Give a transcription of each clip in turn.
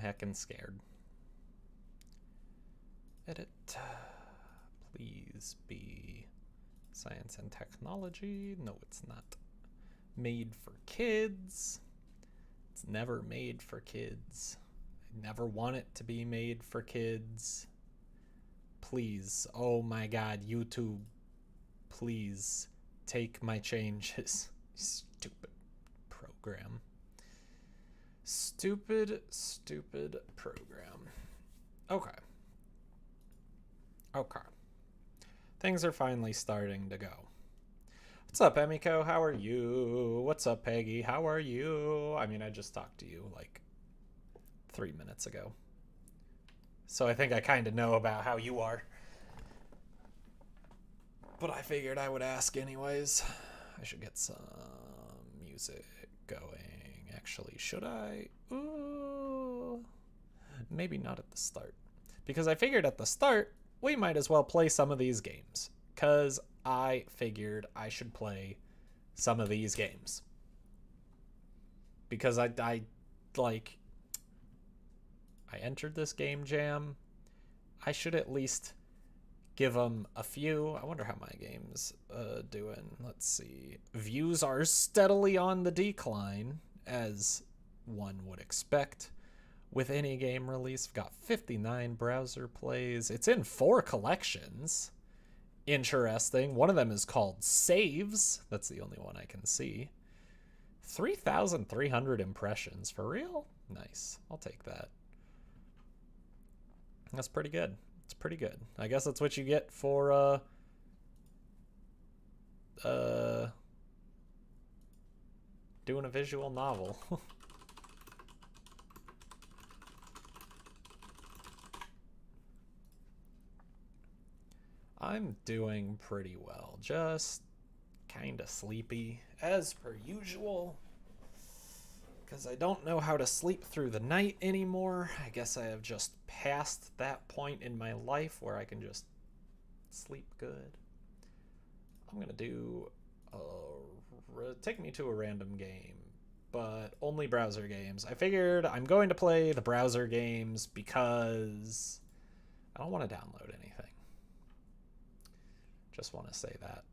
heckin' scared. Edit. Please be science and technology. No, it's not. Made for kids. It's never made for kids. I never want it to be made for kids. Please, oh my god, YouTube, please take my changes. Stupid program. Stupid program. Okay. Okay. Things are finally starting to go. What's up, Emiko? How are you? What's up, Peggy? How are you? I mean, I just talked to you like 3 minutes ago. So I think I kind of know about how you are. But I figured I would ask anyways. I should get some music going. Actually, should I? Ooh. Maybe not at the start. Because I figured at the start, we might as well play some of these games. Because I figured I should play some of these games. Because I entered this game jam. I should at least give them a few. I wonder how my game's doing. Let's see. Views are steadily on the decline, as one would expect with any game release. I've got 59 browser plays. It's in 4 collections. Interesting. One of them is called Saves. That's the only one I can see. 3,300 impressions. For real? Nice. I'll take that. That's pretty good. It's pretty good. I guess that's what you get for doing a visual novel. I'm doing pretty well. Just kind of sleepy, as per usual. Because I don't know how to sleep through the night anymore. I guess I have just passed that point in my life where I can just sleep good. I'm going to do take me to a random game, but only browser games. I figured I'm going to play the browser games because I don't want to download anything. Just want to say that.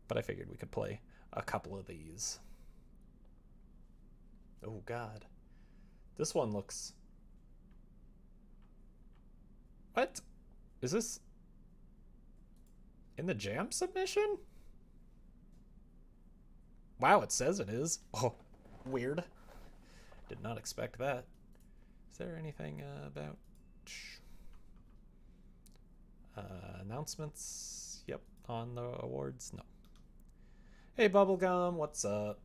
But I figured we could play a couple of these. Oh god. This one looks... What? Is this in the jam submission? Wow, it says it is. Oh, weird. Did not expect that. Is there anything about... announcements? Yep, on the awards? No. Hey, Bubblegum, what's up?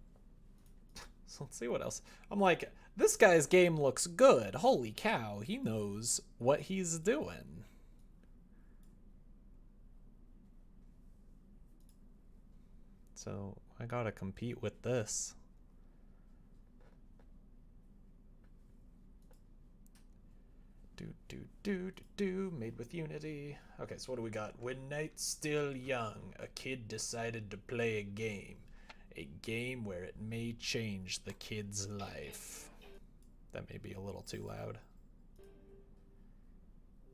So let's see what else. I'm like, this guy's game looks good. Holy cow, he knows what he's doing. So I gotta compete with this. Made with Unity. Okay, so what do we got? When night's still young, a kid decided to play a game. A game where it may change the kid's life. That may be a little too loud.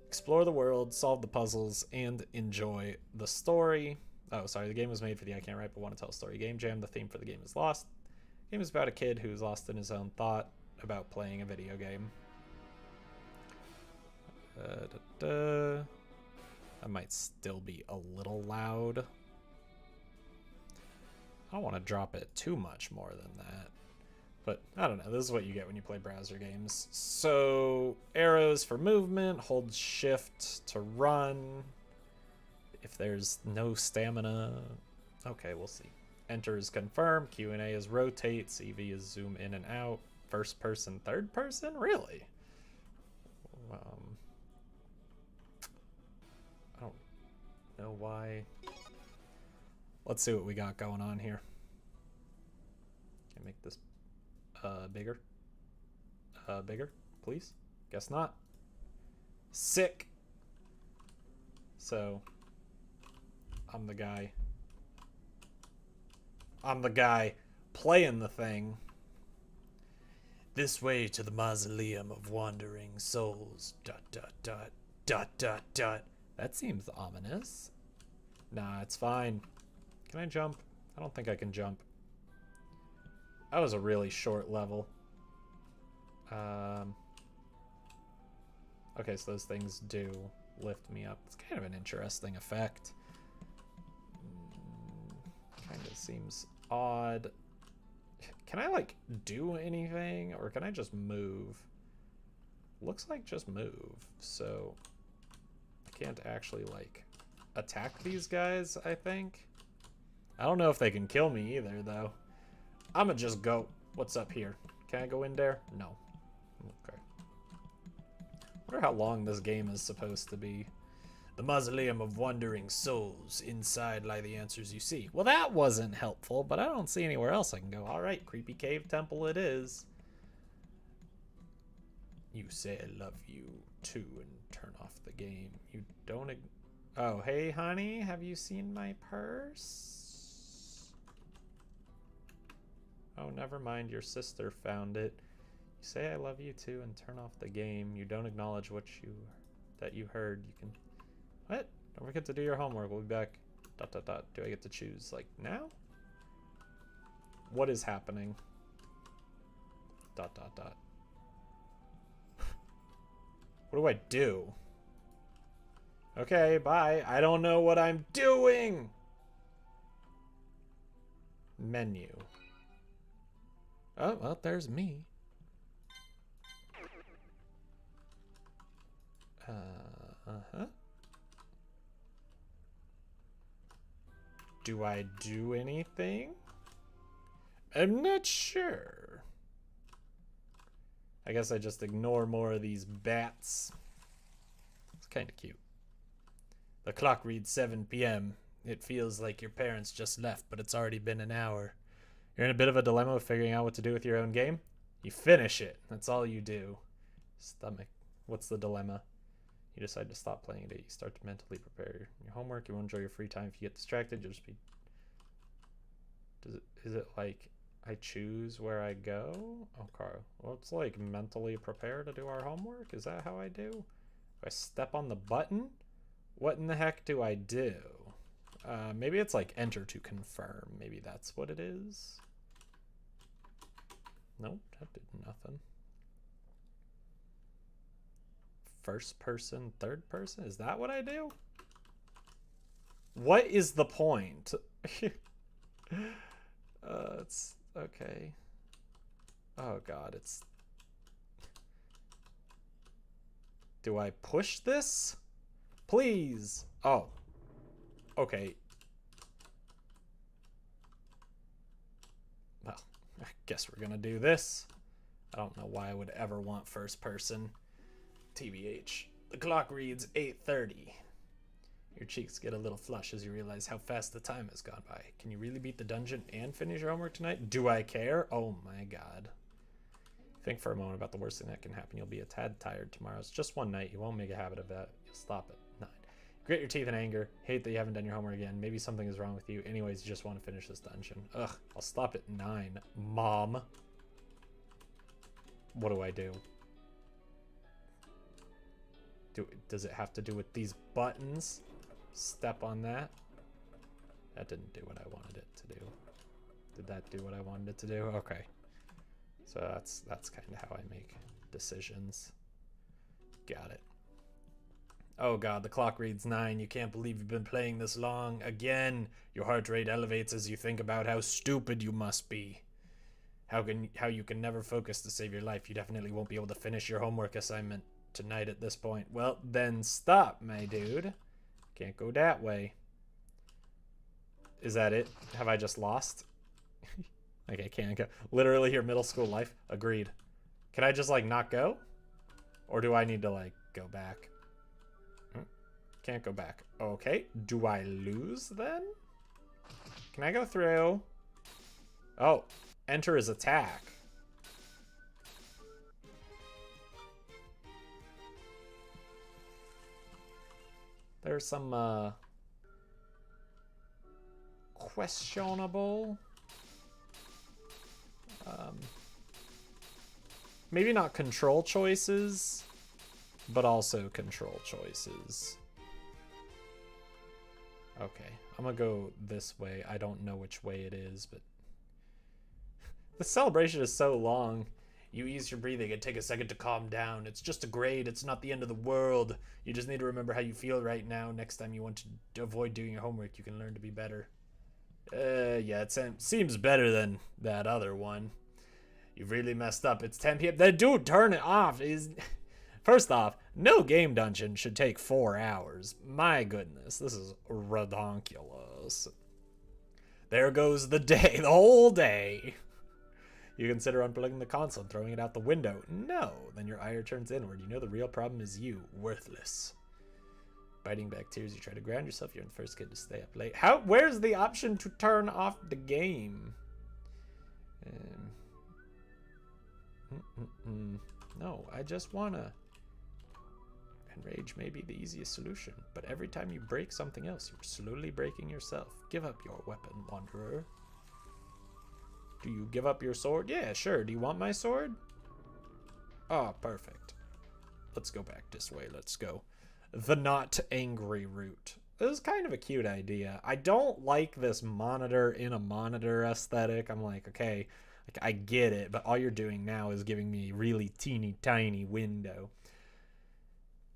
Explore the world, solve the puzzles, and enjoy the story. Oh, sorry, the game was made for the I Can't Write But Want to Tell a Story game jam. The theme for the game is Lost. The game is about a kid who's lost in his own thought about playing a video game. I might still be a little loud. I don't want to drop it too much more than that. But I don't know. This is what you get when you play browser games. So arrows for movement, hold shift to run. If there's no stamina, okay, we'll see. Enter is confirm. Q&A is rotate. CV is zoom in and out. First person, third person? Really? I don't know why. Let's see what we got going on here. Can I make this bigger? Bigger, please? Guess not. Sick. So, I'm the guy playing the thing. This way to the mausoleum of wandering souls. Dot dot dot dot dot dot. That seems ominous. Nah, it's fine. Can I jump? I don't think I can jump. That was a really short level. Okay, so those things do lift me up. It's kind of an interesting effect. Kind of seems odd. Can I, like, do anything? Or can I just move? Looks like just move. So I can't actually, like, attack these guys, I think. I don't know if they can kill me either, though. I'ma just go. What's up here? Can I go in there? No. Okay. Wonder how long this game is supposed to be. The mausoleum of wandering souls. Inside lie the answers you see. Well, that wasn't helpful, but I don't see anywhere else I can go. All right, creepy cave temple it is. You say I love you too and turn off the game. You don't. Oh, hey, honey, have you seen my purse? Oh, never mind. Your sister found it. You say I love you too and turn off the game. You don't acknowledge that you heard. You can. What? Don't forget to do your homework. We'll be back. Dot dot dot. Do I get to choose like now? What is happening? Dot dot dot. What do I do? Okay, bye. I don't know what I'm doing. Menu. Oh, well, there's me. Uh-huh. Do I do anything? I'm not sure. I guess I just ignore more of these bats. It's kind of cute. The clock reads 7 p.m. It feels like your parents just left, but it's already been an hour. You're in a bit of a dilemma of figuring out what to do with your own game. You finish it. That's all you do. Stomach. What's the dilemma? You decide to stop playing it. You start to mentally prepare your homework. You won't enjoy your free time. If you get distracted, you'll just be... Is it like I choose where I go? Okay. Well, it's like mentally prepare to do our homework. Is that how I do? Do I step on the button? What in the heck do I do? Maybe it's like enter to confirm. Maybe that's what it is. Nope, that did nothing. First person, third person? Is that what I do? What is the point? It's okay. Oh god, it's... Do I push this? Please. Oh. Okay. Well, I guess we're gonna do this. I don't know why I would ever want first person. TBH. The clock reads 8:30. Your cheeks get a little flush as you realize how fast the time has gone by. Can you really beat the dungeon and finish your homework tonight? Do I care? Oh my god. Think for a moment about the worst thing that can happen. You'll be a tad tired tomorrow. It's just one night. You won't make a habit of that. You'll stop at 9. Grit your teeth in anger. Hate that you haven't done your homework again. Maybe something is wrong with you. Anyways, you just want to finish this dungeon. Ugh, I'll stop at 9. Mom. What do I do? Does it have to do with these buttons? Step on that. That didn't do what I wanted it to do. Did that do what I wanted it to do? Okay. So that's kind of how I make decisions. Got it. Oh god, the clock reads 9. You can't believe you've been playing this long. Again, your heart rate elevates as you think about how stupid you must be. How you can never focus to save your life. You definitely won't be able to finish your homework assignment tonight at this point. Well, then stop, my dude. Can't go that way. Is that it? Have I just lost? Like I can't go. Literally your middle school life. Agreed. Can I just like not go? Or do I need to like go back? Can't go back. Okay. Do I lose then? Can I go through? Oh. Enter his attack. There's some questionable Maybe not control choices, but also control choices. Okay, I'm gonna go this way. I don't know which way it is, but the celebration is so long. You ease your breathing and take a second to calm down. It's just a grade. It's not the end of the world. You just need to remember how you feel right now. Next time you want to avoid doing your homework, you can learn to be better. Yeah, it seems better than that other one. You've really messed up. It's 10 p.m. Then dude, turn it off. First off, no game dungeon should take 4 hours. My goodness, this is redonkulous. There goes the day, the whole day. You consider unplugging the console and throwing it out the window. No, then your ire turns inward. You know the real problem is you, worthless. Biting back tears, you try to ground yourself. You're the first kid to stay up late. Where's the option to turn off the game? No, I just wanna. Enrage may be the easiest solution, but every time you break something else, you're slowly breaking yourself. Give up your weapon, wanderer. Do you give up your sword? Yeah, sure. Do you want my sword? Oh, perfect. Let's go back this way. Let's go. The not angry route. This is kind of a cute idea. I don't like this monitor in a monitor aesthetic. I'm like, okay, like I get it, but all you're doing now is giving me a really teeny tiny window.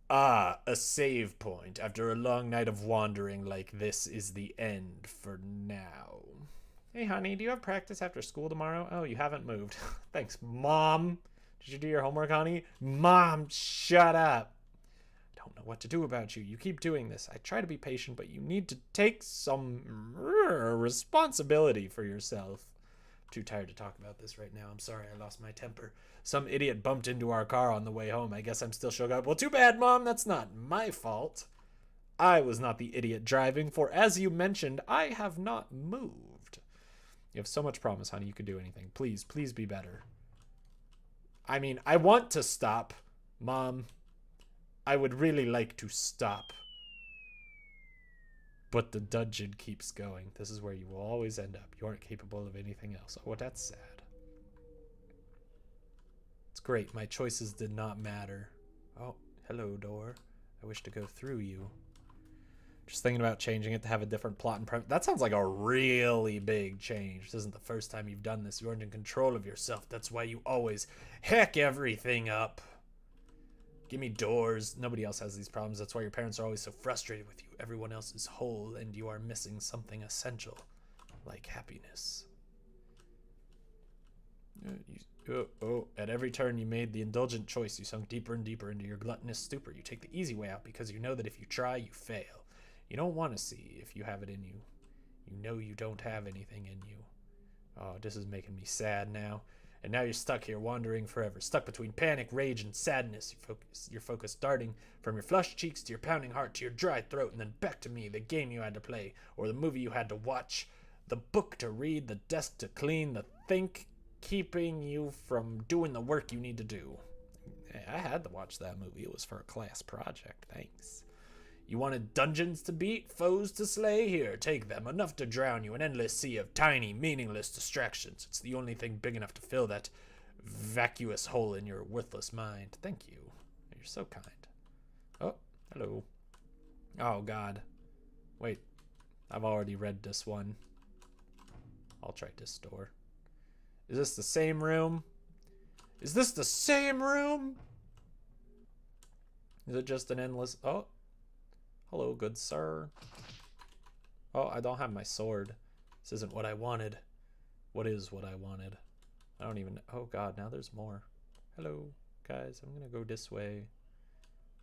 Ah, a save point. After a long night of wandering, like this is the end for now. Hey, honey, do you have practice after school tomorrow? Oh, you haven't moved. Thanks, Mom. Did you do your homework, honey? Mom, shut up. I don't know what to do about you. You keep doing this. I try to be patient, but you need to take some responsibility for yourself. Too tired to talk about this right now. I'm sorry, I lost my temper. Some idiot bumped into our car on the way home. I guess I'm still shook up. Well, too bad, Mom. That's not my fault. I was not the idiot driving, for as you mentioned, I have not moved. You have so much promise, honey. You could do anything. Please, please be better. I mean, I want to stop, Mom. I would really like to stop. But the dungeon keeps going. This is where you will always end up. You aren't capable of anything else. Oh, that's sad. It's great. My choices did not matter. Oh, hello, door. I wish to go through you. Just thinking about changing it to have a different plot and premise. That sounds like a really big change. This isn't the first time you've done this. You aren't in control of yourself. That's why you always heck everything up. Give me doors. Nobody else has these problems. That's why your parents are always so frustrated with you. Everyone else is whole, and you are missing something essential, like happiness. At every turn you made the indulgent choice. You sunk deeper and deeper into your gluttonous stupor. You take the easy way out because you know that if you try, you fail. You don't want to see if you have it in you. You know you don't have anything in you. Oh, this is making me sad now. And now you're stuck here, wandering forever. Stuck between panic, rage, and sadness. Your focus darting from your flushed cheeks to your pounding heart to your dry throat, and then back to me, the game you had to play, or the movie you had to watch, the book to read, the desk to clean, the think keeping you from doing the work you need to do. I had to watch that movie. It was for a class project. Thanks. You wanted dungeons to beat, foes to slay? Here, take them. Enough to drown you, an endless sea of tiny, meaningless distractions. It's the only thing big enough to fill that vacuous hole in your worthless mind. Thank you. You're so kind. Oh, hello. Oh, God. Wait, I've already read this one. I'll try this door. Is this the same room? Is this the same room? Is it just an endless... Oh. Hello, good sir. Oh, I don't have my sword. This isn't what I wanted. What is what I wanted? I don't even... Oh, God, now there's more. Hello, guys. I'm gonna go this way.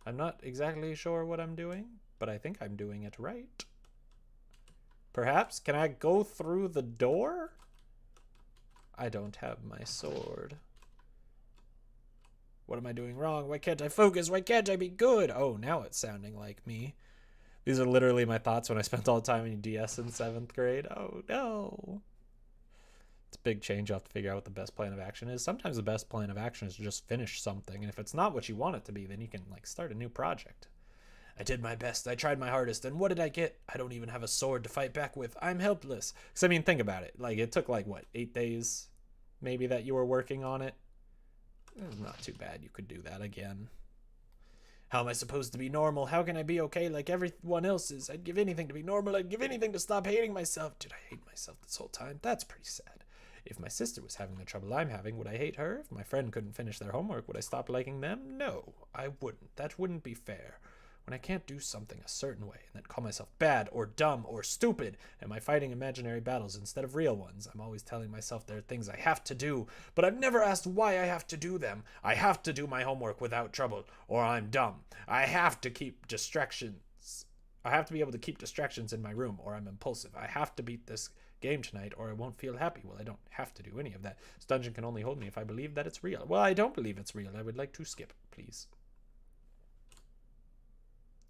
I'm not exactly sure what I'm doing, but I think I'm doing it right. Perhaps? Can I go through the door? I don't have my sword. What am I doing wrong? Why can't I focus? Why can't I be good? Oh, now it's sounding like me. These are literally my thoughts when I spent all the time in DS in 7th grade. Oh, no. It's a big change. You'll have to figure out what the best plan of action is. Sometimes the best plan of action is to just finish something. And if it's not what you want it to be, then you can like start a new project. I did my best. I tried my hardest. And what did I get? I don't even have a sword to fight back with. I'm helpless. Because, I mean, think about it. Like, it took, like, what, 8 days maybe that you were working on it? It's not too bad. You could do that again. How am I supposed to be normal? How can I be okay like everyone else is? I'd give anything to be normal. I'd give anything to stop hating myself. Did I hate myself this whole time? That's pretty sad. If my sister was having the trouble I'm having, would I hate her? If my friend couldn't finish their homework, would I stop liking them? No, I wouldn't. That wouldn't be fair. When I can't do something a certain way and then call myself bad or dumb or stupid, am I fighting imaginary battles instead of real ones? I'm always telling myself there are things I have to do, but I've never asked why I have to do them. I have to do my homework without trouble, or I'm dumb. I have to keep distractions. I have to be able to keep distractions in my room, or I'm impulsive. I have to beat this game tonight, or I won't feel happy. Well, I don't have to do any of that. This dungeon can only hold me if I believe that it's real. Well, I don't believe it's real. I would like to skip, please.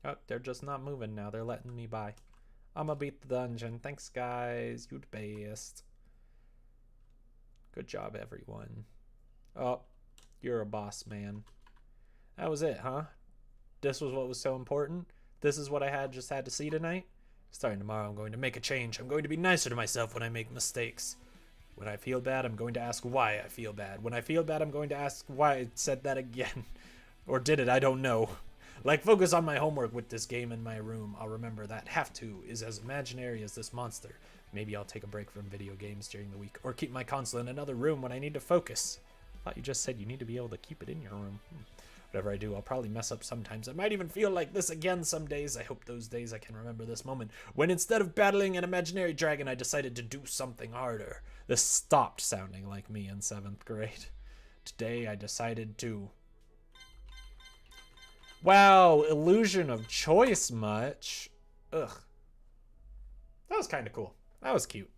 Oh, they're just not moving now. They're letting me by. I'ma beat the dungeon. Thanks, guys. You'd best. Good job, everyone. Oh, you're a boss, man. That was it, huh? This was what was so important? This is what I just had to see tonight? Starting tomorrow, I'm going to make a change. I'm going to be nicer to myself when I make mistakes. When I feel bad, I'm going to ask why I feel bad. When I feel bad, I'm going to ask why I said that again. Or did it? I don't know. Like, focus on my homework with this game in my room. I'll remember that have to is as imaginary as this monster. Maybe I'll take a break from video games during the week, or keep my console in another room when I need to focus. I thought you just said you need to be able to keep it in your room. Whatever I do, I'll probably mess up sometimes. I might even feel like this again some days. I hope those days I can remember this moment when instead of battling an imaginary dragon, I decided to do something harder. This stopped sounding like me in 7th grade. Today I decided to... Wow, illusion of choice much. Ugh. That was kind of cool. That was cute.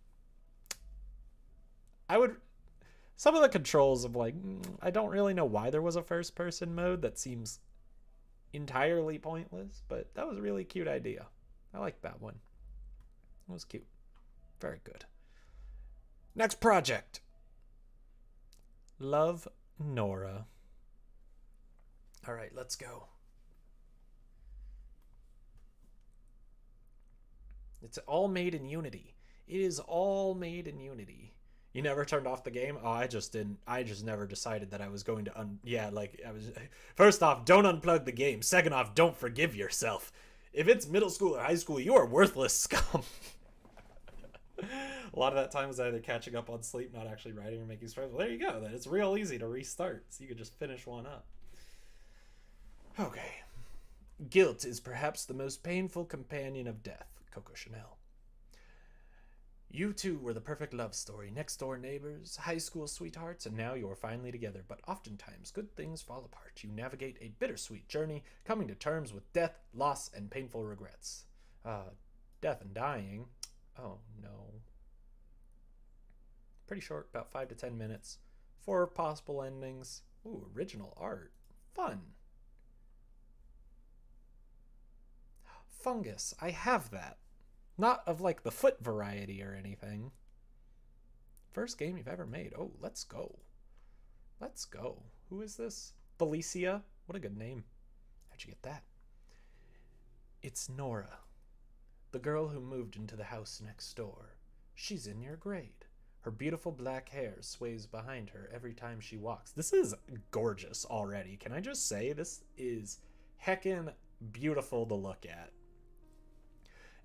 Some of the controls of like, I don't really know why there was a first person mode. That seems entirely pointless, but that was a really cute idea. I like that one. It was cute. Very good. Next project. Love Nora. All right, let's go. It's all made in Unity. It is all made in Unity. You never turned off the game? Oh, I just didn't. I just never decided that I was going to First off, don't unplug the game. Second off, don't forgive yourself. If it's middle school or high school, you are worthless scum. A lot of that time was either catching up on sleep, not actually writing or making strides. Well, there you go. Then it's real easy to restart, so you could just finish one up. Okay. Guilt is perhaps the most painful companion of death. Coco Chanel. You two were the perfect love story, next door neighbors, high school sweethearts, and now you are finally together. But oftentimes, good things fall apart. You navigate a bittersweet journey, coming to terms with death, loss, and painful regrets. Death and dying. Oh, no. Pretty short, about 5 to 10 minutes. 4 possible endings. Ooh, original art. Fun. Fungus. I have that. Not of like the foot variety or anything. First game you've ever made. Oh, let's go. Let's go. Who is this? Felicia? What a good name. How'd you get that? It's Nora. The girl who moved into the house next door. She's in your grade. Her beautiful black hair sways behind her every time she walks. This is gorgeous already. Can I just say this is heckin' beautiful to look at.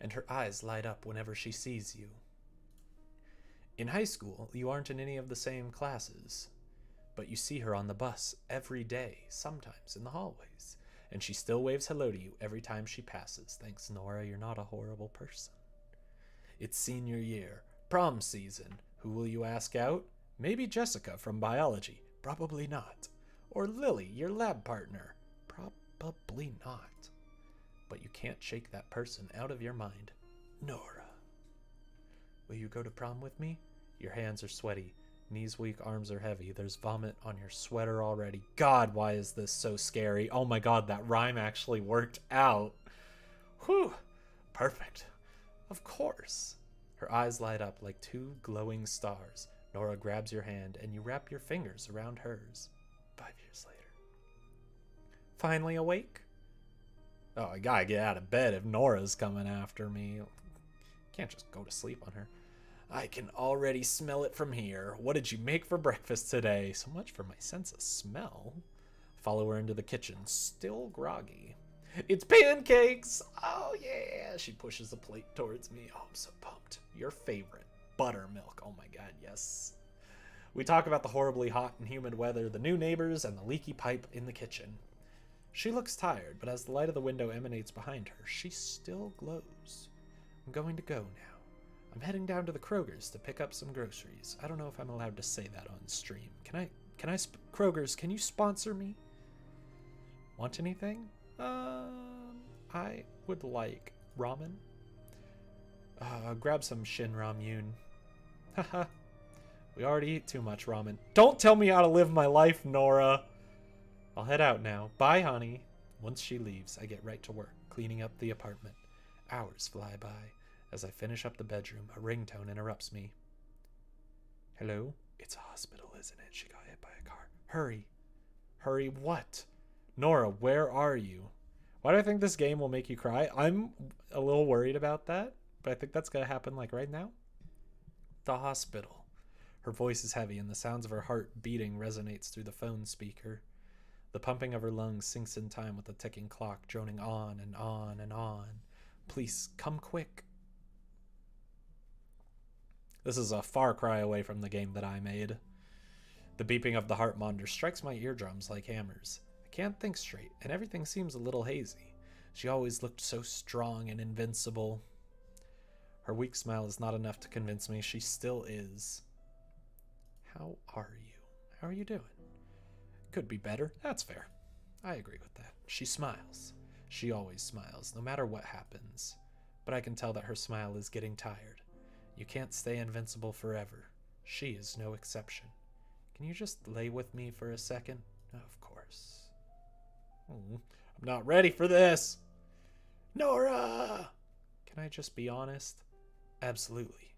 And her eyes light up whenever she sees you. In high school, you aren't in any of the same classes, but you see her on the bus every day, sometimes in the hallways, and she still waves hello to you every time she passes. Thanks, Nora, you're not a horrible person. It's senior year, prom season. Who will you ask out? Maybe Jessica from biology. Probably not. Or Lily, your lab partner. Probably not. But you can't shake that person out of your mind. Nora. Will you go to prom with me? Your hands are sweaty. Knees weak, arms are heavy. There's vomit on your sweater already. God, why is this so scary? Oh my god, that rhyme actually worked out. Whew. Perfect. Of course. Her eyes light up like 2 glowing stars. Nora grabs your hand and you wrap your fingers around hers. 5 years later. Finally awake? Oh, I gotta get out of bed if Nora's coming after me. Can't just go to sleep on her. I can already smell it from here. What did you make for breakfast today? So much for my sense of smell. Follow her into the kitchen, still groggy. It's pancakes! Oh, yeah! She pushes a plate towards me. Oh, I'm so pumped. Your favorite. Buttermilk. Oh, my God, yes. We talk about the horribly hot and humid weather, the new neighbors, and the leaky pipe in the kitchen. She looks tired, but as the light of the window emanates behind her, she still glows. I'm going to go now. I'm heading down to the Kroger's to pick up some groceries. I don't know if I'm allowed to say that on stream. Kroger's, can you sponsor me? Want anything? I would like ramen. Grab some Shin Ramyun. Haha. We already eat too much ramen. Don't tell me how to live my life, Nora. I'll head out now. Bye, honey. Once she leaves, I get right to work, cleaning up the apartment. Hours fly by. As I finish up the bedroom, a ringtone interrupts me. Hello? It's a hospital, isn't it? She got hit by a car. Hurry. Hurry what? Nora, where are you? Why do I think this game will make you cry? I'm a little worried about that, but I think that's going to happen like right now. The hospital. Her voice is heavy and the sounds of her heart beating resonates through the phone speaker. The pumping of her lungs syncs in time with the ticking clock, droning on and on and on. Please, come quick. This is a far cry away from the game that I made. The beeping of the heart monitor strikes my eardrums like hammers. I can't think straight, and everything seems a little hazy. She always looked so strong and invincible. Her weak smile is not enough to convince me she still is. How are you? How are you doing? Could be better. That's fair. I agree with that. She smiles. She always smiles, no matter what happens. But I can tell that her smile is getting tired. You can't stay invincible forever. She is no exception. Can you just lay with me for a second? Of course. I'm not ready for this. Nora! Can I just be honest? Absolutely.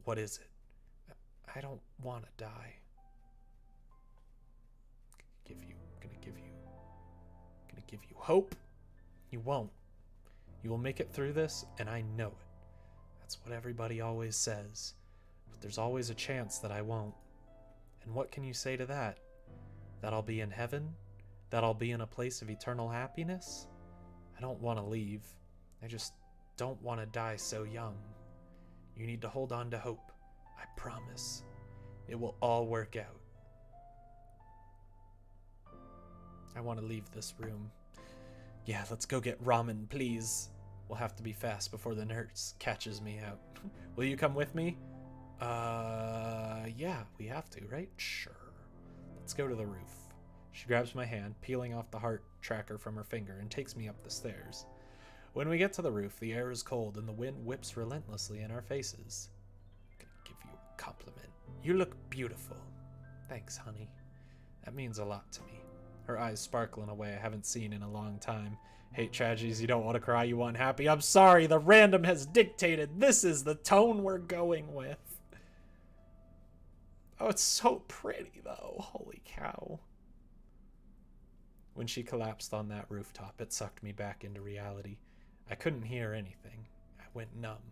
What is it? I don't want to die. Gonna give you hope. You won't. You will make it through this, and I know it. That's what everybody always says. But there's always a chance that I won't. And what can you say to that? That I'll be in heaven? That I'll be in a place of eternal happiness? I don't want to leave. I just don't want to die so young. You need to hold on to hope. I promise. It will all work out. I want to leave this room. Yeah, let's go get ramen, please. We'll have to be fast before the nurse catches me out. Will you come with me? Yeah, we have to, right? Sure. Let's go to the roof. She grabs my hand, peeling off the heart tracker from her finger, and takes me up the stairs. When we get to the roof, the air is cold and the wind whips relentlessly in our faces. I'm gonna give you a compliment. You look beautiful. Thanks, honey. That means a lot to me. Her eyes sparkle in a way I haven't seen in a long time. Hate tragedies, you don't want to cry, you want happy. I'm sorry, the random has dictated. This is the tone we're going with. Oh, it's so pretty, though. Holy cow. When she collapsed on that rooftop, it sucked me back into reality. I couldn't hear anything. I went numb.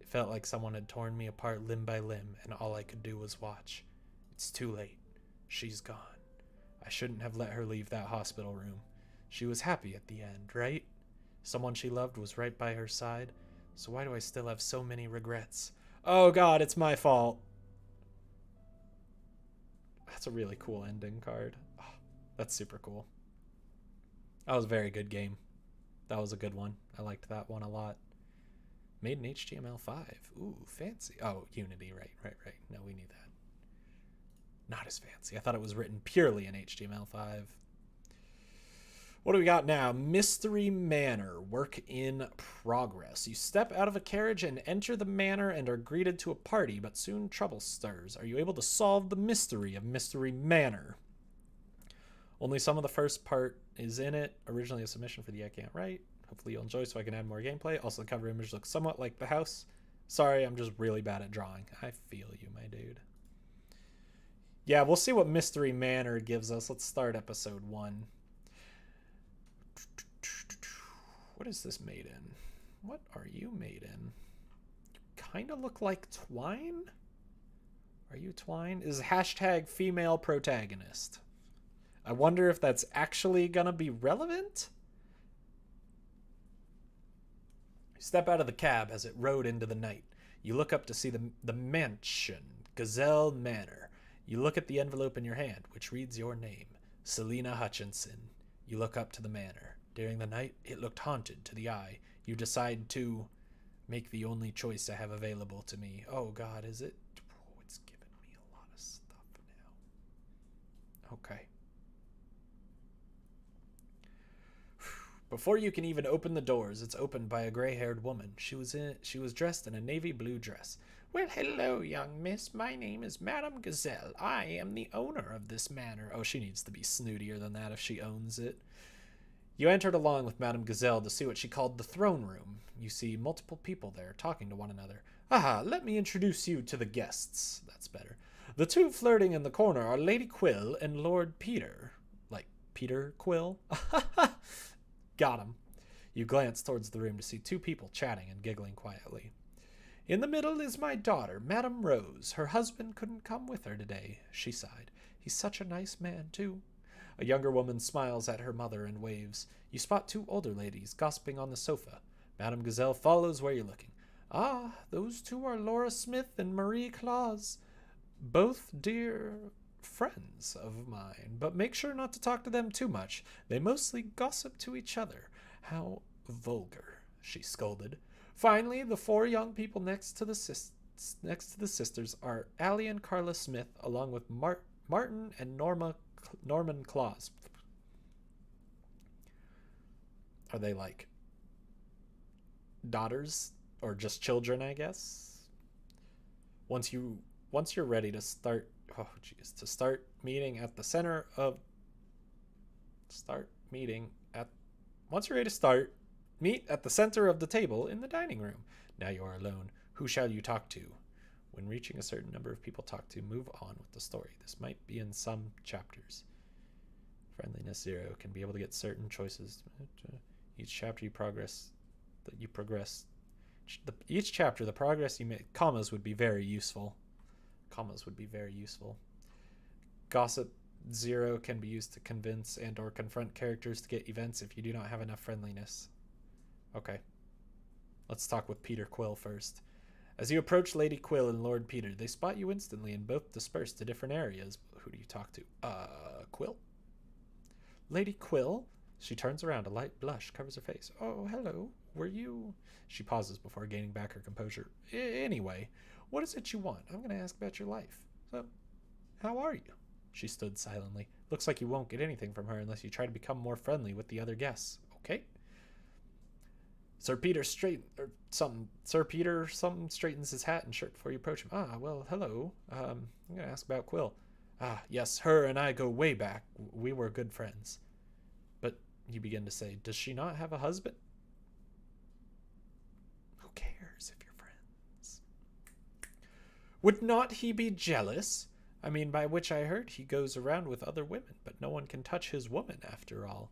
It felt like someone had torn me apart limb by limb, and all I could do was watch. It's too late. She's gone. I shouldn't have let her leave that hospital room. She was happy at the end, right? Someone she loved was right by her side. So why do I still have so many regrets? Oh God, it's my fault. That's a really cool ending card. Oh, that's super cool. That was a very good game. That was a good one. I liked that one a lot. Made in HTML5. Ooh, fancy. Oh, Unity, right. No, we knew that. Not as fancy. I thought it was written purely in HTML5. What do we got now? Mystery Manor. Work in progress. You step out of a carriage and enter the manor and are greeted to a party, but soon trouble stirs. Are you able to solve the mystery of Mystery Manor? Only some of the first part is in it. Originally a submission for the I Can't Write. Hopefully you'll enjoy so I can add more gameplay. Also, the cover image looks somewhat like the house. Sorry, I'm just really bad at drawing. I feel you, my dude. Yeah, we'll see what Mystery Manor gives us. Let's start episode 1. What is this made in? What are you made in? You kind of look like Twine. Are you Twine? Is hashtag female protagonist. I wonder if that's actually gonna be relevant. You step out of the cab as it rode into the night. You look up to see the mansion, Gazelle Manor. You look at the envelope in your hand, which reads your name, Selena Hutchinson. You look up to the manor. During the night, it looked haunted to the eye. You decide to make the only choice I have available to me. Oh God, is it? Oh, it's giving me a lot of stuff now. Okay. Before you can even open the doors, it's opened by a gray-haired woman. She was dressed in a navy blue dress. Well, hello, young miss. My name is Madame Gazelle. I am the owner of this manor. Oh, she needs to be snootier than that if she owns it. You entered along with Madame Gazelle to see what she called the throne room. You see multiple people there talking to one another. Aha, let me introduce you to the guests. That's better. The two flirting in the corner are Lady Quill and Lord Peter. Like Peter Quill? Got him. You glance towards the room to see two people chatting and giggling quietly. In the middle is my daughter, Madame Rose. Her husband couldn't come with her today, she sighed. He's such a nice man, too. A younger woman smiles at her mother and waves. You spot two older ladies gossiping on the sofa. Madame Gazelle follows where you're looking. Ah, those two are Laura Smith and Marie Claus. Both dear friends of mine, but make sure not to talk to them too much. They mostly gossip to each other. How vulgar, she scolded. Finally, the four young people next to the sisters are Allie and Carla Smith, along with Martin and Norman Claus. Are they like daughters or just children, I guess? Once you're ready to start, start meeting at the center of once you're ready to start, meet at the center of the table in the dining room. Now you are alone. Who shall you talk to? When reaching a certain number of people talk to, move on with the story. This might be in some chapters. Friendliness 0 can be able to get certain choices. Each chapter you progress. Each chapter, the progress you make. Commas would be very useful. Gossip 0 can be used to convince and or confront characters to get events if you do not have enough friendliness. Okay. Let's talk with Peter Quill first. As you approach Lady Quill and Lord Peter, they spot you instantly and both disperse to different areas. Who do you talk to? Quill? Lady Quill? She turns around. A light blush covers her face. Oh, hello. Were you... She pauses before gaining back her composure. Anyway, what is it you want? I'm going to ask about your life. So, how are you? She stood silently. Looks like you won't get anything from her unless you try to become more friendly with the other guests. Okay? Sir Peter straightens his hat and shirt before you approach him. Ah, well, hello. I'm going to ask about Quill. Ah, yes, her and I go way back. We were good friends. But you begin to say, does she not have a husband? Who cares if you're friends? Would not he be jealous? I mean, by which I heard he goes around with other women, but no one can touch his woman after all.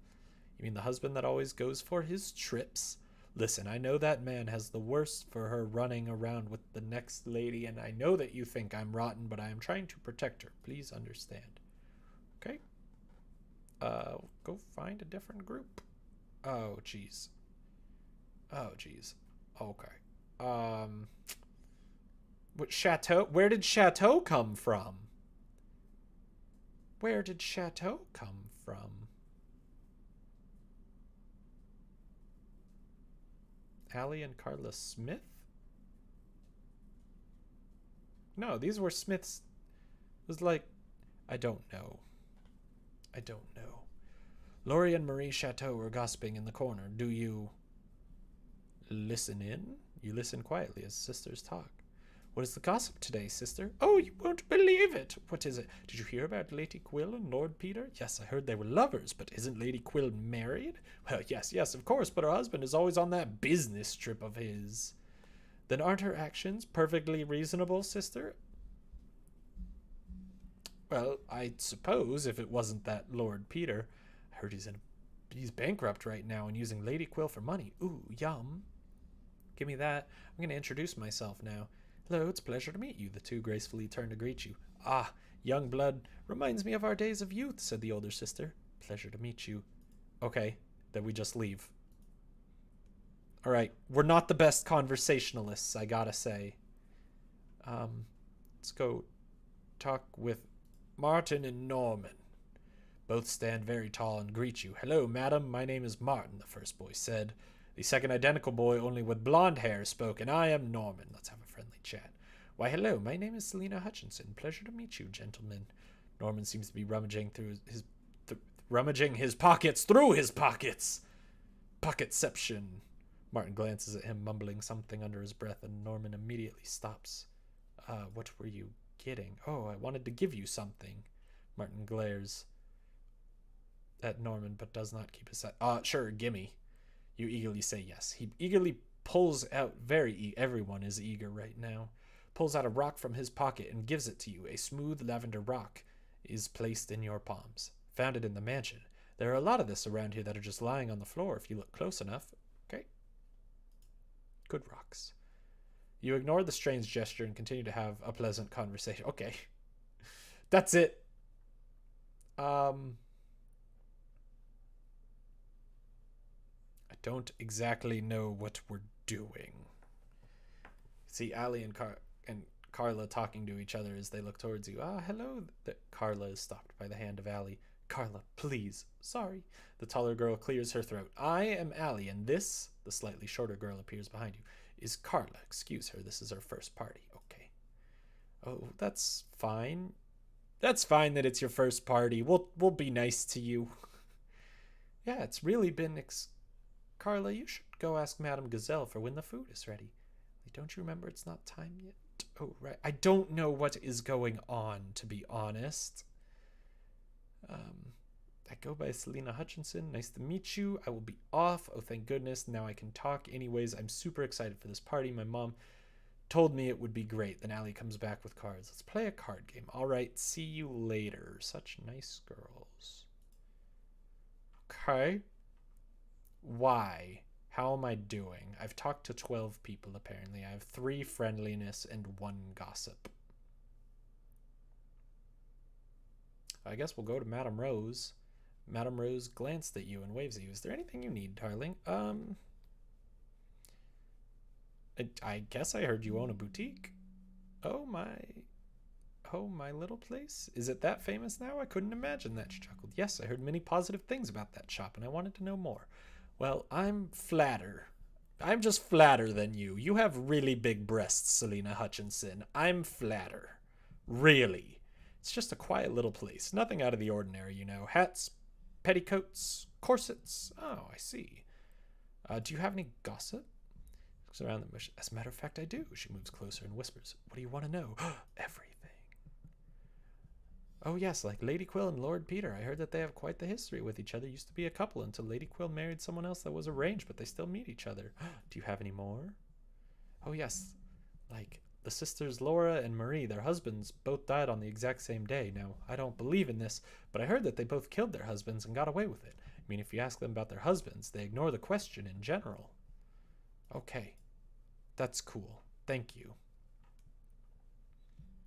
You mean the husband that always goes for his trips? Listen, I know that man has the worst for her running around with the next lady, and I know that you think I'm rotten, but I am trying to protect her. Please understand. Okay? Go find a different group. Oh, jeez. Okay. What Chateau? Where did Chateau come from? Allie and Carla Smith? No, these were Smiths. It was like, I don't know. Laurie and Marie Chateau were gossiping in the corner. Do you listen in? You listen quietly as sisters talk. What is the gossip today, sister? Oh, you won't believe it. What is it? Did you hear about Lady Quill and Lord Peter? Yes, I heard they were lovers, but isn't Lady Quill married? Well, yes, of course, but her husband is always on that business trip of his. Then aren't her actions perfectly reasonable, sister? Well, I suppose if it wasn't that Lord Peter. I heard he's bankrupt right now and using Lady Quill for money. Ooh, yum. Give me that. I'm going to introduce myself now. Hello, it's a pleasure to meet you. The two gracefully turn to greet you. Ah, young blood. Reminds me of our days of youth, said the older sister. Pleasure to meet you. Okay, then we just leave. Alright, we're not the best conversationalists, I gotta say. Let's go talk with Martin and Norman. Both stand very tall and greet you. Hello, madam, my name is Martin, the first boy said. The second identical boy, only with blonde hair, spoke, and I am Norman. Let's have a friendly chat. Why, hello, my name is Selena Hutchinson. Pleasure to meet you, gentlemen. Norman seems to be rummaging his pockets through his pockets. Pocketception. Martin glances at him, mumbling something under his breath, and Norman immediately stops. What were you getting? Oh, I wanted to give you something. Martin glares at Norman, but does not keep his sight. Sure, gimme. You eagerly say yes. He eagerly pulls out, everyone is eager right now, pulls out a rock from his pocket and gives it to you. A smooth lavender rock is placed in your palms. Found it in the mansion. There are a lot of this around here that are just lying on the floor if you look close enough. Okay. Good rocks. You ignore the strange gesture and continue to have a pleasant conversation. Okay. That's it. I don't exactly know what we're doing. See Allie and Carla talking to each other as they look towards you. Hello. Carla is stopped by the hand of Allie. Carla, please. Sorry. The taller girl clears her throat. I am Allie, and this, the slightly shorter girl appears behind you, is Carla. Excuse her. This is her first party. Okay. Oh, that's fine. That's fine that it's your first party. We'll be nice to you. Yeah, it's really been... Carla, you should go ask Madame Gazelle for when the food is ready. Don't you remember it's not time yet? Oh, right. I don't know what is going on, to be honest. I go by Selena Hutchinson. Nice to meet you. I will be off. Oh, thank goodness. Now I can talk. Anyways, I'm super excited for this party. My mom told me it would be great. Then Allie comes back with cards. Let's play a card game. All right. See you later. Such nice girls. Okay. Why? How am I doing? I've talked to 12 people, apparently. I have 3 friendliness and 1 gossip. I guess we'll go to Madame Rose. Madame Rose glanced at you and waves at you. Is there anything you need, darling? I guess I heard you own a boutique. Oh, my little place? Is it that famous now? I couldn't imagine that, she chuckled. Yes, I heard many positive things about that shop, and I wanted to know more. Well, I'm just flatter than you. You have really big breasts, Selena Hutchinson. I'm flatter. Really. It's just a quiet little place. Nothing out of the ordinary, you know. Hats, petticoats, corsets. Oh, I see. Do you have any gossip? Looks around the bush. As a matter of fact, I do. She moves closer and whispers. What do you want to know? Everything. Oh, yes, like Lady Quill and Lord Peter. I heard that they have quite the history with each other. Used to be a couple until Lady Quill married someone else that was arranged, but they still meet each other. Do you have any more? Oh, yes. Like the sisters Laura and Marie, their husbands both died on the exact same day. Now, I don't believe in this, but I heard that they both killed their husbands and got away with it. I mean, if you ask them about their husbands, they ignore the question in general. Okay. That's cool. Thank you.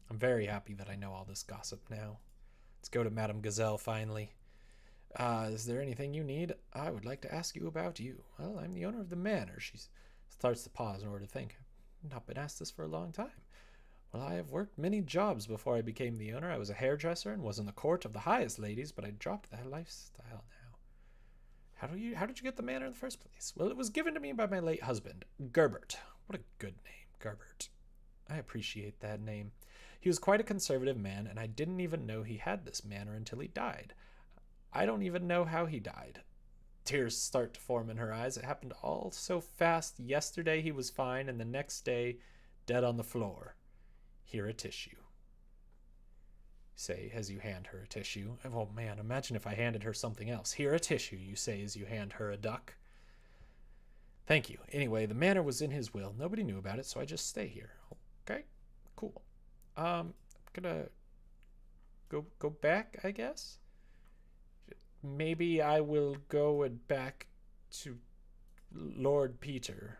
I'm very happy that I know all this gossip now. Let's go to Madame Gazelle finally. Is there anything you need? I would like to ask you about you. Well, I'm the owner of the manor. She starts to pause in order to think. I've not been asked this for a long time. Well, I have worked many jobs before I became the owner. I was a hairdresser and was in the court of the highest ladies, but I dropped that lifestyle now. How did you get the manor in the first place? Well, it was given to me by my late husband, Gerbert. What a good name, Gerbert. I appreciate that name. He was quite a conservative man, and I didn't even know he had this manor until he died. I don't even know how he died. Tears start to form in her eyes. It happened all so fast. Yesterday he was fine, and the next day, dead on the floor. Here, a tissue. Say, as you hand her a tissue. Oh man, imagine if I handed her something else. Here, a tissue, you say as you hand her a duck. Thank you. Anyway, the manor was in his will. Nobody knew about it, so I just stay here. Okay, cool. I'm gonna go back, I guess. Maybe I will go back to Lord Peter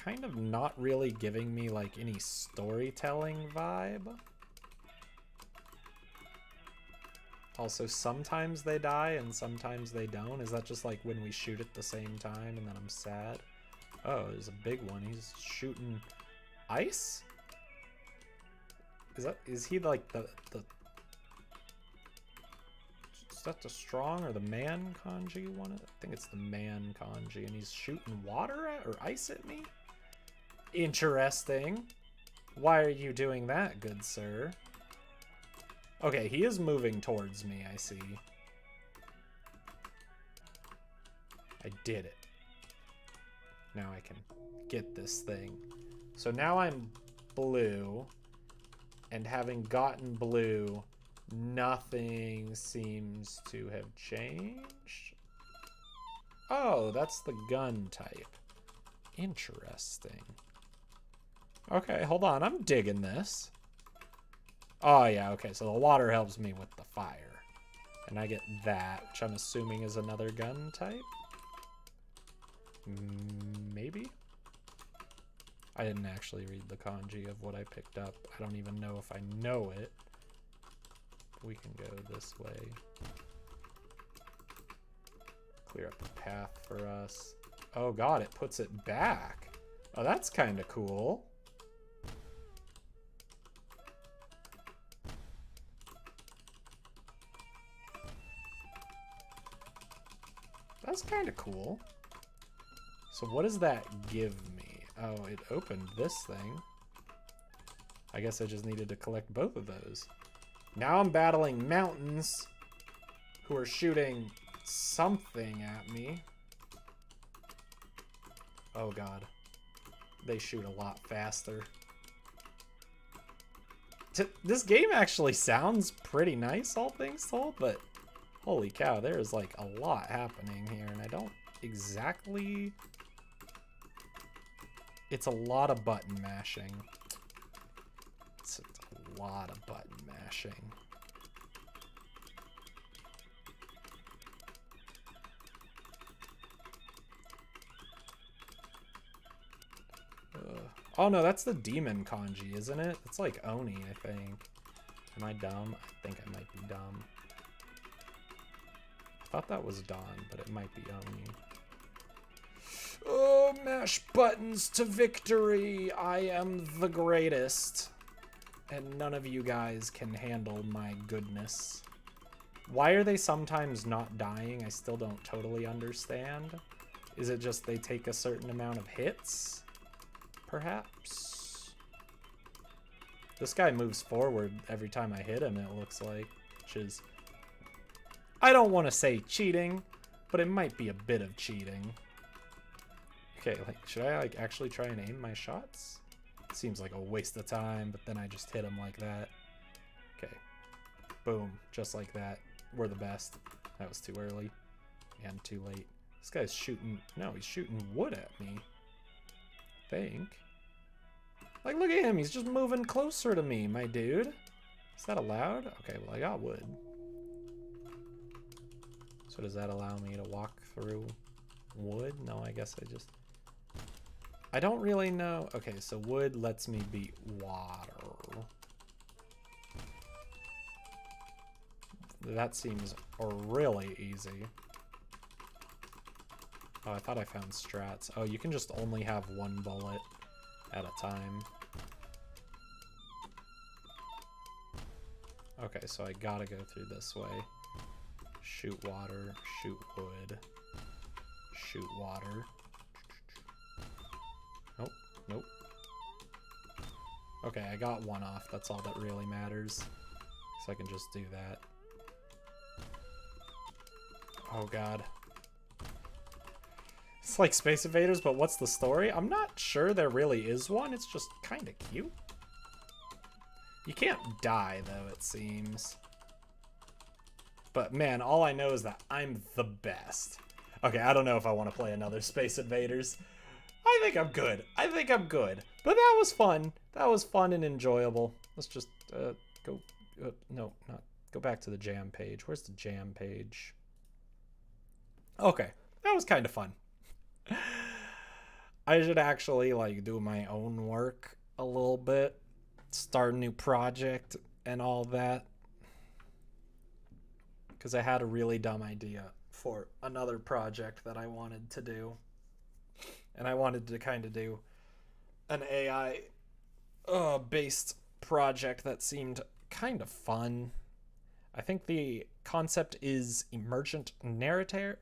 kind of not really giving me like any storytelling vibe. Also, sometimes they die and sometimes they don't. Is that just like when we shoot at the same time and then I'm sad? Oh, there's a big one. He's shooting ice? Is he like the is that the strong or the man kanji one? I think it's the man kanji, and he's shooting water at or ice at me? Interesting. Why are you doing that, good sir? Okay, he is moving towards me, I see. I did it. Now I can get this thing. So now I'm blue, and having gotten blue, nothing seems to have changed. Oh, that's the gun type. Interesting. Okay, hold on, I'm digging this. Oh yeah, okay, so the water helps me with the fire. And I get that, which I'm assuming is another gun type? Maybe? I didn't actually read the kanji of what I picked up. I don't even know if I know it. We can go this way. Clear up the path for us. Oh god, it puts it back. Oh, that's kind of cool. That's kind of cool. So what does that give me? Oh, it opened this thing. I guess I just needed to collect both of those. Now I'm battling mountains who are shooting something at me. Oh god. They shoot a lot faster. This game actually sounds pretty nice, all things told, but holy cow, there's like a lot happening here, and I don't exactly... It's a lot of button mashing. It's a lot of button mashing. Oh no, that's the demon kanji, isn't it? It's like Oni, I think. Am I dumb? I think I might be dumb. I thought that was Dawn, but it might be Oni. Oh, mash buttons to victory! I am the greatest. And none of you guys can handle my goodness. Why are they sometimes not dying? I still don't totally understand. Is it just they take a certain amount of hits? Perhaps? This guy moves forward every time I hit him, it looks like. Which is... I don't want to say cheating, but it might be a bit of cheating. Okay, like, should I like actually try and aim my shots? It seems like a waste of time, but then I just hit him like that. Okay. Boom. Just like that. We're the best. That was too early. And too late. This guy's shooting... No, he's shooting wood at me. I think. Like, look at him. He's just moving closer to me, my dude. Is that allowed? Okay, well, I got wood. So does that allow me to walk through wood? No, I guess I just... I don't really know. Okay, so wood lets me beat water. That seems really easy. Oh, I thought I found strats. Oh, you can just only have one bullet at a time. Okay, so I gotta go through this way. Shoot water, shoot wood, shoot water. Nope, nope. Okay, I got one off. That's all that really matters. So I can just do that. Oh god. It's like Space Invaders, but what's the story? I'm not sure there really is one. It's just kind of cute. You can't die, though, it seems. But man, all I know is that I'm the best. Okay, I don't know if I want to play another Space Invaders. I think I'm good. I think I'm good. But that was fun. That was fun and enjoyable. Let's just go... no, not... Go back to the jam page. Where's the jam page? Okay, that was kind of fun. I should actually like do my own work a little bit, start a new project and all that. Because I had a really dumb idea for another project that I wanted to do. And I wanted to kind of do an AI based project that seemed kind of fun. I think the concept is emergent narrative.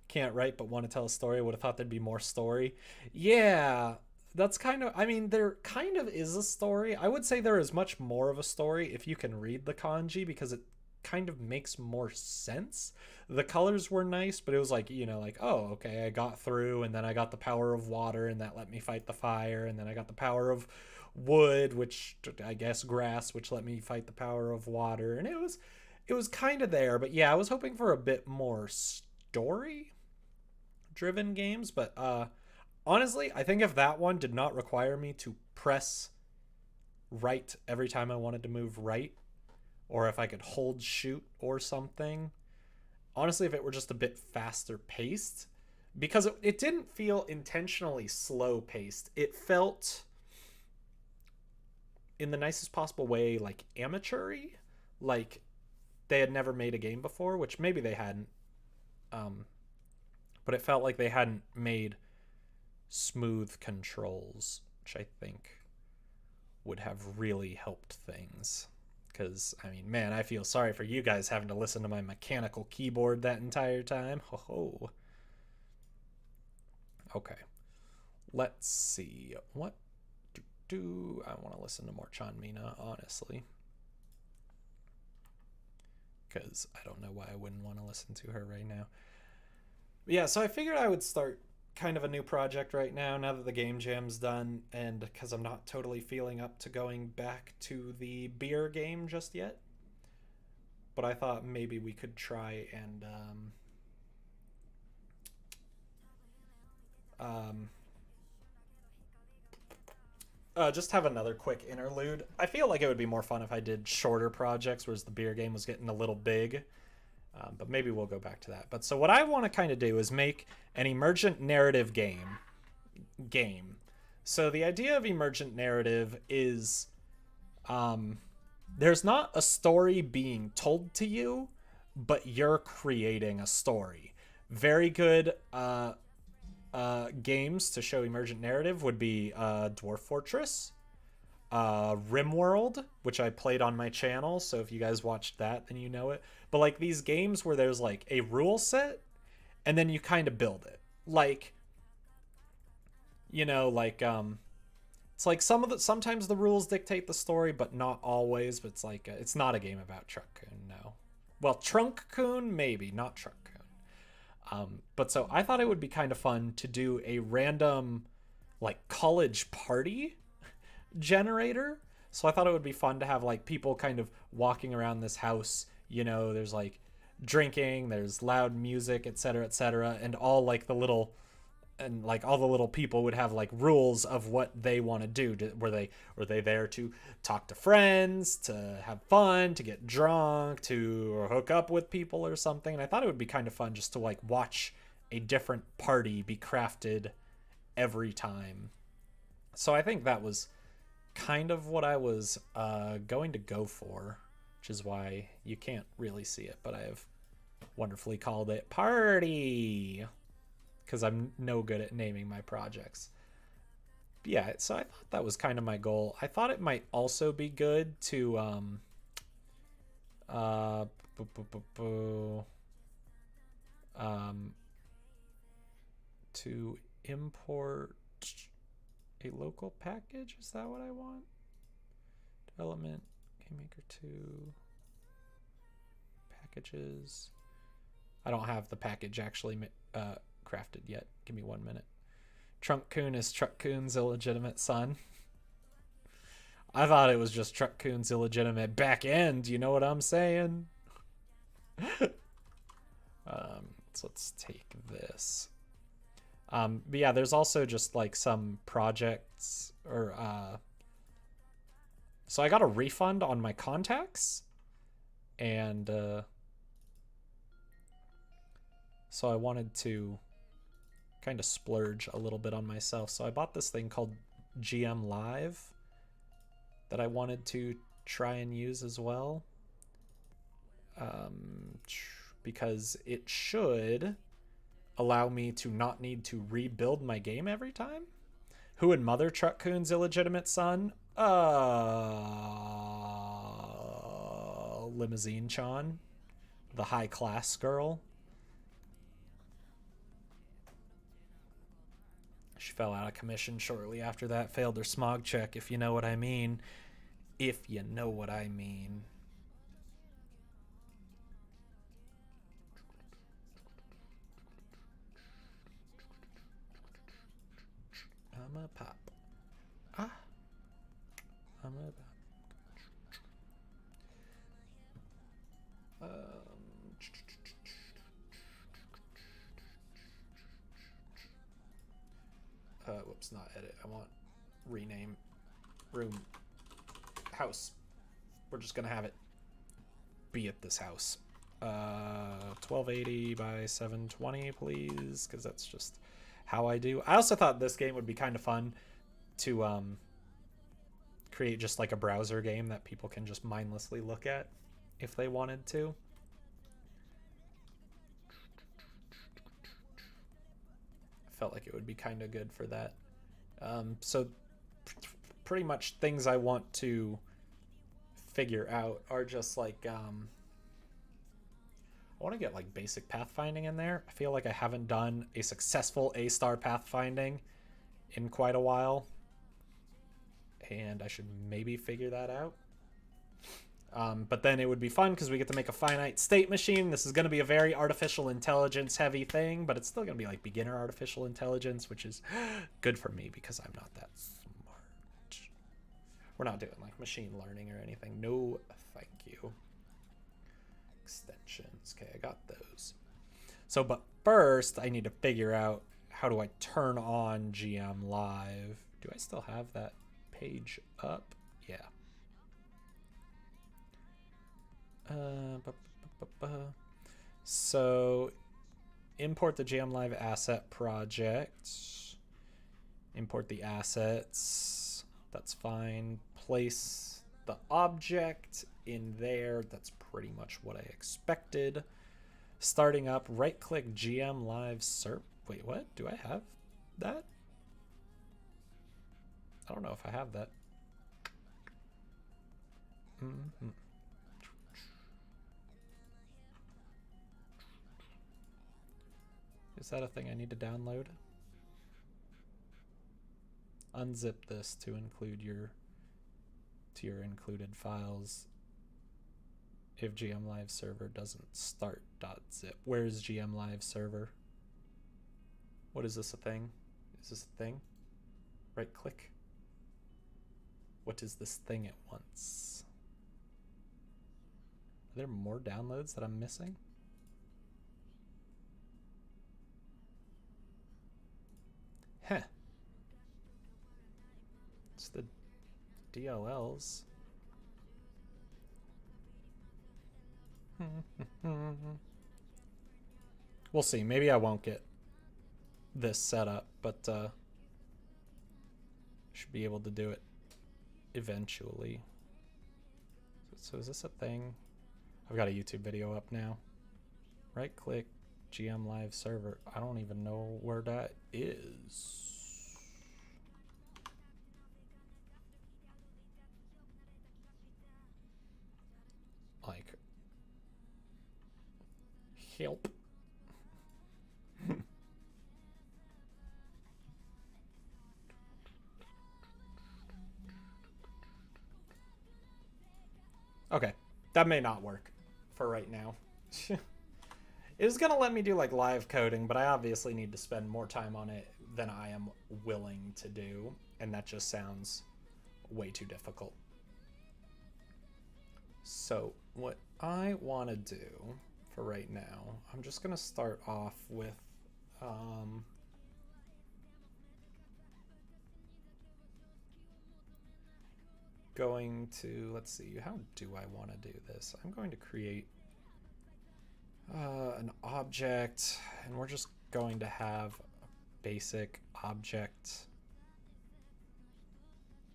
Can't write but want to tell a story. Would have thought there'd be more story. Yeah, that's kind of, I mean, there kind of is a story. I would say there is much more of a story if you can read the kanji, because it kind of makes more sense. The colors were nice, but it was like, you know, like, oh, okay, I got through, and then I got the power of water, and that let me fight the fire, and then I got the power of wood, which I guess grass, which let me fight the power of water, and it was kind of there. But yeah, I was hoping for a bit more story driven games, but honestly, I think if that one did not require me to press right every time I wanted to move right, or if I could hold shoot or something, honestly, if it were just a bit faster paced, because it didn't feel intentionally slow paced. It felt, in the nicest possible way, like amateur-y, like they had never made a game before, which maybe they hadn't. But it felt like they hadn't made smooth controls, which I think would have really helped things. Because, I mean, man, I feel sorry for you guys having to listen to my mechanical keyboard that entire time. Ho ho. Okay. Let's see. What do I want to listen to more Chanmina, honestly. Because I don't know why I wouldn't want to listen to her right now. But yeah, so I figured I would start kind of a new project right now that the game jam's done, and because I'm not totally feeling up to going back to the beer game just yet. But I thought maybe we could try and just have another quick interlude. I feel like it would be more fun if I did shorter projects, whereas the beer game was getting a little big. But maybe we'll go back to that. But so what I want to kind of do is make an emergent narrative game. So the idea of emergent narrative is there's not a story being told to you, but you're creating a story. Very good games to show emergent narrative would be Dwarf Fortress, RimWorld, which I played on my channel, so if you guys watched that, then you know it. But like these games where there's like a rule set and then you kind of build it. Like, you know, like it's like sometimes the rules dictate the story, but not always. But it's like it's not a game about Truck-kun, no. Well, Trunk-kun maybe, not Truck-kun. But so I thought it would be kind of fun to do a random like college party generator. So I thought it would be fun to have like people kind of walking around this house, you know, there's like drinking, there's loud music, etc., and all like the little, and like all the little people would have like rules of what they want to do. Were they there to talk to friends, to have fun, to get drunk, to hook up with people or something? And I thought it would be kind of fun just to like watch a different party be crafted every time. So I think that was kind of what I was going to go for, which is why you can't really see it, but I have wonderfully called it Party, because I'm no good at naming my projects. But yeah, so I thought that was kind of my goal. I thought it might also be good to to import a local package. Is that what I want? Development, Game Maker 2, packages. I don't have the package actually crafted yet. Give me 1 minute. Trunk-kun is Truck-kun's illegitimate son. I thought it was just Truck-kun's illegitimate back end. You know what I'm saying? So let's take this. But yeah, there's also just like some projects or so I got a refund on my contacts, and so I wanted to kind of splurge a little bit on myself. So I bought this thing called GM Live that I wanted to try and use as well. Because it should allow me to not need to rebuild my game every time. Who would Mother Truck Coon's illegitimate son? Limousine Chan, the high class girl. She fell out of commission shortly after that, failed her smog check, if you know what I mean. If you know what I mean. I'm a pop. I'm a pop. Whoops, not edit. I want rename room house. We're just gonna have it be at this house. 1280 by 720, please, because that's just how I do. I also thought this game would be kind of fun to create just like a browser game that people can just mindlessly look at if they wanted to. I felt like it would be kind of good for that. So pretty much things I want to figure out are just like I want to get like basic pathfinding in there. I feel like I haven't done a successful A-star pathfinding in quite a while, and I should maybe figure that out. But then it would be fun because we get to make a finite state machine. This is going to be a very artificial intelligence heavy thing, but it's still going to be like beginner artificial intelligence, which is good for me because I'm not that smart. We're not doing like machine learning or anything. No, thank you. Extensions. Okay, I got those. So, but first I need to figure out how do I turn on GM Live. Do I still have that page up? Yeah. So import the GM Live asset project. Import the assets. That's fine. Place the object in there. That's pretty much what I expected. Starting up, right click GM Live serp. Wait, what? Do I have that? I don't know if I have that. Is that a thing I need to download? Unzip this to include your included files. If GM Live server doesn't start .zip. Where's GM Live server? What is this a thing? Is this a thing? Right click. What is this thing at once? Are there more downloads that I'm missing? Heh. It's the DLLs. We'll see. Maybe I won't get this set up, but should be able to do it eventually. So is this a thing? I've got a YouTube video up now. Right click GM Live server. I don't even know where that is. Like, help. Okay, that may not work for right now. It was gonna let me do like live coding, but I obviously need to spend more time on it than I am willing to do, and that just sounds way too difficult. So what I want to do for right now, I'm just gonna start off with going to, let's see, how do I want to do this? I'm going to create an object, and we're just going to have a basic object.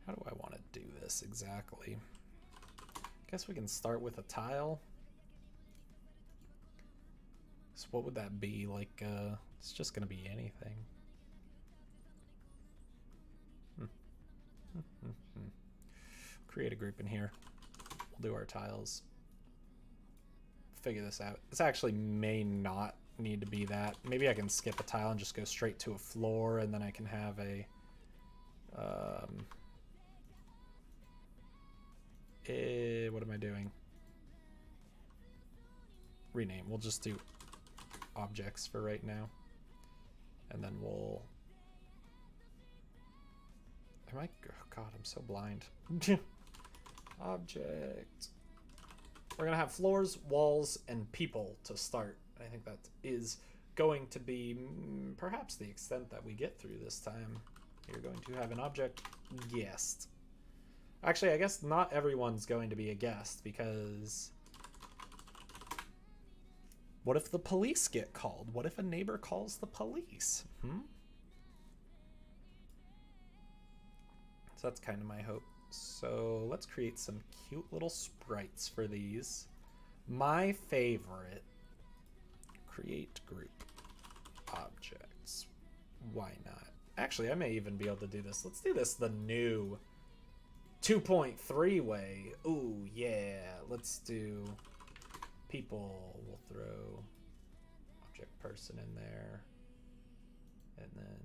How do I want to do this exactly? Guess we can start with a tile. So what would that be? Like, it's just gonna be anything. Create a group in here. We'll do our tiles. Figure this out. This actually may not need to be that. Maybe I can skip a tile and just go straight to a floor, and then I can have a what am I doing? Rename. We'll just do objects for right now, and then we'll oh god, I'm so blind. Object. We're gonna have floors, walls, and people to start. I think that is going to be perhaps the extent that we get through this time. You're going to have an object guest. Actually, I guess not everyone's going to be a guest, because what if the police get called? What if a neighbor calls the police? So that's kind of my hope. So let's create some cute little sprites for these. My favorite, create group objects. Why not? Actually, I may even be able to do this. Let's do this the new 2.3 way. Ooh, yeah. Let's do people. We'll throw object person in there. And then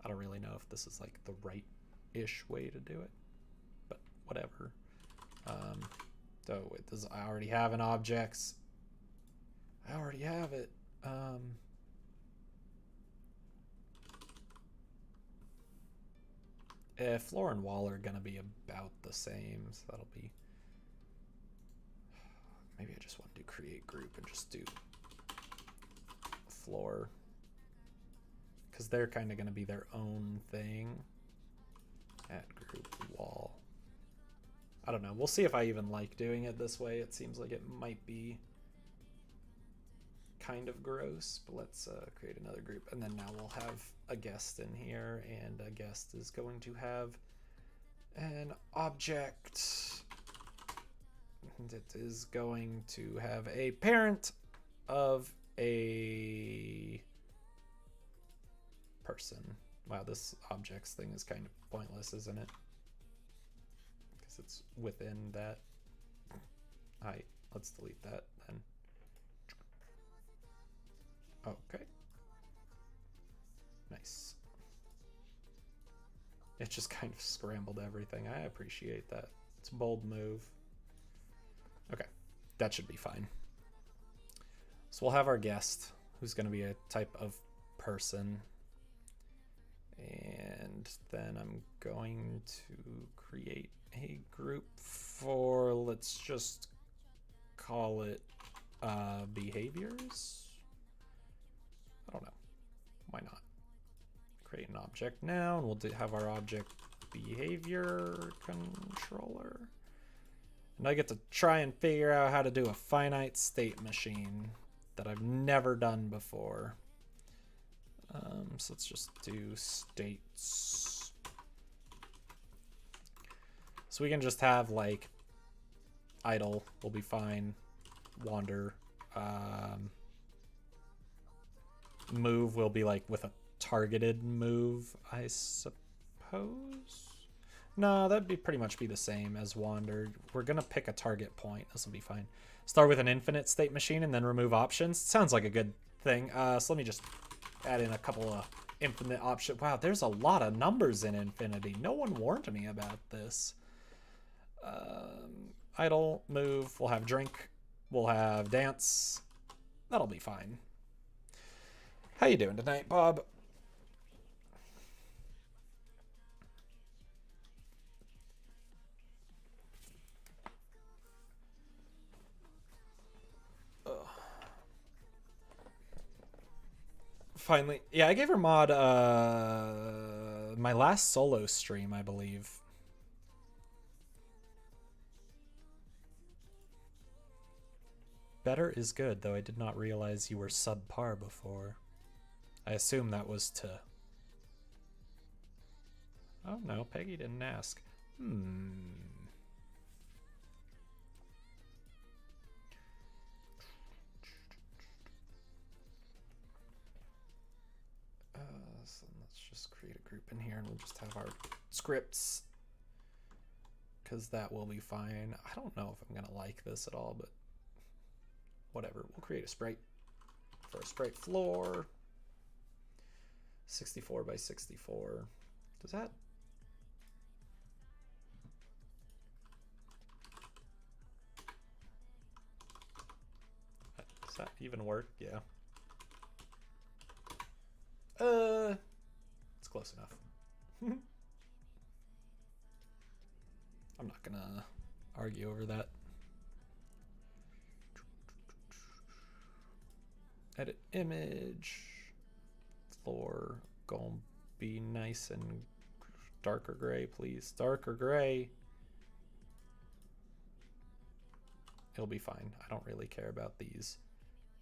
I don't really know if this is like the right-ish way to do it, but whatever. So wait, I already have an objects. I already have it. Floor and wall are gonna be about the same, so that'll be. Maybe I just want to do create group and just do floor, because they're kind of gonna be their own thing. Add group wall. I don't know. We'll see if I even like doing it this way. It seems like it might be kind of gross, but let's create another group, and then now we'll have a guest in here, and a guest is going to have an object, and it is going to have a parent of a person. Wow, this objects thing is kind of pointless, isn't it? Because it's within that height. Let's delete that then. Okay. Nice. It just kind of scrambled everything. I appreciate that. It's a bold move. Okay, that should be fine. So we'll have our guest, who's going to be a type of person. And then I'm going to create a group for, let's just call it behaviors. I don't know. Why not? Create an object now, and we'll have our object behavior controller. And I get to try and figure out how to do a finite state machine that I've never done before. So let's just do states. So we can just have like idle will be fine. Wander. Move will be like with a targeted move, I suppose. No, that'd be pretty much be the same as wander. We're gonna pick a target point. This will be fine. Start with an infinite state machine and then remove options. Sounds like a good thing. So let me just add in a couple of infinite options. Wow, there's a lot of numbers in infinity. No one warned me about this. Idle, move, we'll have drink, we'll have dance. That'll be fine. How you doing tonight, Bob? Finally, yeah, I gave her mod my last solo stream, I believe. Better is good, though I did not realize you were subpar before. I assume that was to... Oh no, Peggy didn't ask. So let's just create a group in here and we'll just have our scripts, because that will be fine. I don't know if I'm gonna like this at all, but whatever. We'll create a sprite for a sprite floor. 64 by 64. Does that... Does that even work? Yeah. It's close enough. I'm not gonna argue over that. Edit image. Floor gonna be nice and darker gray, please. Darker gray. It'll be fine. I don't really care about these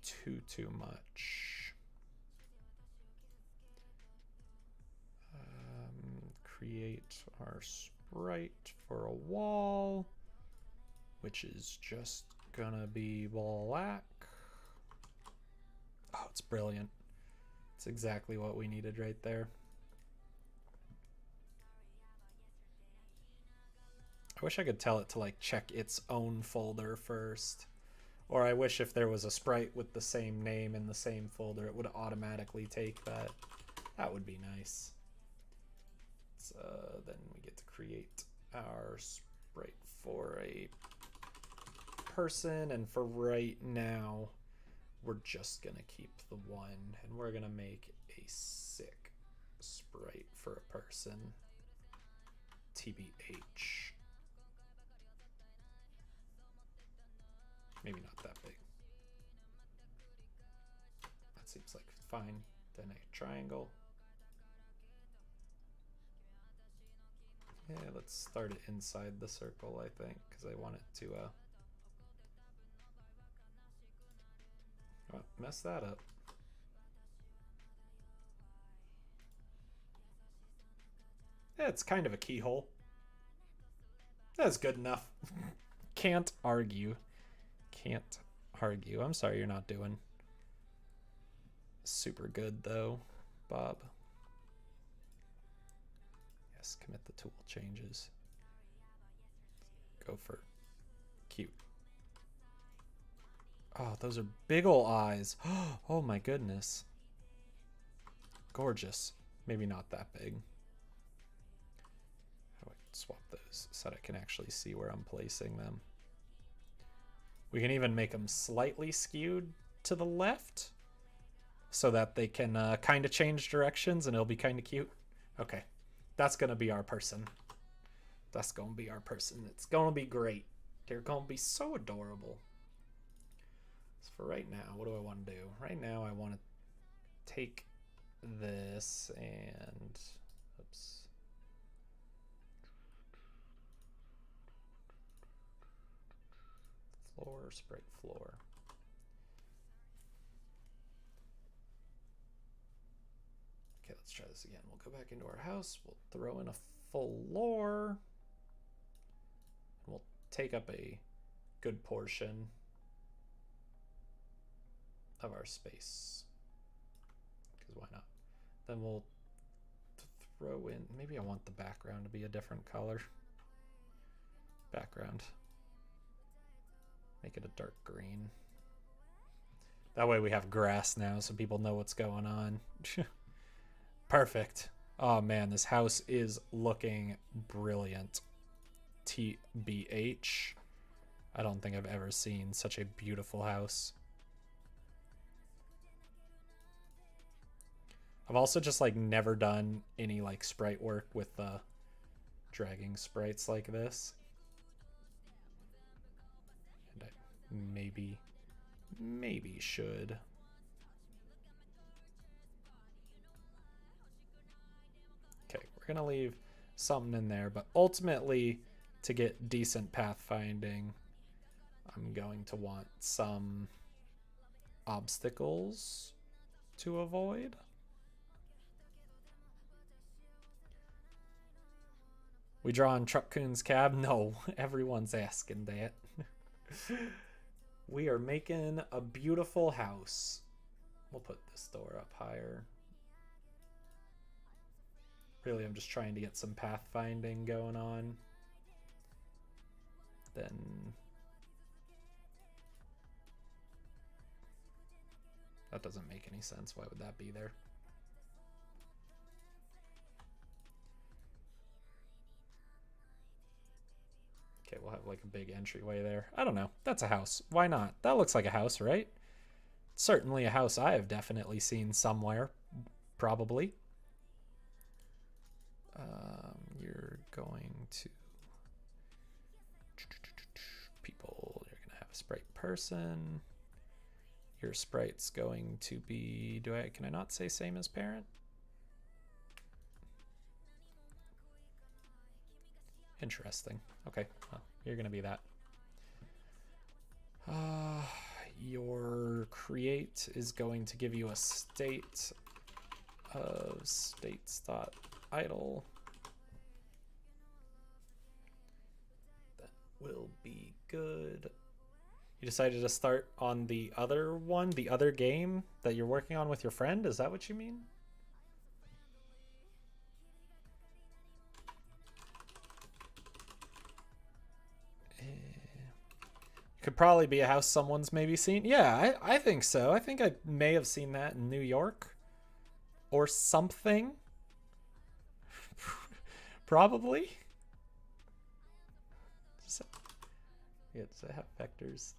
too much. Create our sprite for a wall, which is just gonna be black. Oh, it's brilliant. It's exactly what we needed right there. I wish I could tell it to like check its own folder first. Or I wish if there was a sprite with the same name in the same folder, it would automatically take that. That would be nice. Then we get to create our sprite for a person, and for right now we're just gonna keep the one, and we're gonna make a sick sprite for a person. TBH. Maybe not that big. That seems like fine. Then a triangle. Yeah, let's start it inside the circle, I think, because I want it to oh, mess that up. Yeah, it's kind of a keyhole. That's good enough. Can't argue. Can't argue. I'm sorry you're not doing super good though, Bob. Yes, commit the tool changes. Go for cute. Oh, those are big ol' eyes. Oh my goodness. Gorgeous. Maybe not that big. How do I swap those so that I can actually see where I'm placing them? We can even make them slightly skewed to the left so that they can kind of change directions and it'll be kind of cute. Okay, that's going to be our person. That's going to be our person. It's going to be great. They're going to be so adorable. So for right now, what do I want to do? Right now, I want to take this and... Oops. Floor, sprite floor. Okay, let's try this again. We'll go back into our house. We'll throw in a floor. And we'll take up a good portion of our space. Because why not? Then we'll throw in... Maybe I want the background to be a different color. Background. Make it a dark green. That way we have grass now so people know what's going on. Perfect. Oh man, this house is looking brilliant. TBH. I don't think I've ever seen such a beautiful house. I've also just like never done any like sprite work with dragging sprites like this. And I maybe should. Okay, we're gonna leave something in there, but ultimately to get decent pathfinding, I'm going to want some obstacles to avoid. We draw on Truck-kun's cab? No, everyone's asking that. We are making a beautiful house. We'll put this door up higher. Really, I'm just trying to get some pathfinding going on. Then... that doesn't make any sense. Why would that be there? Okay, we'll have like a big entryway there. I don't know. That's a house. Why not? That looks like a house, right? Certainly a house I have definitely seen somewhere. Probably. You're going to... people. You're going to have a sprite person. Your sprite's going to be... can I not say same as parent? Interesting. Okay, well, you're gonna be that. Your create is going to give you a state of states.idle. That will be good. You decided to start on the other one, the other game that you're working on with your friend? Is that what you mean? Could probably be a house someone's maybe seen. Yeah, I think so. I think I may have seen that in New York or something. Probably. Yeah, does it have vectors?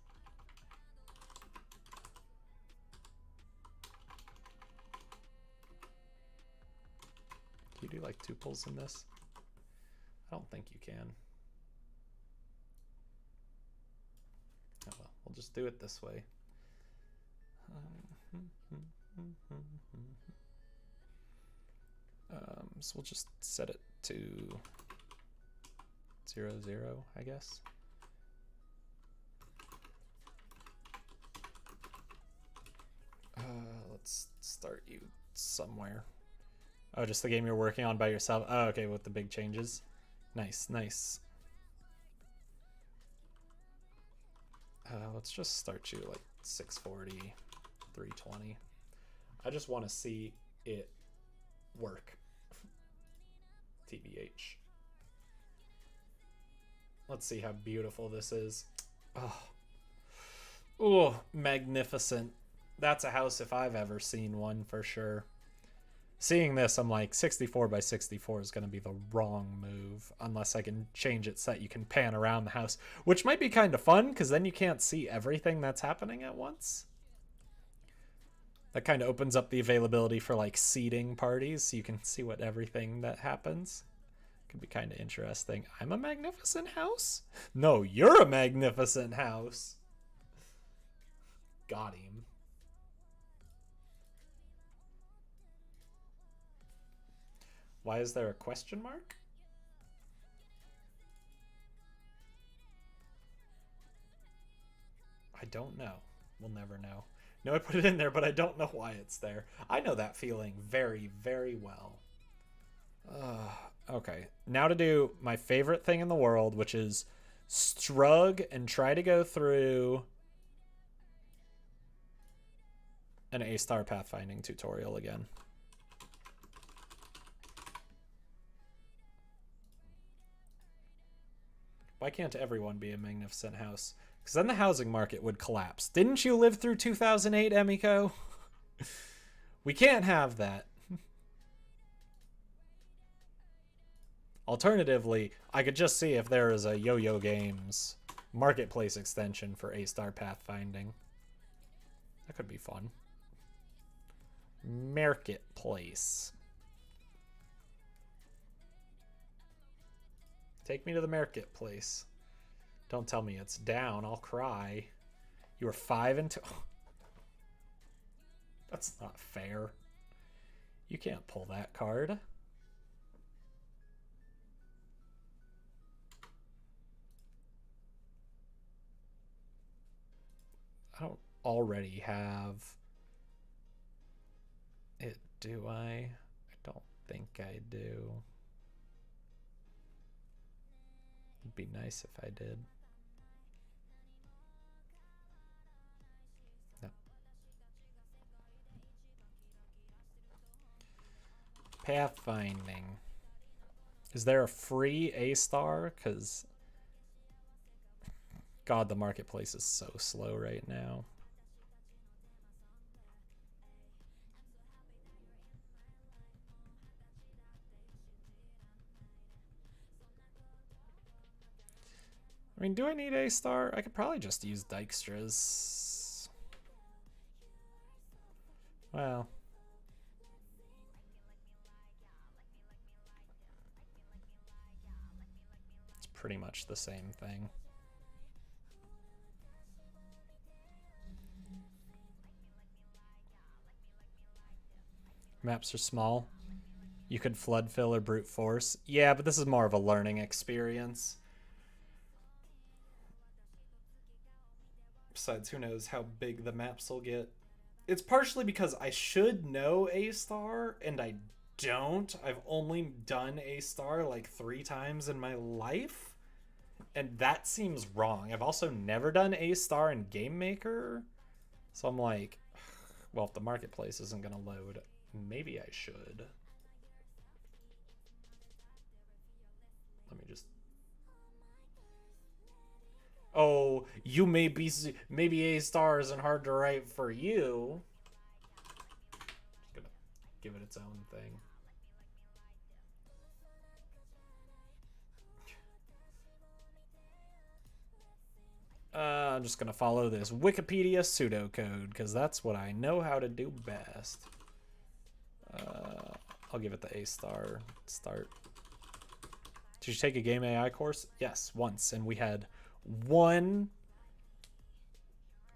Can you do like tuples in this? I don't think you can. Oh well, we'll just do it this way. So we'll just set it to 0, 0, I guess. Let's start you somewhere. Oh, just the game you're working on by yourself. Oh, okay, with the big changes. Nice, nice. Let's just start you like 640, 320. I just want to see it work. TBH. Let's see how beautiful this is. Oh, magnificent. That's a house if I've ever seen one, for sure. Seeing this, I'm like, 64 by 64 is going to be the wrong move, unless I can change it so that you can pan around the house, which might be kind of fun, because then you can't see everything that's happening at once. That kind of opens up the availability for like seating parties, so you can see what everything that happens. Could be kind of interesting. I'm a magnificent house? No, you're a magnificent house. Got him. Why is there a question mark? I don't know. We'll never know. No, I put it in there, but I don't know why it's there. I know that feeling very, very well. Okay, now to do my favorite thing in the world, which is strug and try to go through an A-star pathfinding tutorial again. Why can't everyone be a magnificent house? Because then the housing market would collapse. Didn't you live through 2008, Emiko? We can't have that. Alternatively, I could just see if there is a Yo-Yo Games marketplace extension for A-star pathfinding. That could be fun. Marketplace. Take me to the marketplace. Don't tell me it's down. I'll cry. You were 5 and 2. That's not fair. You can't pull that card. I don't already have it, do I? I don't think I do. would be nice if I did. No. Pathfinding. Is there a free A-star? Because, God, the marketplace is so slow right now. I mean, do I need A-star? I could probably just use Dijkstra's. Well. It's pretty much the same thing. Maps are small. You could flood fill or brute force. Yeah, but this is more of a learning experience. Besides, who knows how big the maps will get. It's partially because I should know A-star, and I don't. I've only done A-star like 3 times in my life, and that seems wrong. I've also never done A-star in Game Maker, so I'm like, well, if the marketplace isn't going to load, maybe I should. Let me just... Oh, you may be... Maybe A-star isn't hard to write for you. Just gonna give it its own thing. I'm just gonna follow this Wikipedia pseudocode because that's what I know how to do best. I'll give it the A-star start. Did you take a game AI course? Yes, once, and we had 1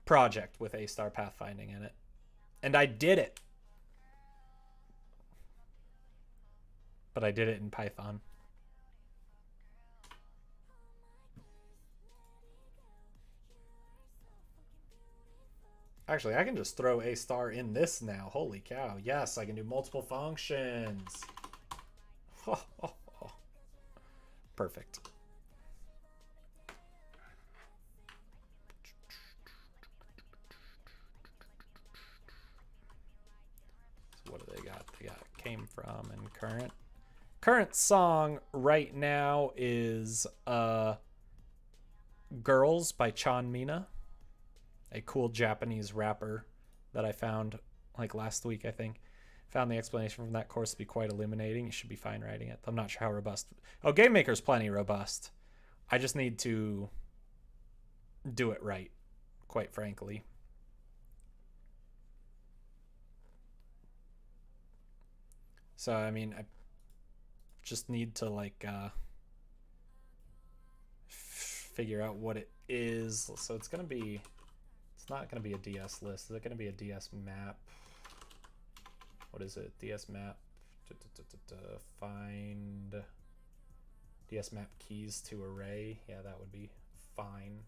project with A-star pathfinding in it, and I did it, but I did it in Python. Actually, I can just throw A-star in this now. Holy cow. Yes, I can do multiple functions. Perfect. So what do they got? They got came from and current. Current song right now is Girls by Chan Mina, a cool Japanese rapper that I found like last week, I think. Found the explanation from that course to be quite illuminating. You should be fine writing it. I'm not sure how robust. Oh, Game Maker's plenty robust. I just need to do it right, quite frankly. So, I mean, I just need to like figure out what it is. So it's gonna be, it's not gonna be a DS list. Is it gonna be a DS map? What is it? DS map. Find DS map keys to array. Yeah, that would be fine.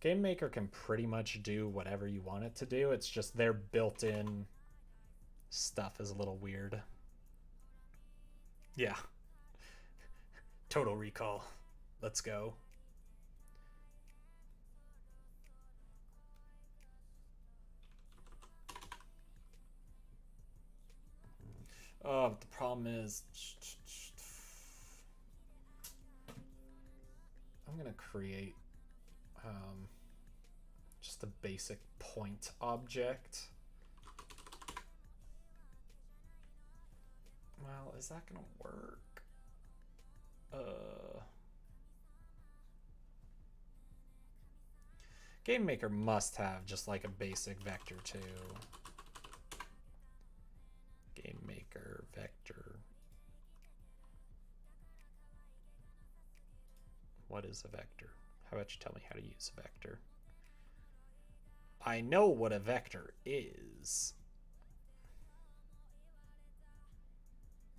Game Maker can pretty much do whatever you want it to do. It's just their built-in stuff is a little weird. Yeah. Total Recall. Let's go. Oh, but the problem is I'm gonna create just a basic point object. Well, is that gonna work? Game Maker must have just like a basic vector too. Game Maker vector. What is a vector? How about you tell me how to use a vector? I know what a vector is.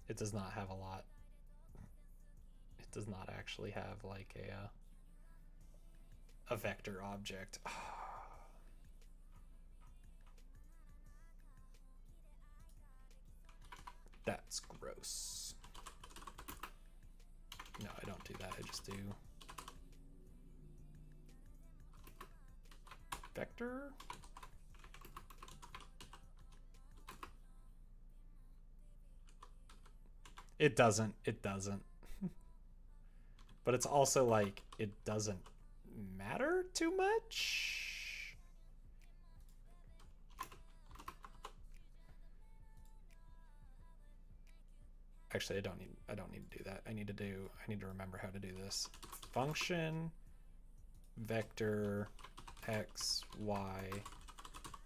It does not have a lot. It does not actually have like a vector object. That's gross. No, I don't do that. I just do vector. It doesn't. But it's also like, it doesn't matter too much. Actually, I don't need to do that. I need to remember how to do this. Function vector x, y,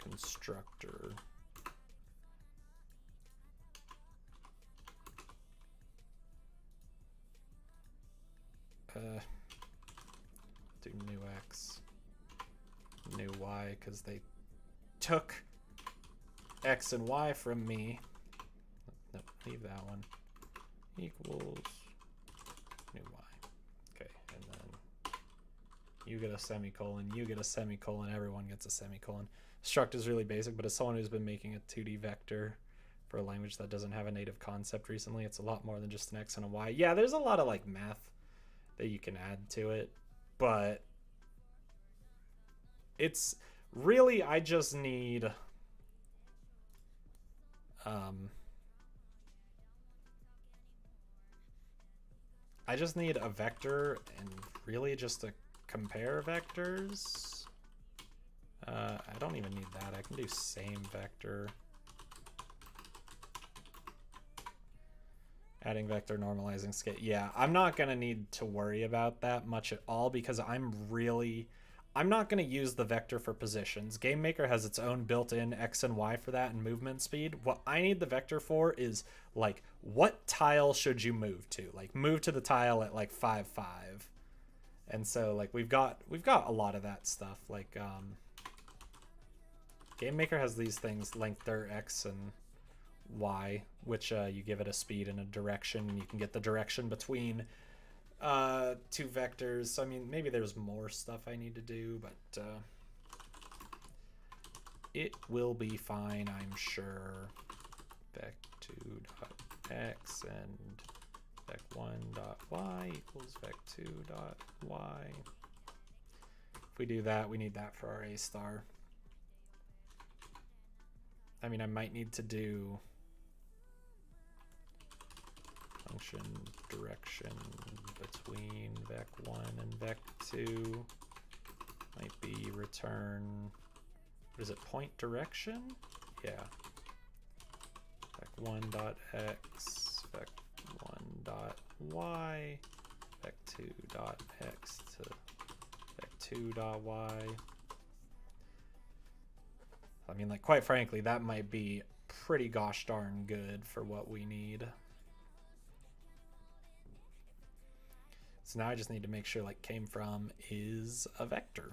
constructor. Do new x, new y, because they took x and y from me. No, leave that one. Equals new y. Okay, and then you get a semicolon, you get a semicolon, everyone gets a semicolon. Struct is really basic, but as someone who's been making a 2D vector for a language that doesn't have a native concept recently, it's a lot more than just an x and a y. Yeah, there's a lot of like math that you can add to it, but it's really, I just need a vector and really just to compare vectors. I don't even need that. I can do same vector. Adding vector, normalizing scale. Yeah, I'm not going to need to worry about that much at all because I'm not going to use the vector for positions. GameMaker has its own built-in X and Y for that and movement speed. What I need the vector for is like, what tile should you move to? Like move to the tile at like 5, 5. And so like we've got a lot of that stuff. Like GameMaker has these things, lengther X and Y, which you give it a speed and a direction, and you can get the direction between two vectors. So I mean, maybe there's more stuff I need to do, but it will be fine, I'm sure. Vec2.x and vec1.y equals vec2.y. If we do that, we need that for our A star. I mean, I might need to do function direction between vec1 and vec2. Might be return, what is it, point direction? Yeah. vec1.x, vec1.y, vec2.x to vec2.y. I mean, like, quite frankly, that might be pretty gosh darn good for what we need. So now I just need to make sure like came from is a vector.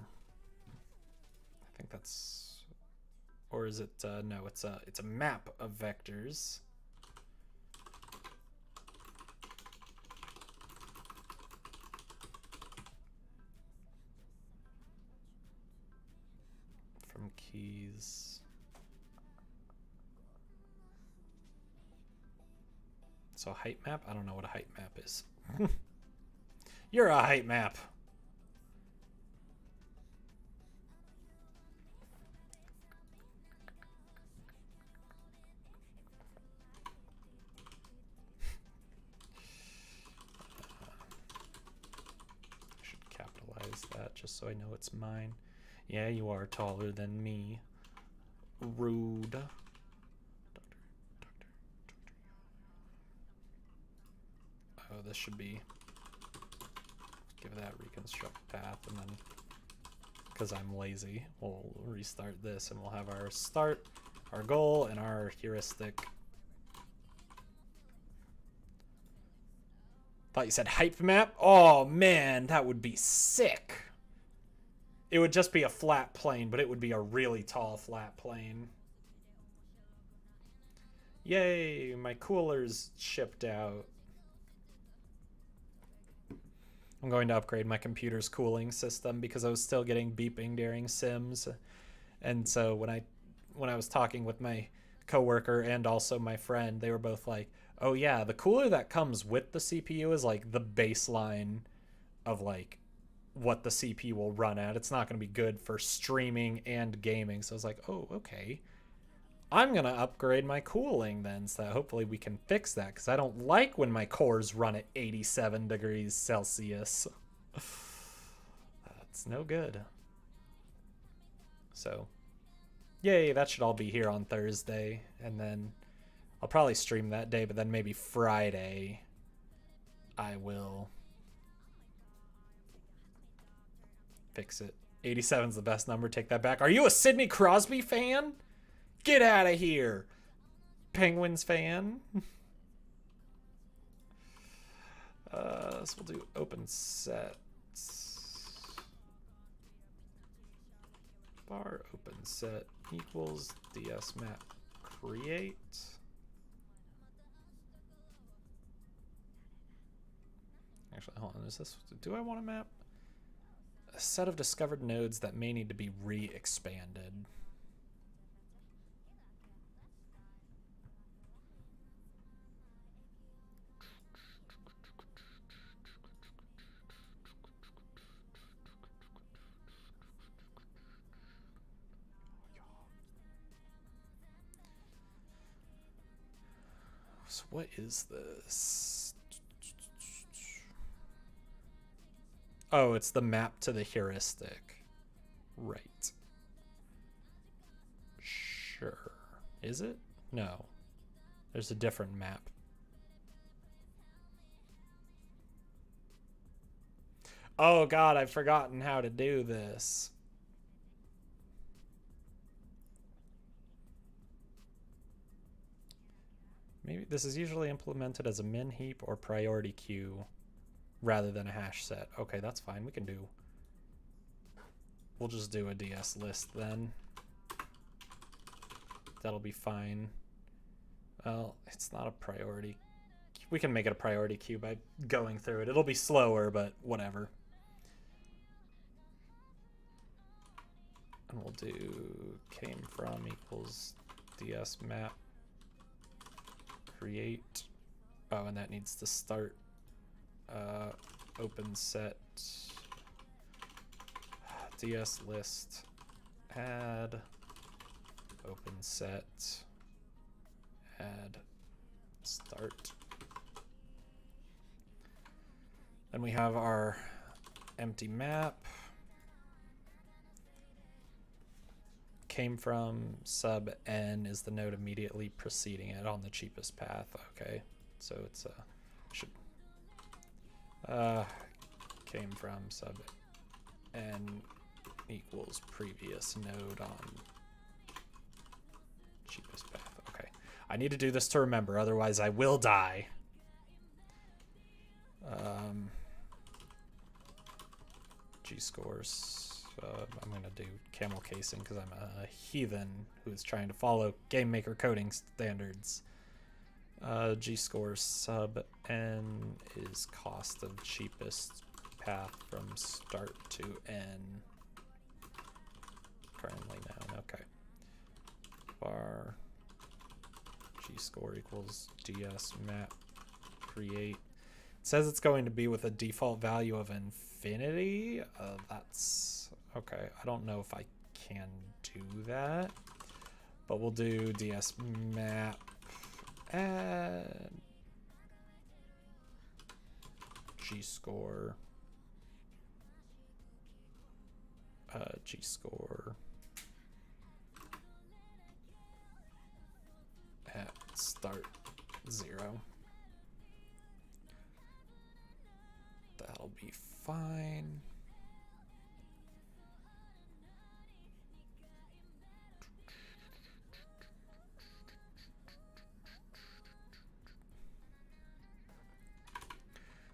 I think that's, or is it, no, it's a map of vectors. From keys. So height map? I don't know what a height map is. You're a height map. I should capitalize that just so I know it's mine. Yeah, you are taller than me. Rude. Doctor. Oh, this should be, give that reconstruct path, and then because I'm lazy, we'll restart this and we'll have our start, our goal, and our heuristic. Thought you said hype map? Oh man, that would be sick. It would just be a flat plane, but it would be a really tall flat plane. Yay, my cooler's shipped out. I'm going to upgrade my computer's cooling system because I was still getting beeping during Sims. And so when I was talking with my coworker and also my friend, they were both like, oh yeah, the cooler that comes with the CPU is like the baseline of like what the CPU will run at. It's not going to be good for streaming and gaming. So I was like, oh, okay. I'm going to upgrade my cooling then, so that hopefully we can fix that, because I don't like when my cores run at 87 degrees Celsius. That's no good. So, yay, that should all be here on Thursday. And then I'll probably stream that day, but then maybe Friday I will fix it. 87's the best number. Take that back. Are you a Sidney Crosby fan? Get out of here. Penguins fan. So we'll do open sets. Bar open set equals DS map create. Actually, hold on. Is this? Do I want a map? A set of discovered nodes that may need to be re-expanded. So what is this? Oh, it's the map to the heuristic. Right. Sure. Is it? No. There's a different map. Oh god, I've forgotten how to do this. Maybe this is usually implemented as a min heap or priority queue rather than a hash set. Okay, that's fine. We can do. We'll just do a DS list then. That'll be fine. Well, it's not a priority. We can make it a priority queue by going through it. It'll be slower, but whatever. And we'll do came from equals DS map create. Oh, and that needs to start open set DS list add open set add start. Then we have our empty map. Came from sub n is the node immediately preceding it on the cheapest path. Okay, so it's should came from sub n equals previous node on cheapest path. Okay, I need to do this to remember, otherwise I will die. G scores. I'm going to do camel casing because I'm a heathen who's trying to follow Game Maker coding standards. G scores sub n is cost of cheapest path from start to n. Currently known. Okay. Bar G score equals DS map create. It says it's going to be with a default value of infinity. That's okay. I don't know if I can do that, but we'll do DS map add G score G score at start 0. That'll be fine.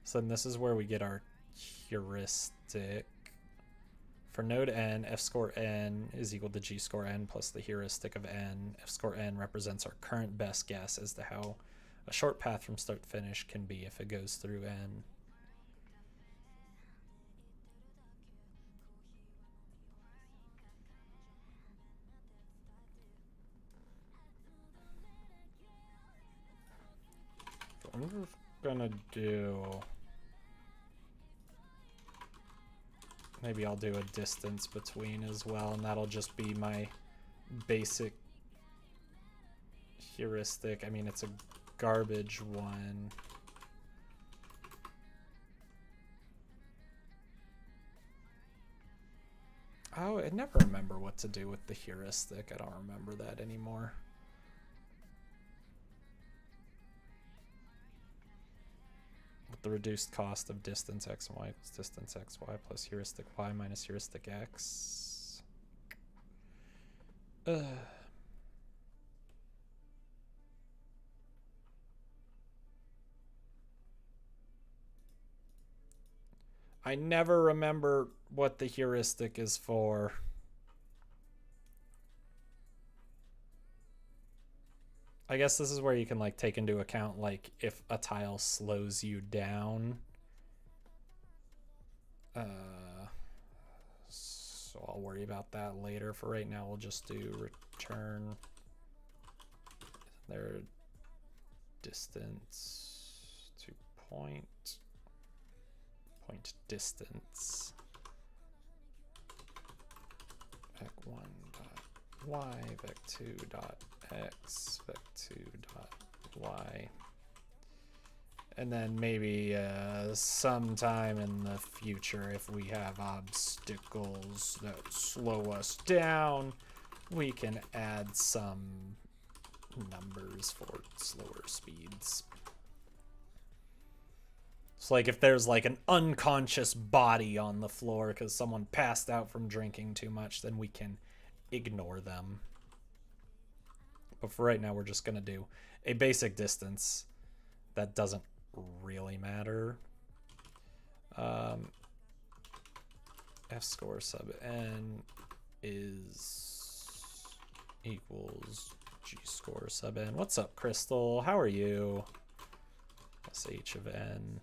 So then this is where we get our heuristic. For node n, f score n is equal to g score n plus the heuristic of n. F score n represents our current best guess as to how a short path from start to finish can be if it goes through n. I'm just gonna do... Maybe I'll do a distance between as well, and that'll just be my basic heuristic. I mean, it's a garbage one. Oh, I never remember what to do with the heuristic. I don't remember that anymore. With the reduced cost of distance x and y equals distance xy plus heuristic y minus heuristic x. I never remember what the heuristic is for. I guess this is where you can like take into account like if a tile slows you down. So I'll worry about that later. For right now, we'll just do return their distance to point distance vec1 dot y vec2 dot x vec2 dot y, and then maybe sometime in the future, if we have obstacles that slow us down, we can add some numbers for slower speeds. So like if there's like an unconscious body on the floor because someone passed out from drinking too much, then we can ignore them. But for right now, we're just going to do a basic distance that doesn't really matter. F score sub n is equals G score sub n. What's up, Crystal? How are you? Plus H of n.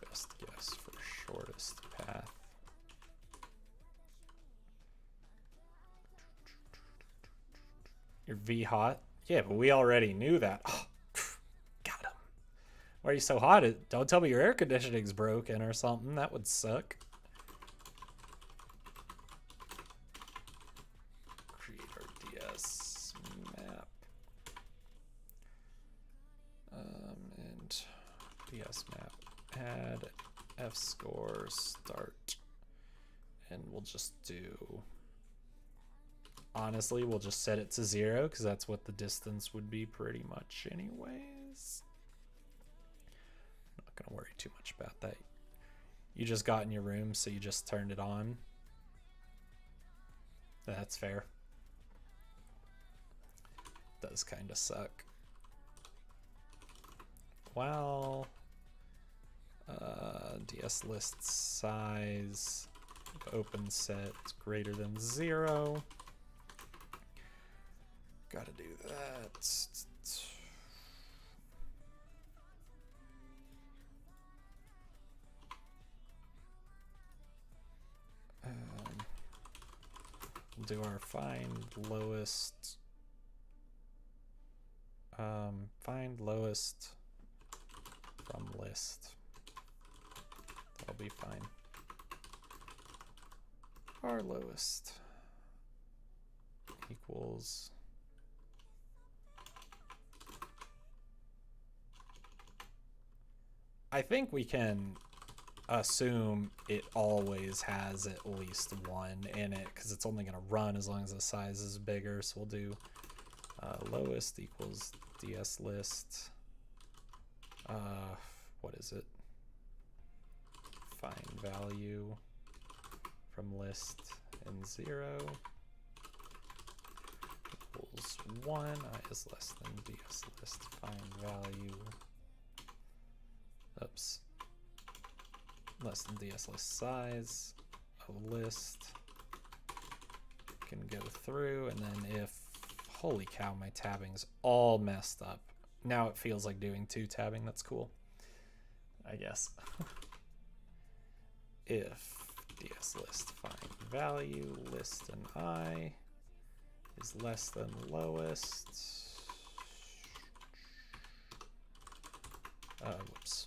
Best guess for shortest path. You're V hot? Yeah, but we already knew that. Oh, got him. Why are you so hot? Don't tell me your air conditioning's broken or something. That would suck. Create our DS map. And DS map. Add F score start. And we'll just do... Honestly, we'll just set it to 0 because that's what the distance would be pretty much anyways. Not gonna worry too much about that. You just got in your room, so you just turned it on. That's fair. Does kind of suck. Well, DS list size open set greater than 0. Gotta do that. We'll do our find lowest. Find lowest from list. That'll be fine. Our lowest equals I think we can assume it always has at least one in it because it's only going to run as long as the size is bigger. So we'll do lowest equals DS list. What is it? Find value from list and 0 equals 1. I is less than DS list. Find value. Oops. Less than DS list size of list. Can go through, and then if, holy cow, my tabbing's all messed up. Now it feels like doing 2 tabbing. That's cool, I guess. If ds list find value list and I is less than lowest. Whoops,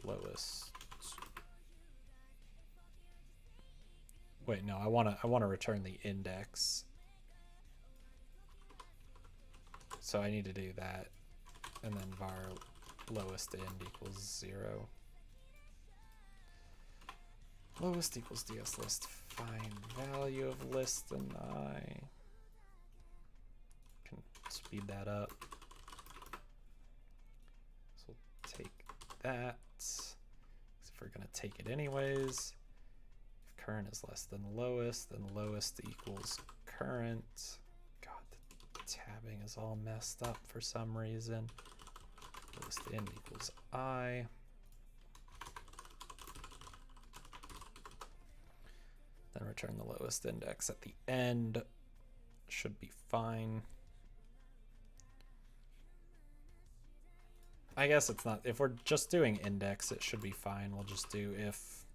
lowest. Wait, no, I wanna return the index. So I need to do that, and then var lowest end equals 0. Lowest equals ds list find value of list and I. Can speed that up. So we'll take that. If we're gonna take it anyways, if current is less than lowest, then lowest equals current. God, the tabbing is all messed up for some reason. Lowest end equals I. Then return the lowest index at the end. Should be fine. I guess it's not. If we're just doing index, it should be fine. We'll just do if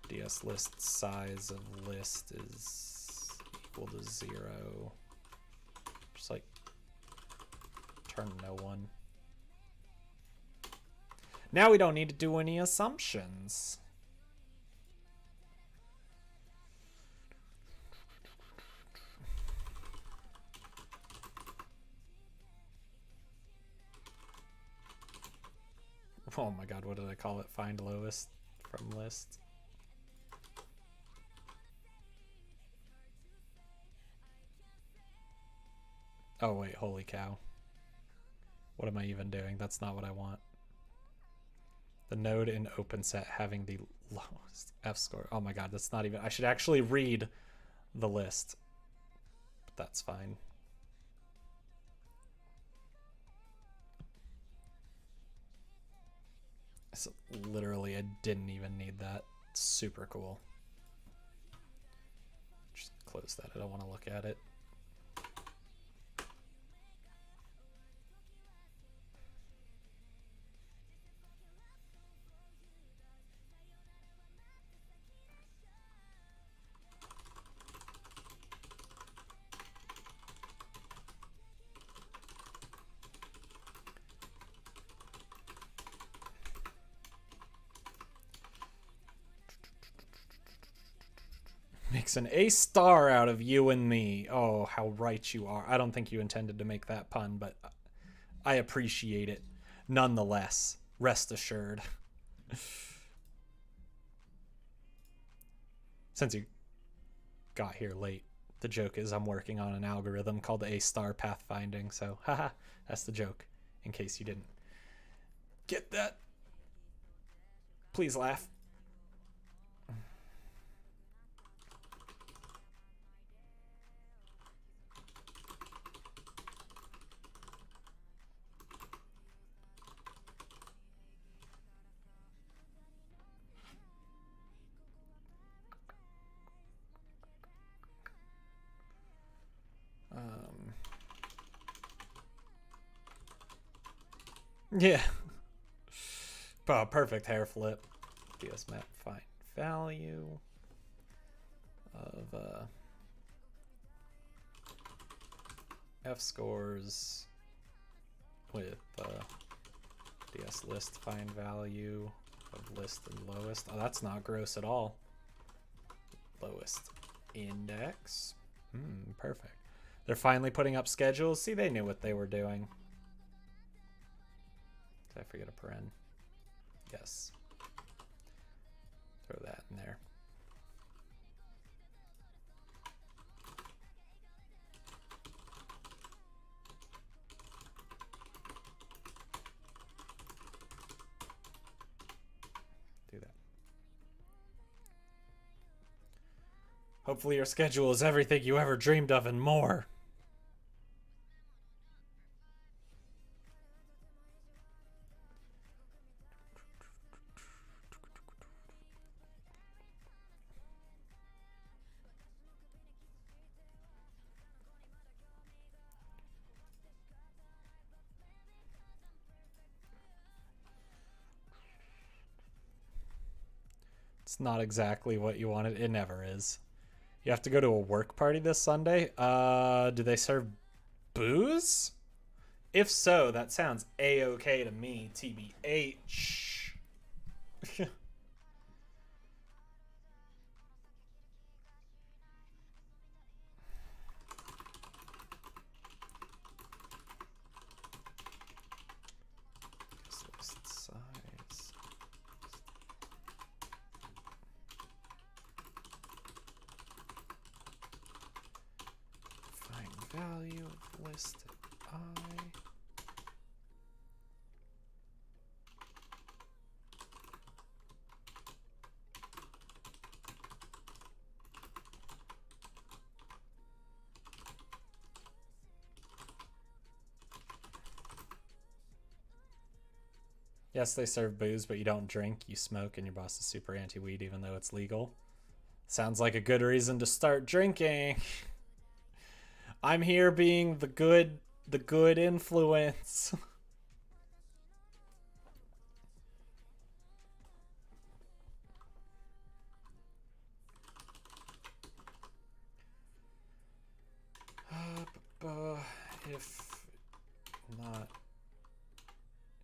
ds list size of list is equal to 0. Just like turn no one. Now we don't need to do any assumptions. Oh my god, what did I call it? Find lowest from list. Oh wait, holy cow. What am I even doing? That's not what I want. The node in OpenSet having the lowest F score. Oh my god, that's not even... I should actually read the list. But that's fine. So literally, I didn't even need that. It's super cool. Just close that. I don't want to look at it. Makes an A star out of you and me. Oh, how right you are. I don't think you intended to make that pun, but I appreciate it nonetheless. Rest assured. Since you got here late, the joke is I'm working on an algorithm called A star pathfinding, so haha, that's the joke, in case you didn't get that. Please laugh. Yeah. Oh, perfect hair flip. DS map find value of F scores with DS list find value of list and lowest. Oh, that's not gross at all. Lowest index. Perfect. They're finally putting up schedules. See, they knew what they were doing. Did I forget a paren? Yes. Throw that in there. Do that. Hopefully your schedule is everything you ever dreamed of and more. It's not exactly what you wanted. It never is. You have to go to a work party this Sunday. Do they serve booze? If so, that sounds A-okay to me, TBH. List size. Find value of listed I. Yes, they serve booze, but you don't drink. You smoke, and your boss is super anti-weed, even though it's legal. Sounds like a good reason to start drinking. I'm here being the good influence. If not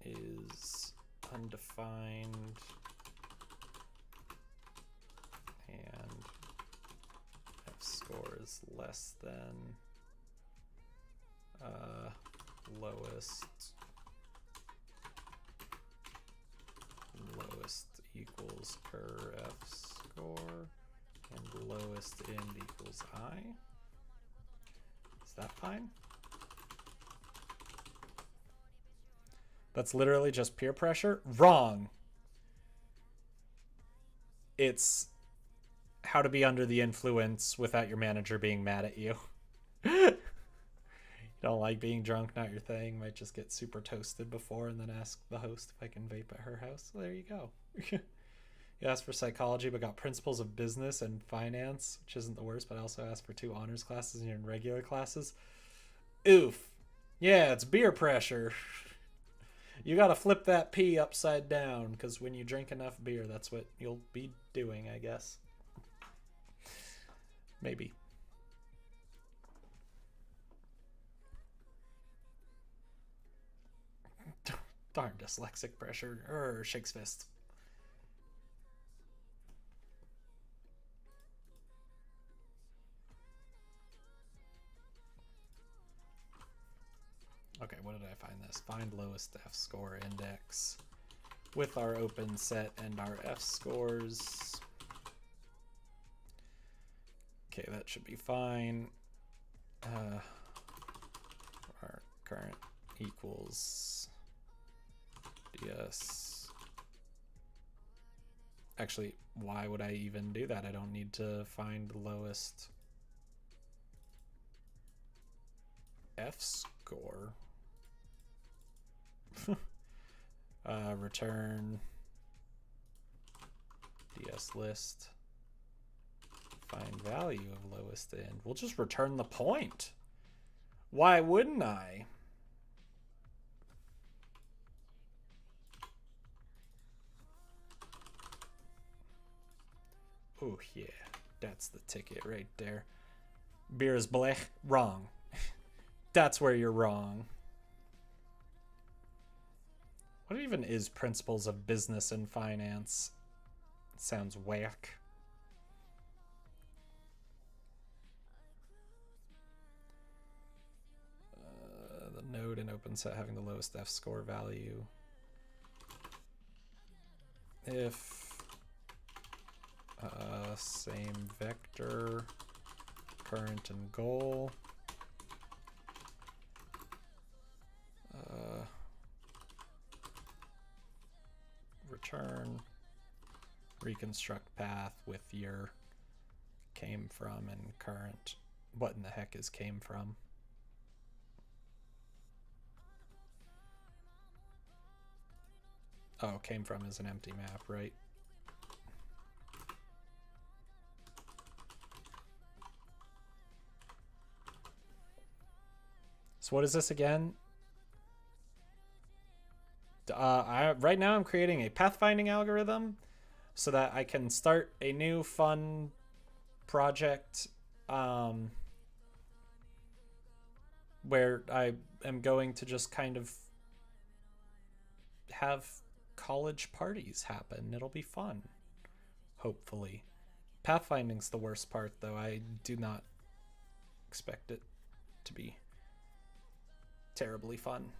is undefined and F score is less than lowest equals per F score and lowest end equals I. Is that fine? That's literally just peer pressure? Wrong. It's how to be under the influence without your manager being mad at you. You don't like being drunk, not your thing. Might just get super toasted before and then ask the host if I can vape at her house. So there you go. You asked for psychology but got principles of business and finance, which isn't the worst, but I also asked for 2 honors classes and you're in regular classes. Oof. Yeah, it's beer pressure. You gotta flip that P upside down, because when you drink enough beer, that's what you'll be doing, I guess. Maybe. Darn dyslexic pressure. Shakes fist. Okay, what did I find this? Find lowest F score index with our open set and our F scores. Okay, that should be fine. Our current equals DS. Actually, why would I even do that? I don't need to find the lowest F score. Return DS list. Find value of lowest end. We'll just return the point. Why wouldn't I? Oh yeah, that's the ticket right there. Beer is blech. Wrong. That's where you're wrong. What even is principles of business and finance? It sounds whack. The node in open set having the lowest F score value. If same vector, current and goal. Return, reconstruct path with your came from and current. What in the heck is came from? Oh, came from is an empty map, right? So what is this again? Right now I'm creating a pathfinding algorithm. so that I can start a new fun project where I am going to just kind of have college parties happen. It'll be fun, hopefully. Pathfinding's the worst part, though. I do not expect it to be terribly fun.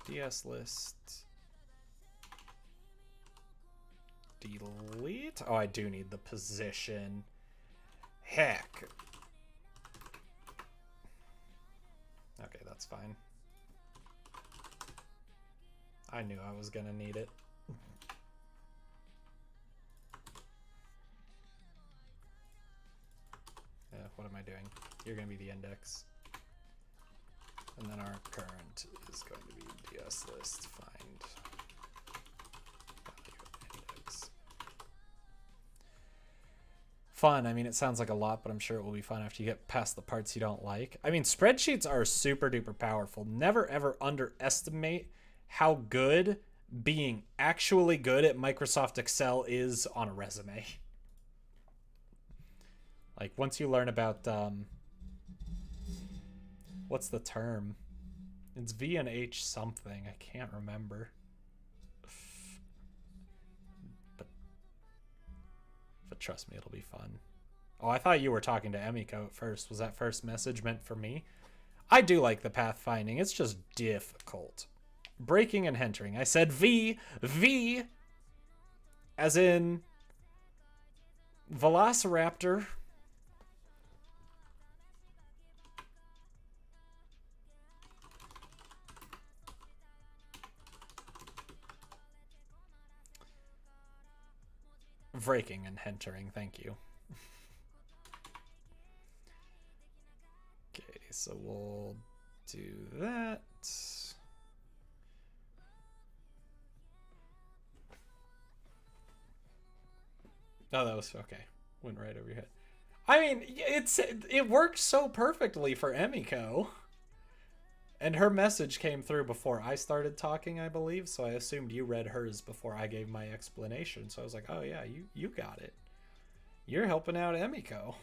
DS list. Delete. Oh, I do need the position. Heck. Okay, that's fine. I knew I was gonna need it. What am I doing? You're gonna be the index. And then our current is going to be DS list find value index. Fun. I mean, it sounds like a lot, but I'm sure it will be fun after you get past the parts you don't like. I mean, spreadsheets are super duper powerful. Never ever underestimate how good being actually good at Microsoft Excel is on a resume. Like, once you learn about, what's the term? It's V and H something. I can't remember. But trust me, it'll be fun. Oh, I thought you were talking to Emiko at first. Was that first message meant for me? I do like the pathfinding. It's just difficult. Breaking and entering. I said V. V. As in Velociraptor. Breaking and entering, thank you. Okay, so we'll do that. Oh, that was okay. Went right over your head. I mean, it worked so perfectly for Emiko. And her message came through before I started talking, I believe, so I assumed you read hers before I gave my explanation. So I was like, oh yeah, you got it. You're helping out Emiko.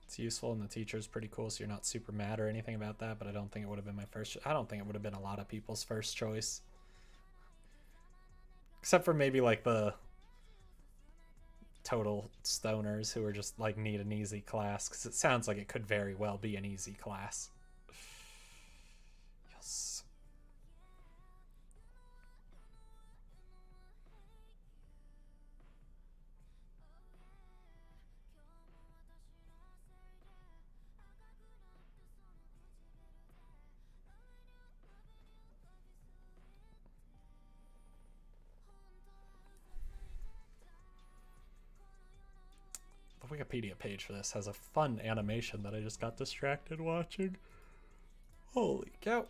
It's useful and the teacher's pretty cool, so you're not super mad or anything about that, but I don't think it would have been my first. I don't think it would have been a lot of people's first choice. Except for maybe like the total stoners who are just like need an easy class, because it sounds like it could very well be an easy class. Yes. The Wikipedia page for this has a fun animation that I just got distracted watching. Holy cow.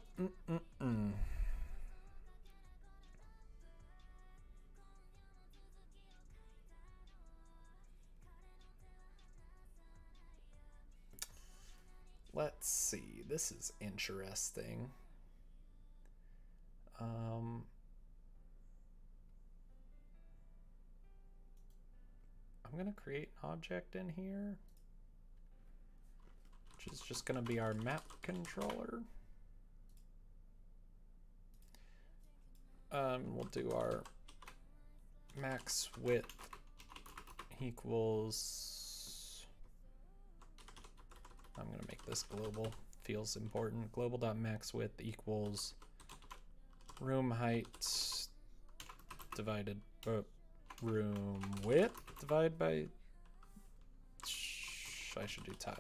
Let's see. This is interesting. I'm going to create an object in here, which is just going to be our map controller. We'll do our max width equals, I'm going to make this global, feels important. Global.max width equals room height divided by room width divided by, I should do tile.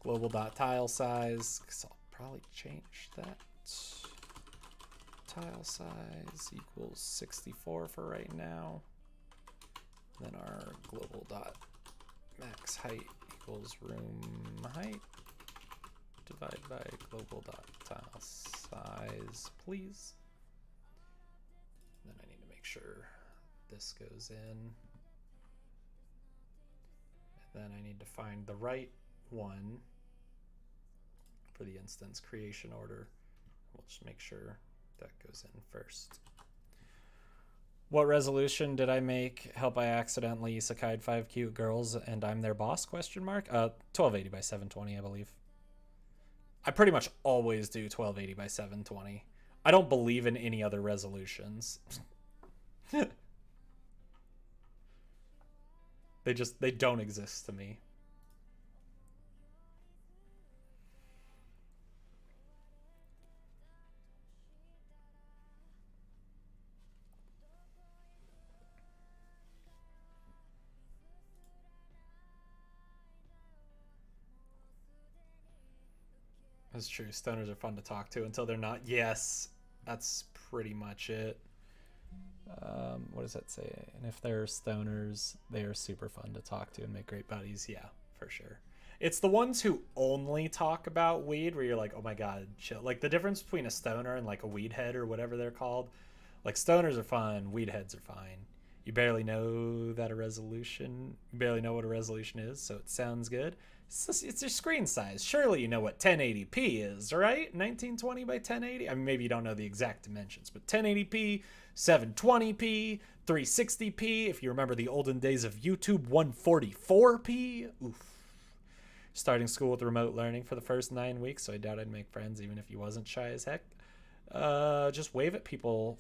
Global.tile size, because I'll probably change that. tile size equals 64 for right now. Then our global dot max height equals room height. Divide by global dot tile size, please. Then I need to make sure this goes in. And then I need to find the right one for the instance creation order. We'll just make sure that goes in first. What resolution did I make? Help, I accidentally isekai'd 5 cute girls and I'm their boss, question mark? 1280 by 720, I believe. I pretty much always do 1280 by 720. I don't believe in any other resolutions. They don't exist to me. That's true. Stoners are fun to talk to until they're not. Yes, that's pretty much it. What does that say? And if they're stoners, they are super fun to talk to and make great buddies. Yeah, for sure. It's the ones who only talk about weed where you're like, oh my god, chill. Like the difference between a stoner and like a weed head or whatever they're called. Like stoners are fun, weed heads are fine. You barely know that a resolution, you barely know what a resolution is, so it sounds good. It's your screen size. Surely you know what 1080p is, right? 1920 by 1080. I mean, maybe you don't know the exact dimensions, but 1080p, 720p, 360p. If you remember the olden days of YouTube, 144p. Oof. Starting school with remote learning for the first 9 weeks, so I doubt I'd make friends even if you wasn't shy as heck. Just wave at people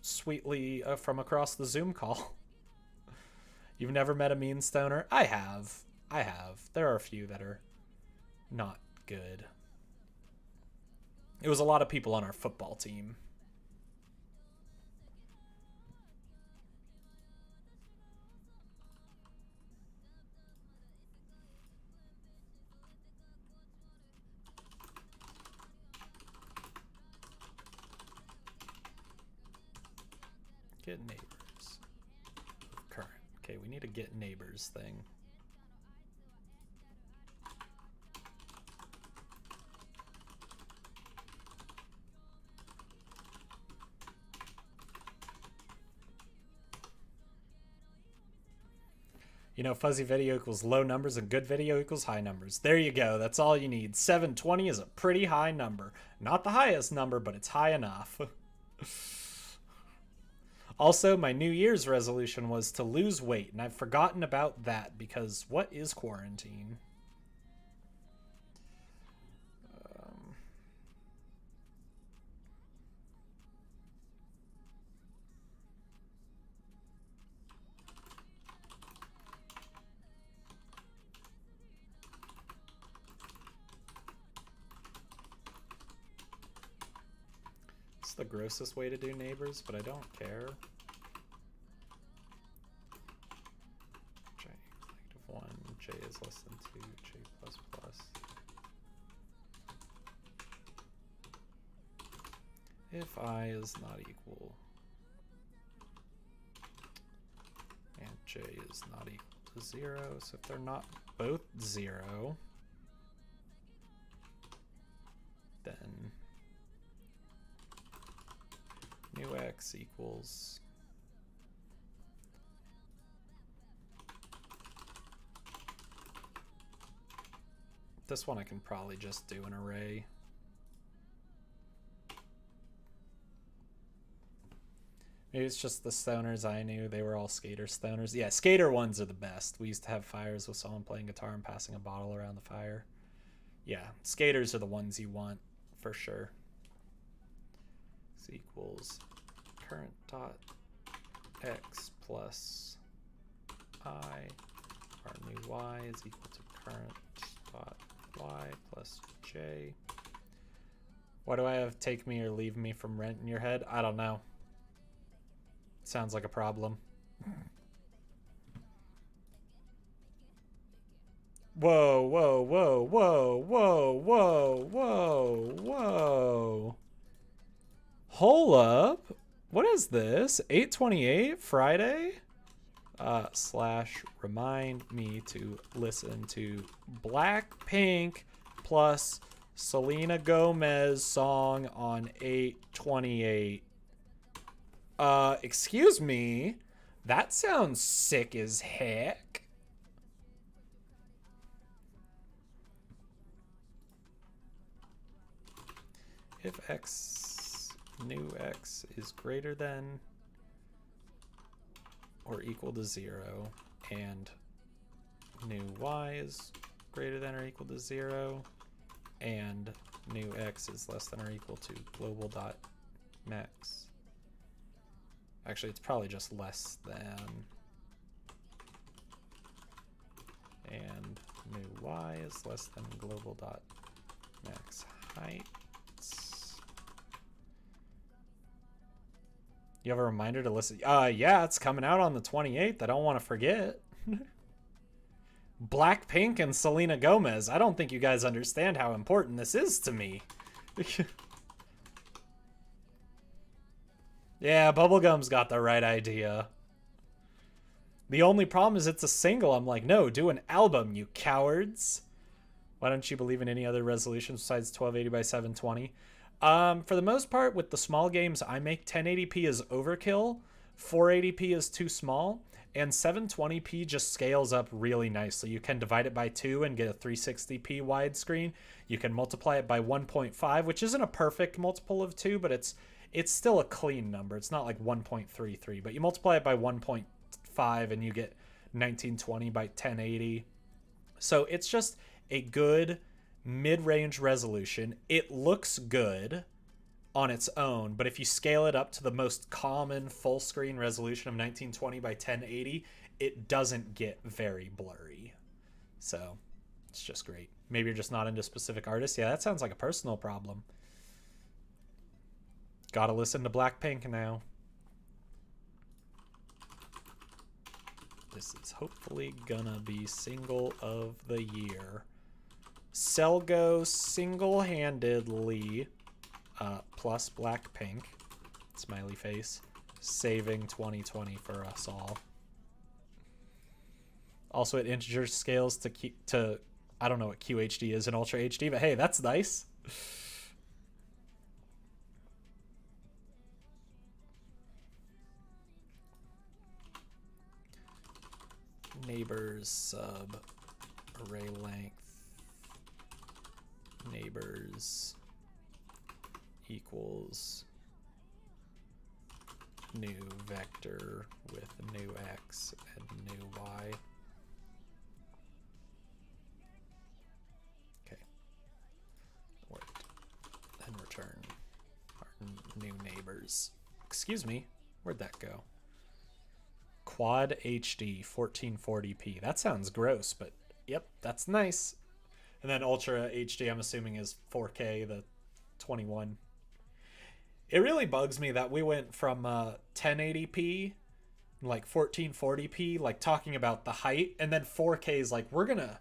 sweetly from across the Zoom call. You've never met a mean stoner? I have. There are a few that are not good. It was a lot of people on our football team. Get neighbors. Current. Okay, we need a get neighbors thing. You know, fuzzy video equals low numbers and good video equals high numbers. There you go. That's all you need. 720 is a pretty high number. Not the highest number, but it's high enough. Also, my New Year's resolution was to lose weight, and I've forgotten about that because what is quarantine? It's the grossest way to do neighbors, but I don't care. J negative 1, J is less than 2, J plus plus. If I is not equal, and J is not equal to 0, so if they're not both 0, then new x equals this one. I can probably just do an array. Maybe it's just the stoners I knew. They were all skater stoners. Yeah, skater ones are the best. We used to have fires with someone playing guitar and passing a bottle around the fire. Yeah, skaters are the ones you want for sure. Equals current dot x plus I. Our new y is equal to current dot y plus j. Why do I have take me or leave me from rent in your head? I don't know. Sounds like a problem. Whoa, whoa, whoa, whoa, whoa, whoa, whoa, whoa. Hold up. What is this? 8:28 Friday? Slash remind me to listen to Blackpink plus Selena Gomez song on 8:28. Excuse me? That sounds sick as heck. If x, new x is greater than or equal to 0 and new y is greater than or equal to 0 and new x is less than or equal to global dot max. Actually, it's probably just less than, and new y is less than global dot max height. You have a reminder to listen? Yeah, it's coming out on the 28th. I don't want to forget. Blackpink and Selena Gomez. I don't think you guys understand how important this is to me. Yeah, Bubblegum's got the right idea. The only problem is it's a single. I'm like, no, do an album, you cowards. Why don't you believe in any other resolutions besides 1280 by 720? For the most part, with the small games I make, 1080p is overkill, 480p is too small, and 720p just scales up really nicely. You can divide it by 2 and get a 360p widescreen. You can multiply it by 1.5, which isn't a perfect multiple of 2, but it's still a clean number. It's not like 1.33, but you multiply it by 1.5 and you get 1920 by 1080. So it's just a good mid-range resolution. It looks good on its own, but if you scale it up to the most common full screen resolution of 1920 by 1080, it doesn't get very blurry. So it's just great. Maybe you're just not into specific artists. Yeah, that sounds like a personal problem. Gotta listen to Blackpink now. This is hopefully gonna be single of the year. Selgo single-handedly plus Blackpink, smiley face, saving 2020 for us all. Also, it integer scales to I don't know what QHD is in Ultra HD, but hey, that's nice. Neighbors sub array length neighbors equals new vector with new x and new y. Okay, worked. And return our new neighbors. Excuse me, where'd that go? Quad HD 1440p. That sounds gross, but yep, that's nice. And then Ultra HD, I'm assuming, is 4K, the 21. It really bugs me that we went from 1080p, like 1440p, like talking about the height, and then 4K is like, we're gonna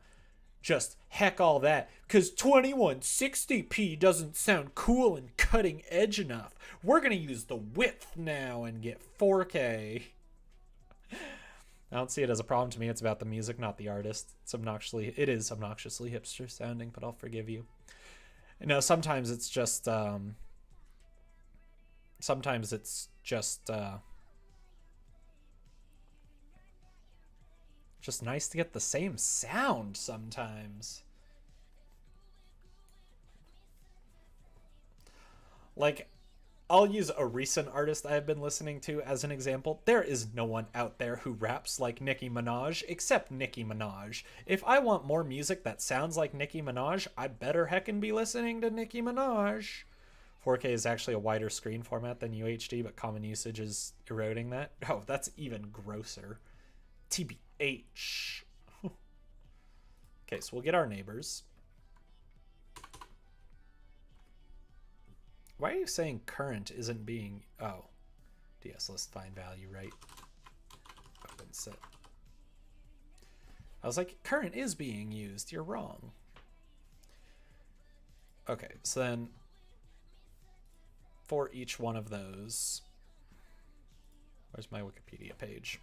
just heck all that, because 2160p doesn't sound cool and cutting edge enough. We're gonna use the width now and get 4K. I don't see it as a problem to me. It's about the music, not the artist. It is obnoxiously hipster sounding, but I'll forgive you. You know, sometimes it's just just nice to get the same sound sometimes. Like, I'll use a recent artist I've been listening to as an example. There is no one out there who raps like Nicki Minaj except Nicki Minaj. If I want more music that sounds like Nicki Minaj, I better heckin' be listening to Nicki Minaj. 4K is actually a wider screen format than UHD, but common usage is eroding that. Oh, that's even grosser. TBH. Okay, so we'll get our neighbors. Why are you saying current isn't being... Oh. DS list find value, right? Open set. I was like, current is being used. You're wrong. Okay, so then for each one of those. Where's my Wikipedia page?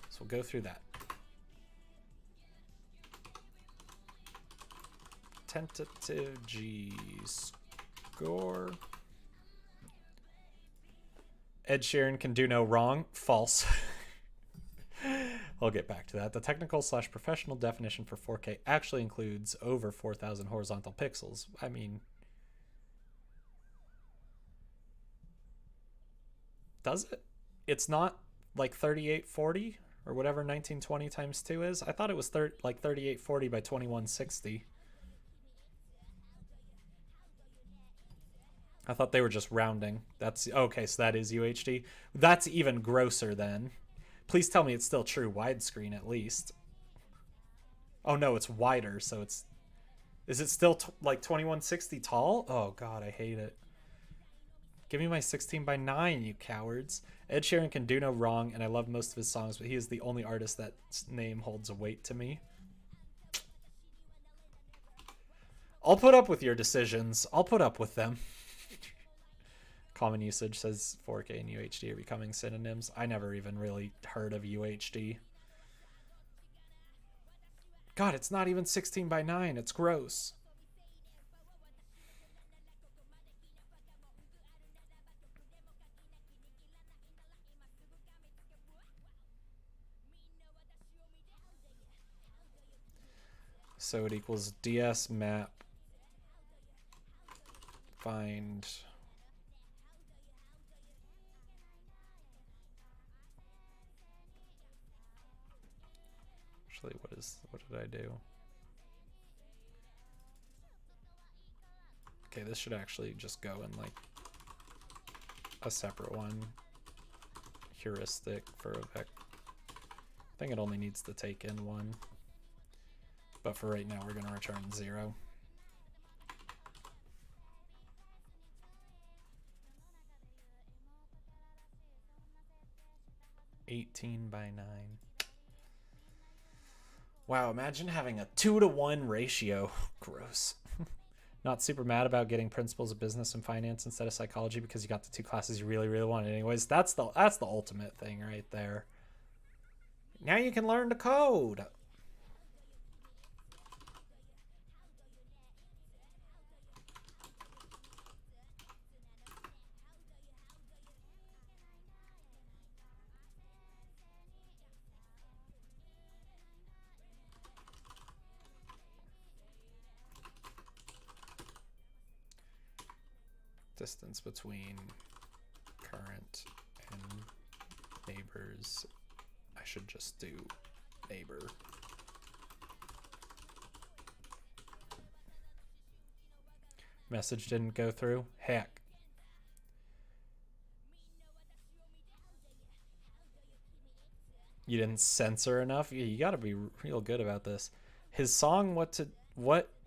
So we'll go through that. Tentative G score. Ed Sheeran can do no wrong. False. I'll get back to that. The technical/professional definition for 4K actually includes over 4,000 horizontal pixels. I mean, does it? It's not like 3840 or whatever 1920 times 2 is. I thought it was like 3840 by 2160. I thought they were just rounding. That's okay, so that is UHD. That's even grosser then. Please tell me it's still true widescreen at least. Oh no, it's wider, so it's... Is it still like 2160 tall? Oh god, I hate it. Give me my 16:9, you cowards. Ed Sheeran can do no wrong, and I love most of his songs, but he is the only artist that name holds a weight to me. I'll put up with your decisions. I'll put up with them. Common usage says 4K and UHD are becoming synonyms. I never even really heard of UHD. God, it's not even 16:9. It's gross. So it equals DS map find what did I do? Okay, this should actually just go in like a separate one. Heuristic for a vec. I think it only needs to take in one. But for right now, we're going to return 0. $18:9. Wow, imagine having a 2-to-1 ratio. Gross. Not super mad about getting principles of business and finance instead of psychology because you got the 2 classes you really, really wanted anyways. That's the ultimate thing right there. Now you can learn to code. Distance between current and neighbors. I should just do neighbor. Message didn't go through. Heck. You didn't censor enough? You gotta be real good about this. His song, What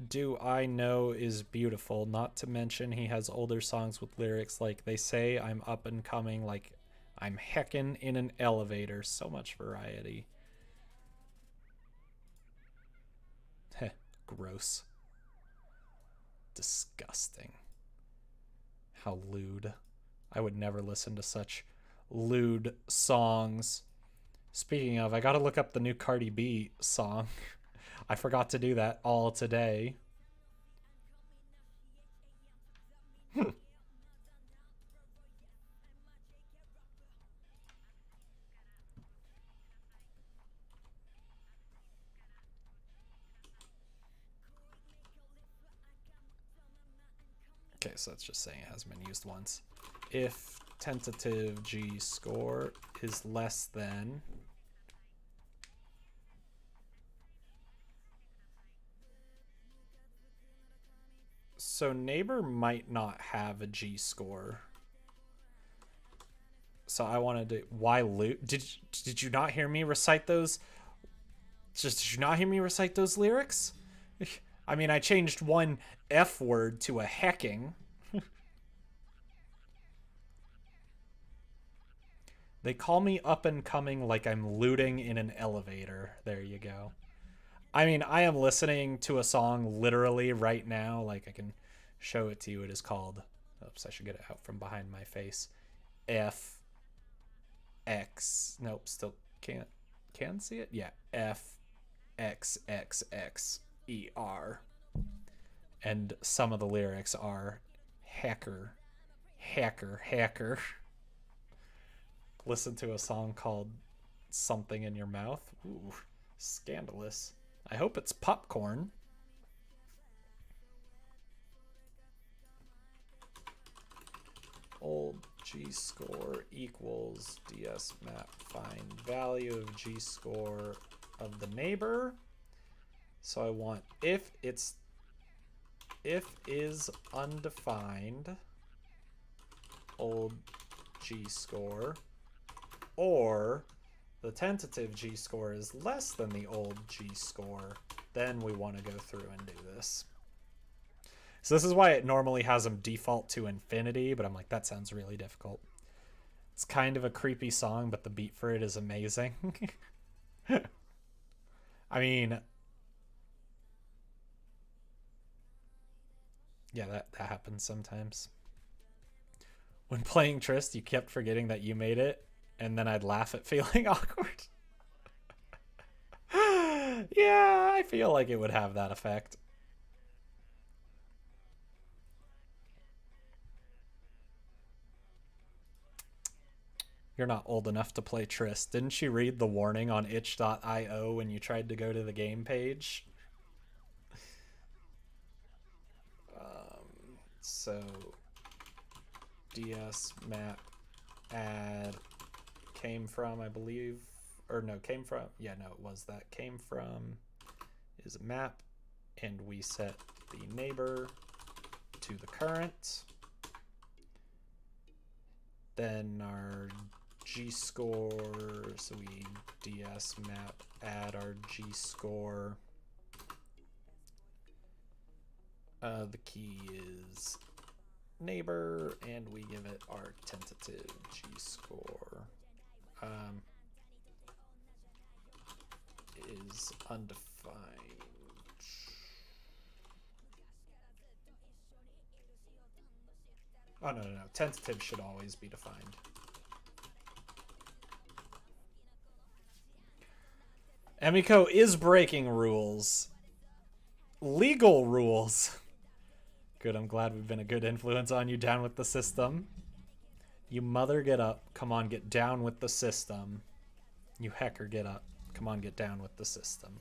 Do I Know Is Beautiful, not to mention he has older songs with lyrics like They Say I'm Up and Coming, like I'm heckin' in an elevator. So much variety. Heh, gross. Disgusting. How lewd. I would never listen to such lewd songs. Speaking of, I gotta look up the new Cardi B song. I forgot to do that all today. Okay, so that's just saying it hasn't been used once. If tentative G score is less than... So neighbor might not have a G score. So I wanted to... Why loot? Did you not hear me recite those? Did you not hear me recite those lyrics? I mean, I changed one F word to a hecking. They call me up and coming like I'm looting in an elevator. There you go. I mean, I am listening to a song literally right now. Like, I can show it to you. It is called... Oops, I should get it out from behind my face. F X. Nope, still can't. Can see it? Yeah. F X X X E R. And some of the lyrics are hacker, hacker, hacker. Listen to a song called Something in Your Mouth. Ooh, scandalous. I hope it's popcorn. Old G-score equals DS map find value of G-score of the neighbor. So I want if is undefined old G-score, or the tentative G-score is less than the old G-score, then we want to go through and do this. So this is why it normally has them default to infinity, but I'm like, that sounds really difficult. It's kind of a creepy song, but the beat for it is amazing. I mean, yeah, that happens sometimes. When playing Trist, you kept forgetting that you made it, and then I'd laugh at feeling awkward. Yeah, I feel like it would have that effect. You're not old enough to play Trist. Didn't you read the warning on itch.io when you tried to go to the game page? So DS map add came from, I believe, or no, came from, yeah, no, it was that came from is a map, and we set the neighbor to the current. Then our G-score, so we DS map add our G-score. The key is neighbor, and we give it our tentative G-score. Is undefined. Oh, no. Tentative should always be defined. Emiko is breaking rules. Legal rules. Good, I'm glad we've been a good influence on you. Down with the system. You mother, get up. Come on, get down with the system. You hacker, get up. Come on, get down with the system.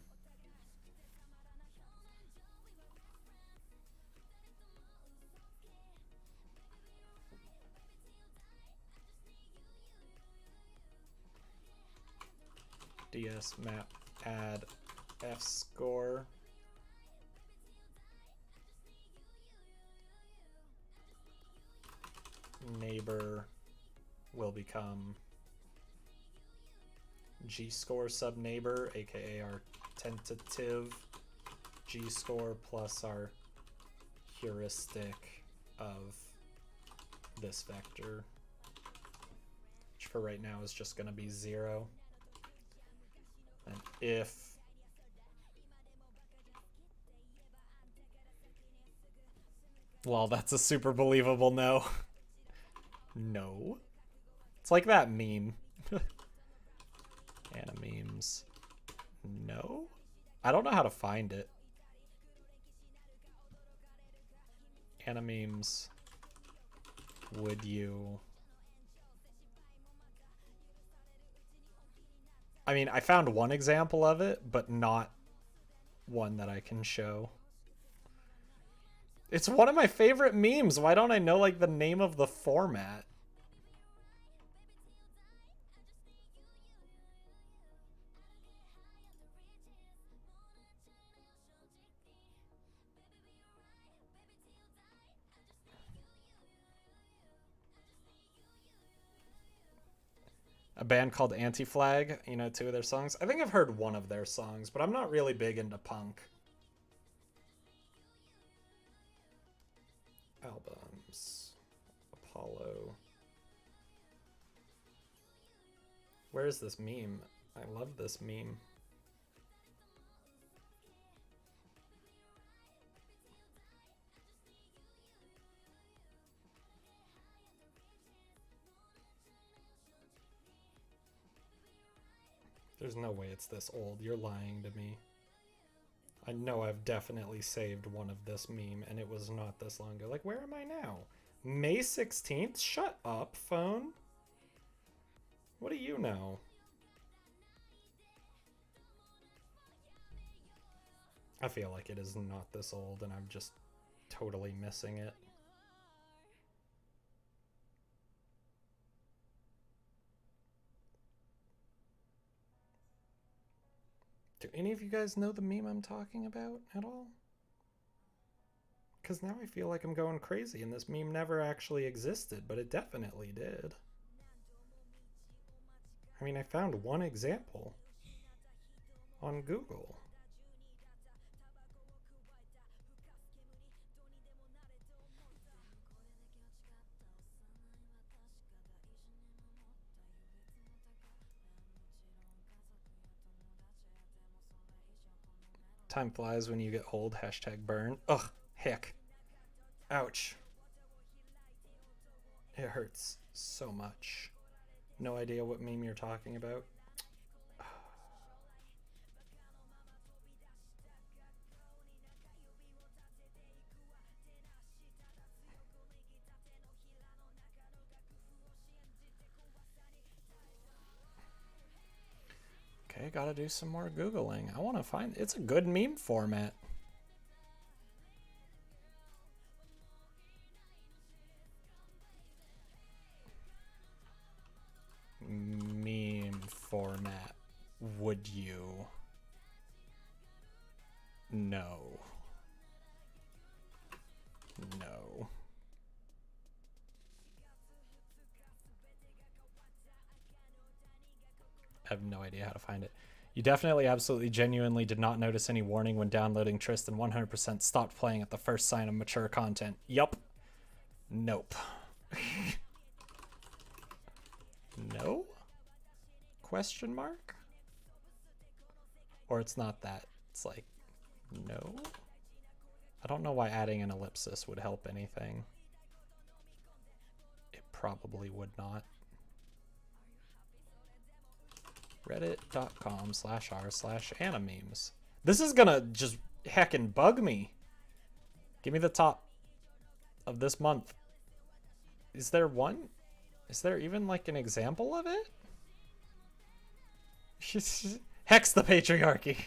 DS map add F score. Neighbor will become G-score sub neighbor, aka our tentative G-score plus our heuristic of this vector, which for right now is just going to be 0. And if well, that's a super believable no. No. It's like that meme. Anna memes. No? I don't know how to find it. Anna memes. Would you... I mean, I found one example of it, but not one that I can show. It's one of my favorite memes. Why don't I know, like, the name of the format? A band called Anti-Flag, you know, 2 of their songs. I think I've heard one of their songs, but I'm not really big into punk. Albums. Apollo. Where is this meme? I love this meme. There's no way it's this old. You're lying to me. I know I've definitely saved one of this meme, and it was not this long ago. Like, where am I now? May 16th? Shut up, phone. What do you know? I feel like it is not this old, and I'm just totally missing it. Do any of you guys know the meme I'm talking about at all? Because now I feel like I'm going crazy and this meme never actually existed, but it definitely did. I mean, I found one example on Google. Time flies when you get old. Hashtag burn. Ugh, heck. Ouch. It hurts so much. No idea what meme you're talking about. Okay, gotta do some more Googling. I want to find... It's a good meme format. Meme format. Would you? No. No. I have no idea how to find it. You definitely, absolutely, genuinely did not notice any warning when downloading Tristan. 100% stopped playing at the first sign of mature content. Yup. Nope. No? Question mark? Or it's not that. It's like, no? I don't know why adding an ellipsis would help anything. It probably would not. Reddit.com/r/animemes. This is gonna just heckin' bug me. Give me the top of this month. Is there one? Is there even like an example of it? Hex the patriarchy.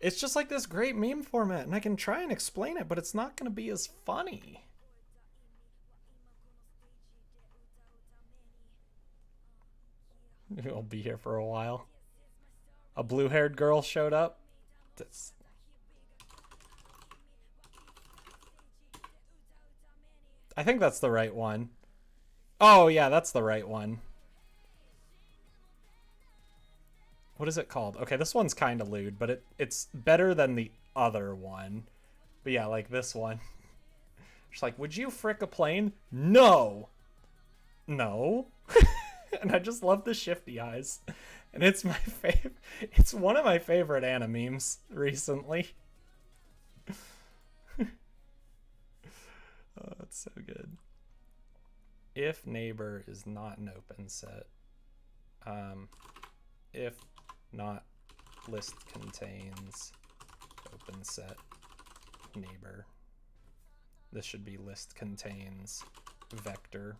It's just like this great meme format, and I can try and explain it, but it's not going to be as funny. I'll be here for a while. A blue-haired girl showed up. That's... I think that's the right one. Oh, yeah, that's the right one. What is it called? Okay, this one's kind of lewd, but it's better than the other one. But yeah, like this one. She's like, would you frick a plane? No! No. And I just love the shifty eyes. And it's my favorite. It's one of my favorite animemes recently. Oh, it's so good. If neighbor is not an open set. If not list contains open set neighbor. This should be list contains vector.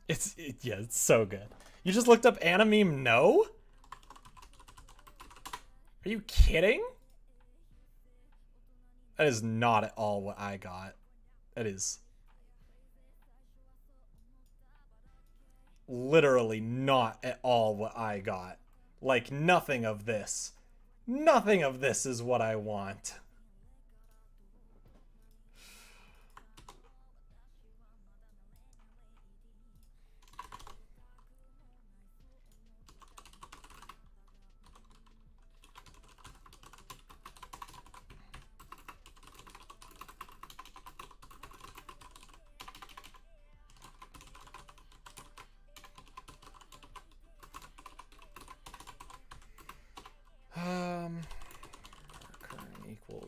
Yeah, it's so good. You just looked up Animeme no? Are you kidding? That is not at all what I got. That is literally not at all what I got. Like, nothing of this. Nothing of this is what I want.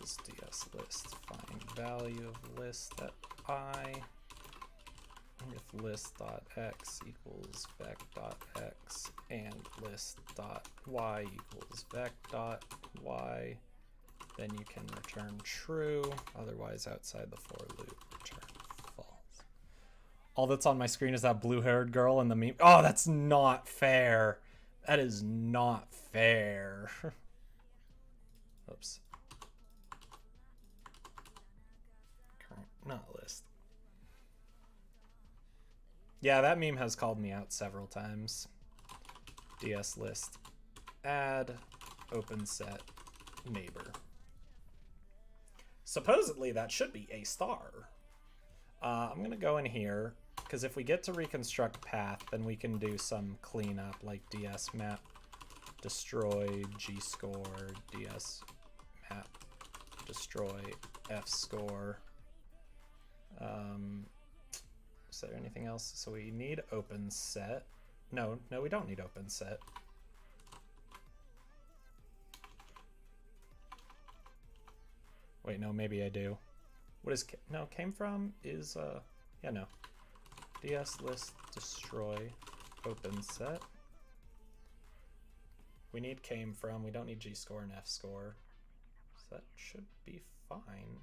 equals ds list find value of list at I if list dot x equals vec dot x and list dot y equals vec dot y, then you can return true, otherwise outside the for loop return false. All that's on my screen is that blue-haired girl in the meme. Oh, that's not fair. That is not fair. Oops. Current, not list. Yeah, that meme has called me out several times. DS list add open set neighbor. Supposedly that should be a star. I'm gonna go in here because if we get to reconstruct path, then we can do some cleanup like ds map destroy gscore, ds map destroy fscore. Is there anything else? So we need open set. No, we don't need open set. Wait, no, maybe I do. What is, no, came from is, yeah, no. ds list destroy open set. We need came from, we don't need gscore and fscore. So that should be fine.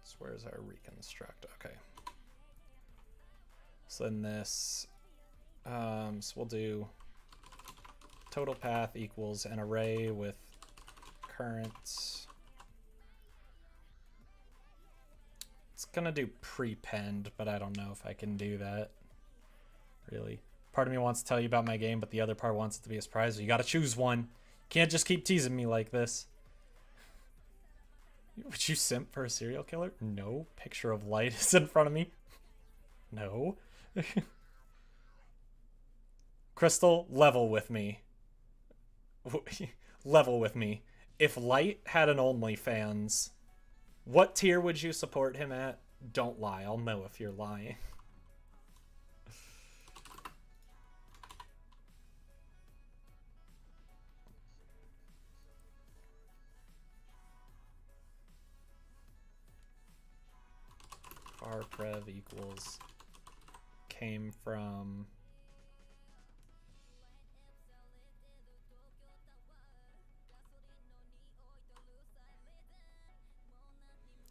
So where's our reconstruct? Okay. So then this, so we'll do total path equals an array with current. It's gonna do prepend, but I don't know if I can do that. Really. Part of me wants to tell you about my game, but the other part wants it to be a surprise. So you gotta choose one. You can't just keep teasing me like this. Would you simp for a serial killer? No. Picture of light is in front of me. No. Crystal, level with me. Level with me. If Light had an OnlyFans, what tier would you support him at? Don't lie. I'll know if you're lying. Varprev equals came from.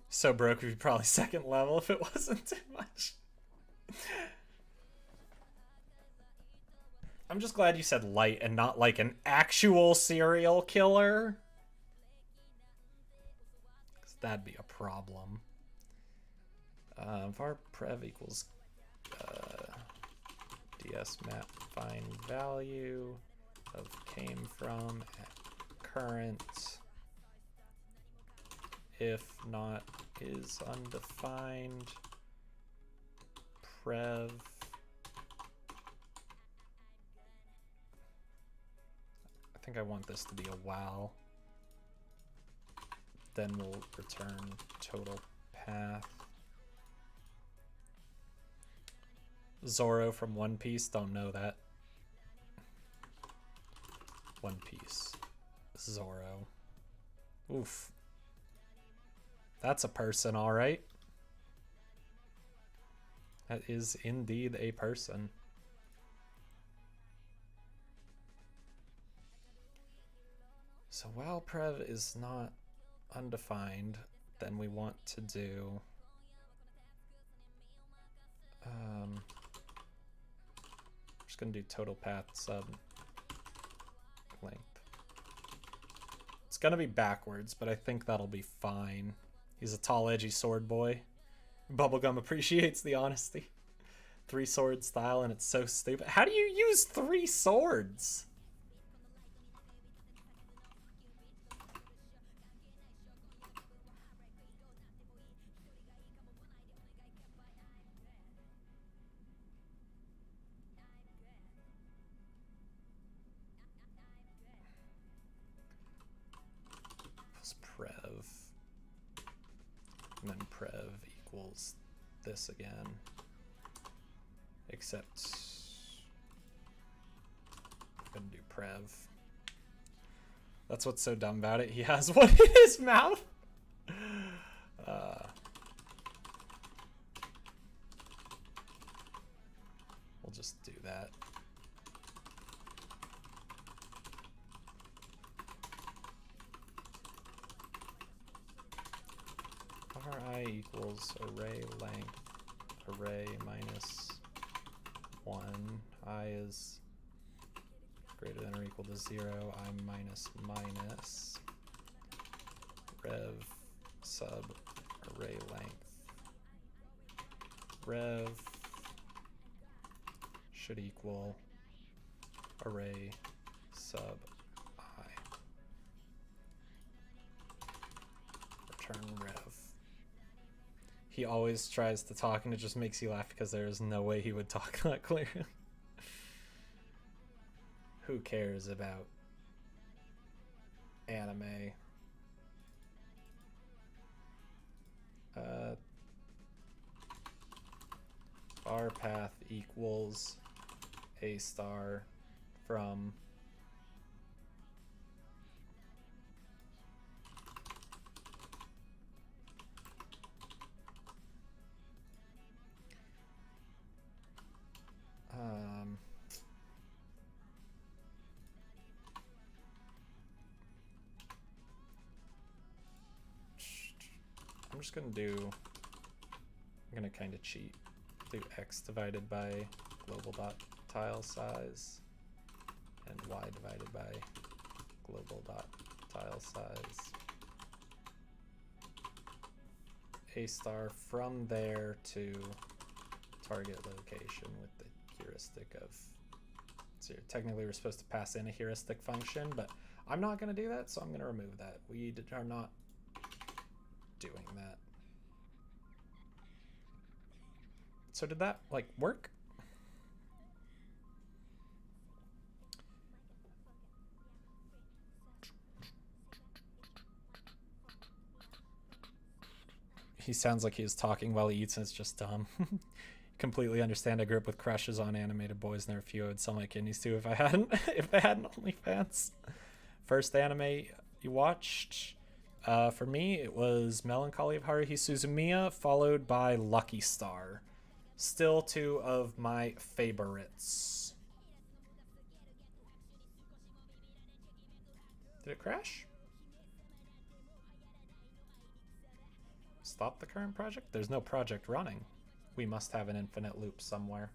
So broke would be probably second level if it wasn't too much. I'm just glad you said light and not like an actual serial killer. Because that'd be a problem. Varprev equals ds map find value of came from at current. If not is undefined. Prev. I think I want this to be a while. Then we'll return total path. Zoro from One Piece, don't know that. One Piece. Zoro. Oof. That's a person, all right. That is indeed a person. So while prev is not undefined, then we want to do just gonna do total path sub length. It's gonna be backwards, but I think that'll be fine. He's a tall, edgy sword boy. Bubblegum appreciates the honesty. 3-sword style, and it's so stupid. How do you use 3 swords? equals this again, except I'm gonna do prev. That's what's so dumb about it. He has one in his mouth. We'll just do that. Ri equals array length, array minus 1. I is greater than or equal to 0. I minus minus rev sub array length. Rev should equal array sub I. Return rev. He always tries to talk and it just makes you laugh because there is no way he would talk that clearly. Who cares about anime? Bar path equals a star from I'm just gonna do, I'm gonna kind of cheat, do x divided by global dot tile size and y divided by global dot tile size. A star from there to target location with the heuristic of, so technically we're supposed to pass in a heuristic function, but I'm not going to do that, so I'm going to remove that. We are not doing that. So did that like work? He sounds like he's talking while he eats and it's just dumb. Completely understand. I grew up with crushes on animated boys, and there are a few I would sell my kidneys to if I hadn't if they hadn't OnlyFans. First anime you watched? For me, it was Melancholy of Haruhi Suzumiya, followed by Lucky Star. Still two of my favorites. Did it crash? Stop the current project? There's no project running. We must have an infinite loop somewhere.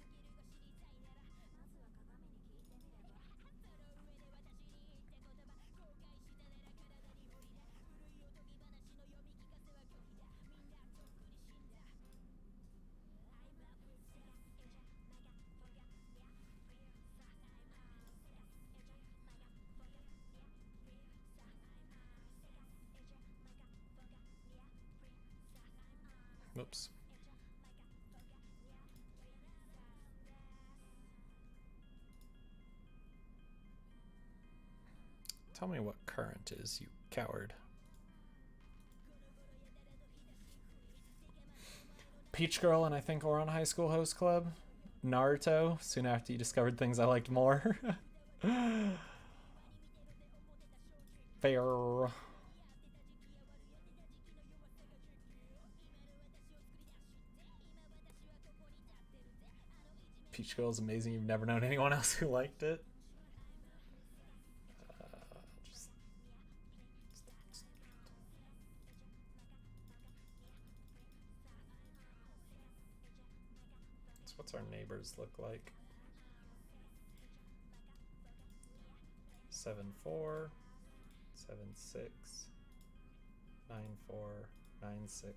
Oops. Tell me what current is, you coward. Peach Girl and I think Ouran High School Host Club. Naruto, soon after you discovered things I liked more. Fair. Peach Girl is amazing. You've never known anyone else who liked it. What's our neighbors look like? 7-4, 7-6, 9-4, 9-6.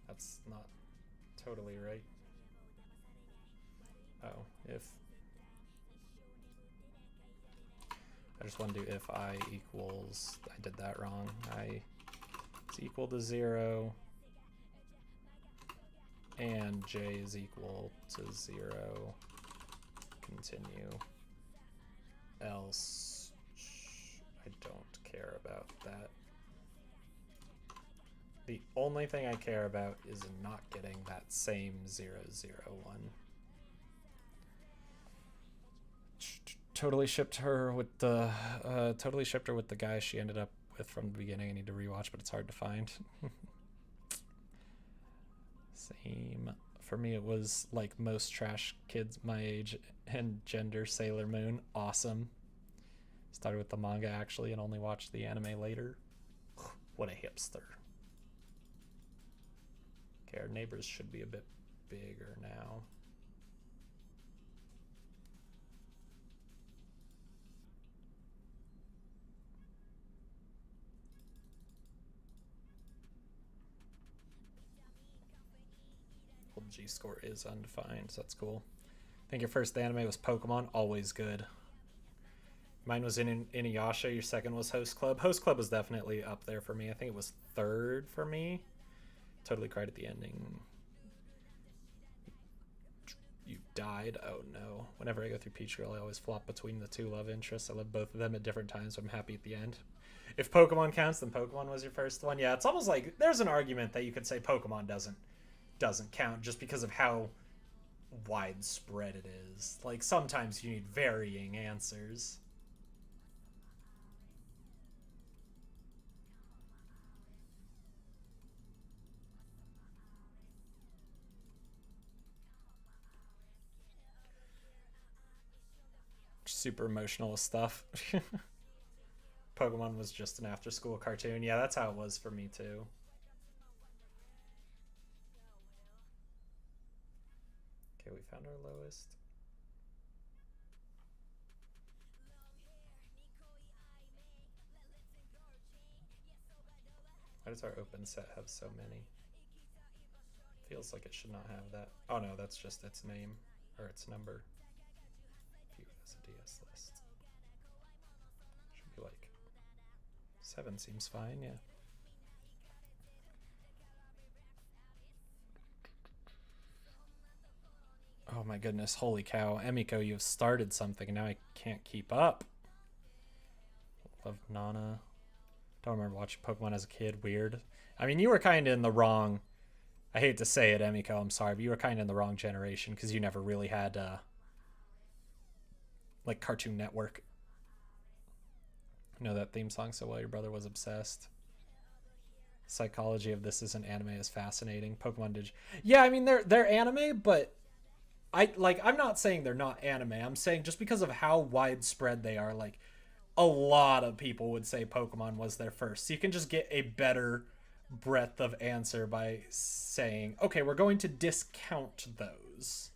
That's not totally right. Oh, if I just want to do if I equals, I did that wrong. I is equal to 0 and j is equal to 0. Continue. else? I don't care about that. The only thing I care about is not getting that same 001. Totally shipped her with the guy she ended up with from the beginning. I need to rewatch, but it's hard to find. Same. For me, it was like most trash kids my age and gender, Sailor Moon. Awesome. Started with the manga actually and only watched the anime later. What a hipster. Okay, our neighbors should be a bit bigger now. Old G score is undefined, so that's cool. I think your first anime was Pokemon, always good. Mine was in Inuyasha, your second was Host Club. Host Club was definitely up there for me. I think it was third for me. Totally cried at the ending. You died? Oh no. Whenever I go through Peach Girl, I always flop between the two love interests. I love both of them at different times, so I'm happy at the end. If Pokemon counts, then Pokemon was your first one. Yeah, it's almost like there's an argument that you could say Pokemon doesn't count just because of how widespread it is. Like sometimes you need varying answers. Super emotional stuff. Pokemon was just an after school cartoon. Yeah, that's how it was for me too. Okay, we found our lowest. Why does our open set have so many? Feels like it should not have that. Oh no, that's just its name or its number. View it as a DS list. Should be like 7 seems fine, yeah. Oh my goodness, holy cow. Emiko, you've started something and now I can't keep up. Love Nana. Don't remember watching Pokemon as a kid. Weird. I mean, you were kind of in the wrong... I hate to say it, Emiko, I'm sorry, but you were kind of in the wrong generation because you never really had, like, Cartoon Network. You know that theme song so well, your brother was obsessed. Psychology of this isn't anime is fascinating. Pokemon Dig. Yeah, I mean, they're anime, but... I'm not saying they're not anime. I'm saying just because of how widespread they are, like, a lot of people would say Pokemon was their first. So you can just get a better breadth of answer by saying, okay, we're going to discount those.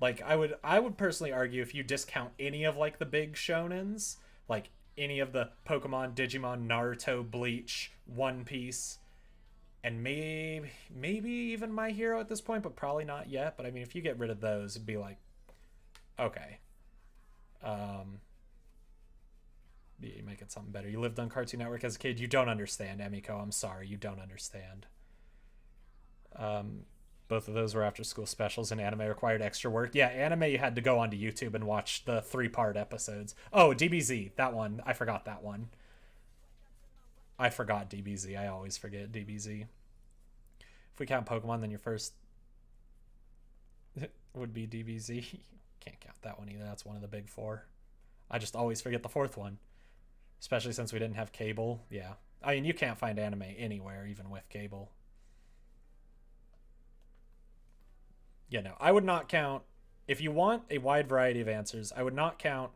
Like I would personally argue if you discount any of like the big shonens, like any of the Pokemon, Digimon, Naruto, Bleach, One Piece, and maybe even My Hero at this point, but probably not yet. But I mean, if you get rid of those, it'd be like, okay, you make it something better. You lived on Cartoon Network as a kid. You don't understand, Emiko. I'm sorry, you don't understand. Both of those were after school specials, and anime required extra work. Yeah, anime you had to go onto YouTube and watch the 3-part episodes. Oh, DBZ, that one. I forgot that one. I forgot DBZ. I always forget DBZ. If we count Pokemon, then your first would be DBZ. Can't count that one either. That's one of the big 4. I just always forget the 4th one. Especially since we didn't have cable. Yeah. I mean, you can't find anime anywhere, even with cable. Yeah, no. I would not count... If you want a wide variety of answers, I would not count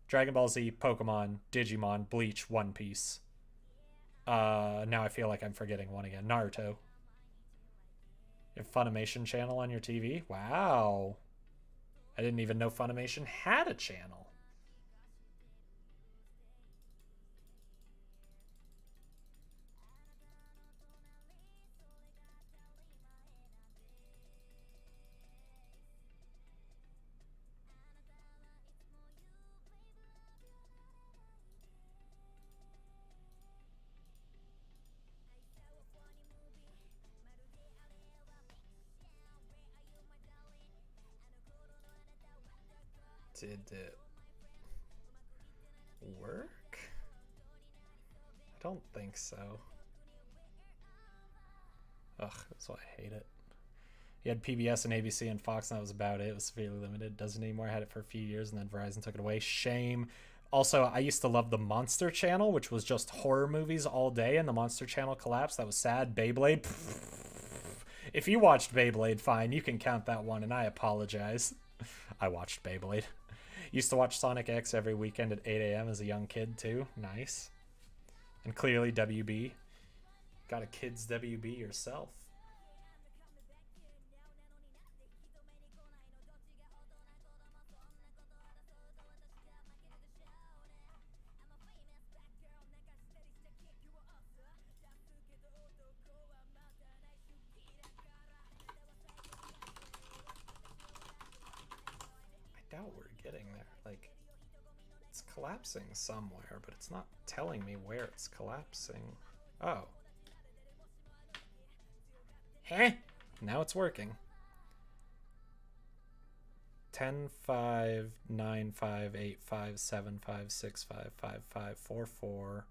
Dragon Ball Z, Pokemon, Digimon, Bleach, One Piece. Now I feel like I'm forgetting one again. Naruto. You have Funimation channel on your TV? Wow. I didn't even know Funimation had a channel. Did it work? I don't think so. Ugh, that's why I hate it. He had PBS and ABC and Fox, and that was about it. It was severely limited. Doesn't anymore. I had it for a few years, and then Verizon took it away. Shame. Also, I used to love the Monster Channel, which was just horror movies all day, and the Monster Channel collapsed. That was sad. Beyblade. If you watched Beyblade, fine. You can count that one, and I apologize. I watched Beyblade. Used to watch Sonic X every weekend at 8 a.m. as a young kid, too. Nice. And clearly WB. Got a kid's WB yourself. I doubt we're getting there. Like, it's collapsing somewhere, but it's not telling me where it's collapsing. Oh. Heh! Now it's working. 10 5 9 5 8 5 7 5 6 5 5 5 4 4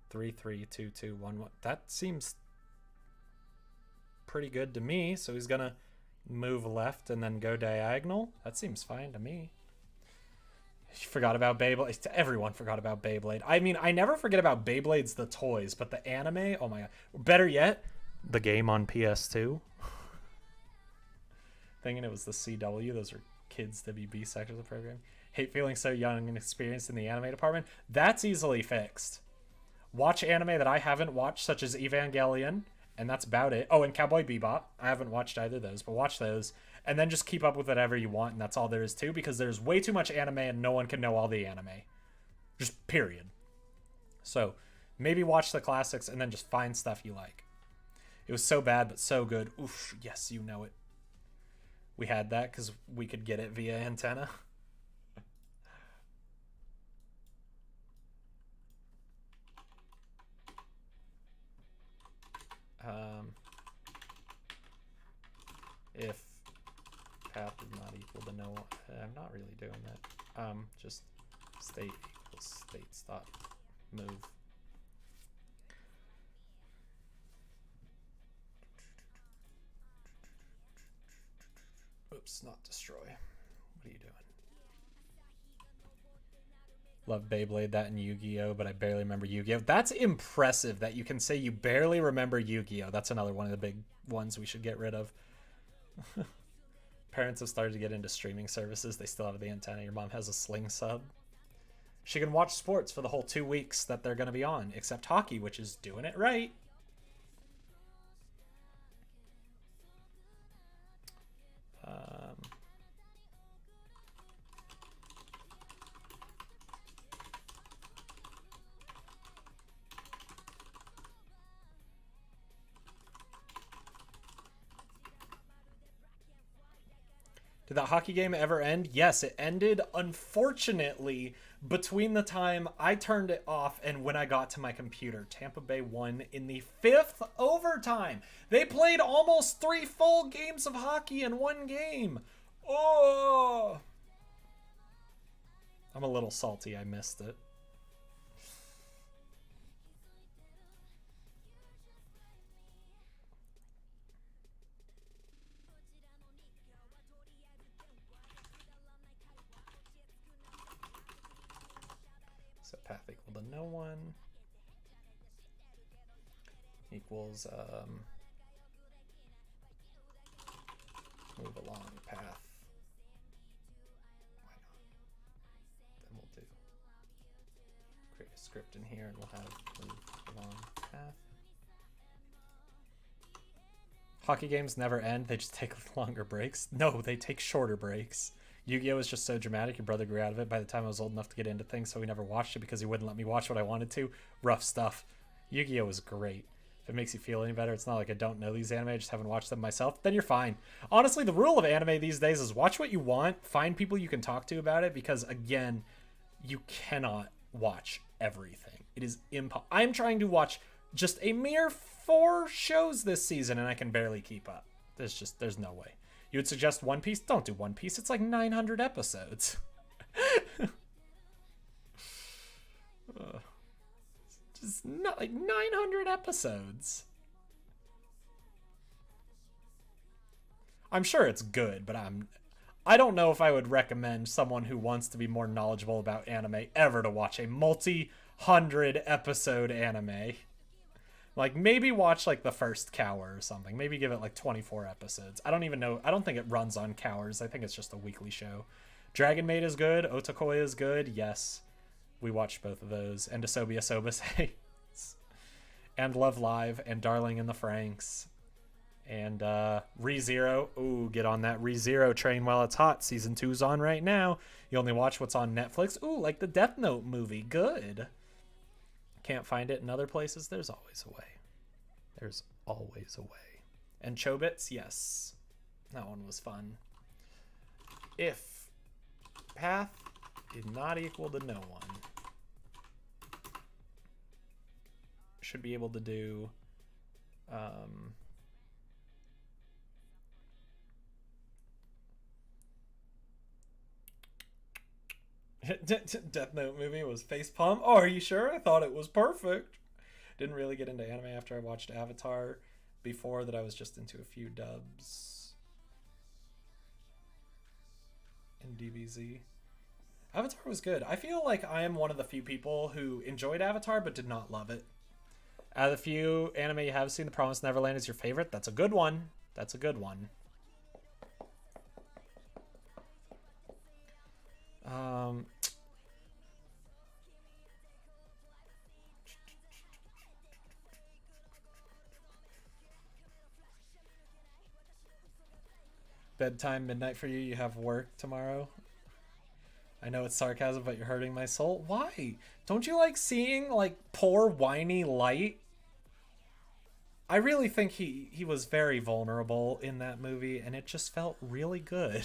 3 3 2 2 1 1. That seems pretty good to me. So he's gonna move left and then go diagonal. That seems fine to me. You forgot about Beyblade. Everyone forgot about Beyblade. I mean, I never forget about Beyblades the toys, but the anime, oh my god. Better yet, the game on PS2. Thinking it was the CW. Those are kids WB sections of the program. Hate feeling so young and experienced in the anime department. That's easily fixed. Watch anime that I haven't watched, such as Evangelion, and that's about it. Oh, and Cowboy Bebop. I haven't watched either of those, but watch those. And then just keep up with whatever you want, and that's all there is to, because there's way too much anime and no one can know all the anime. Just period. So maybe watch the classics and then just find stuff you like. It was so bad, but so good. Oof, yes, you know it. We had that because we could get it via antenna. If path is not equal to no, I'm not really doing that. Just state equals state stop move. Oops, not destroy. What are you doing? Love Beyblade, that and Yu-Gi-Oh, but I barely remember Yu-Gi-Oh. That's impressive that you can say you barely remember Yu-Gi-Oh. That's another one of the big ones we should get rid of. Parents have started to get into streaming services. They still have the antenna. Your mom has a Sling sub. She can watch sports for the whole 2 weeks that they're going to be on, except hockey, which is doing it right. Did that hockey game ever end? Yes, it ended, unfortunately, between the time I turned it off and when I got to my computer. Tampa Bay won in the 5th overtime. They played almost 3 full games of hockey in one game. Oh! I'm a little salty I missed it. Path equal to no one equals move along path. Why not? Then we'll do create a script in here and we'll have move along path. Hockey games never end, they just take longer breaks. No, they take shorter breaks. Yu-Gi-Oh! Is just so dramatic. Your brother grew out of it by the time I was old enough to get into things, so we never watched it because he wouldn't let me watch what I wanted to. Rough stuff. Yu-Gi-Oh! Was great. If it makes you feel any better, it's not like I don't know these anime, I just haven't watched them myself, then you're fine. Honestly, the rule of anime these days is watch what you want, find people you can talk to about it, because, again, you cannot watch everything. It is impossible. I'm trying to watch just a mere 4 shows this season, and I can barely keep up. There's no way. You would suggest One Piece? Don't do One Piece. It's like 900 episodes. Just not like 900 episodes. I'm sure it's good, but I don't know if I would recommend someone who wants to be more knowledgeable about anime ever to watch a multi-hundred episode anime. Like, maybe watch like the first Cower or something. Maybe give it like 24 episodes. I don't even know. I don't think it runs on Cowers. I think it's just a weekly show. Dragon Maid is good. Otakoi is good. Yes. We watched both of those. And Asobi Asobase. And Love Live. And Darling in the Franxx. And ReZero. Ooh, get on that ReZero train while it's hot. Season 2's on right now. You only watch what's on Netflix. Ooh, like the Death Note movie. Good. Can't find it in other places. There's always a way. There's always a way. And Chobits, yes. That one was fun. If path is not equal to no one, should be able to do Death Note movie was facepalm. Oh, are you sure? I thought it was perfect. Didn't really get into anime after I watched Avatar. Before that, I was just into a few dubs in DBZ. Avatar was good. I feel like I am one of the few people who enjoyed Avatar but did not love it. Out of the few anime you have seen, The Promised Neverland is your favorite. That's a good one. That's a good one. Bedtime, midnight for you. You have work tomorrow. I know it's sarcasm, but you're hurting my soul. Why? Don't you like seeing like poor whiny Light? I really think he was very vulnerable in that movie, and it just felt really good.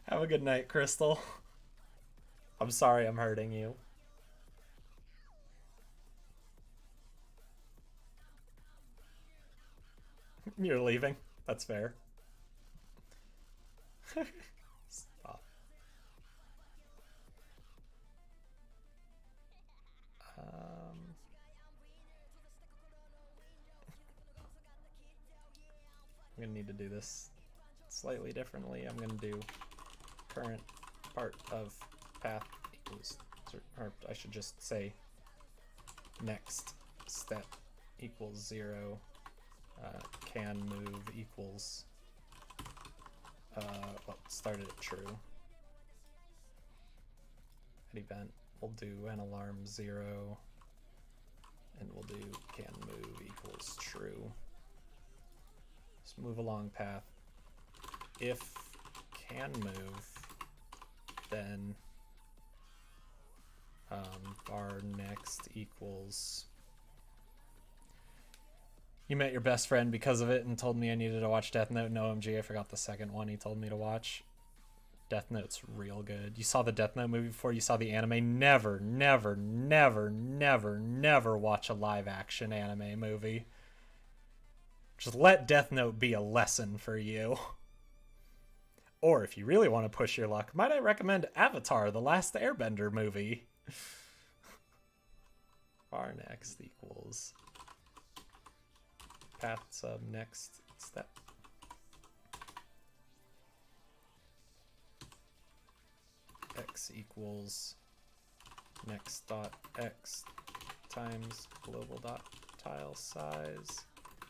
Have a good night, Crystal. I'm sorry I'm hurting you. You're leaving. That's fair. Stop. I'm gonna need to do this slightly differently. I'm gonna do current part of path equals, or I should just say next step equals 0. Can move equals well, started at true. At event, we'll do an alarm 0, and we'll do can move equals true. Just move along path. If can move, then bar next equals. You met your best friend because of it and told me I needed to watch Death Note. No, OMG, I forgot the second one he told me to watch. Death Note's real good. You saw the Death Note movie before you saw the anime. Never, never, never, never, never watch a live action anime movie. Just let Death Note be a lesson for you. Or if you really want to push your luck, might I recommend Avatar, The Last Airbender movie? Bar next equals path sub next step. X equals next dot x times global dot tile size.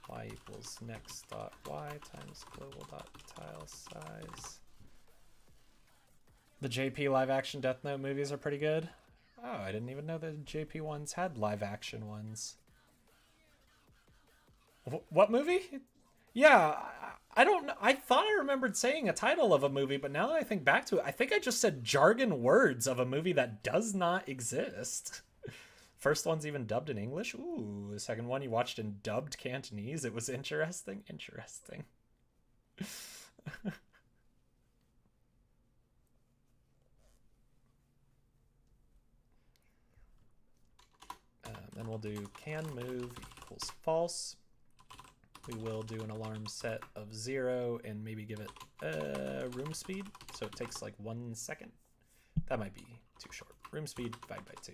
Y equals next dot y times global dot tile size. The JP live action Death Note movies are pretty good. Oh, I didn't even know the JP ones had live action ones. What movie? Yeah, I don't know. I thought I remembered saying a title of a movie, but now that I think back to it, I think I just said jargon words of a movie that does not exist. First one's even dubbed in English. Ooh, the second one you watched in dubbed Cantonese. It was interesting. Interesting. Then we'll do can move equals false. We will do an alarm set of 0 and maybe give it room speed. so it takes like 1 second. That might be too short. Room speed divided by 2.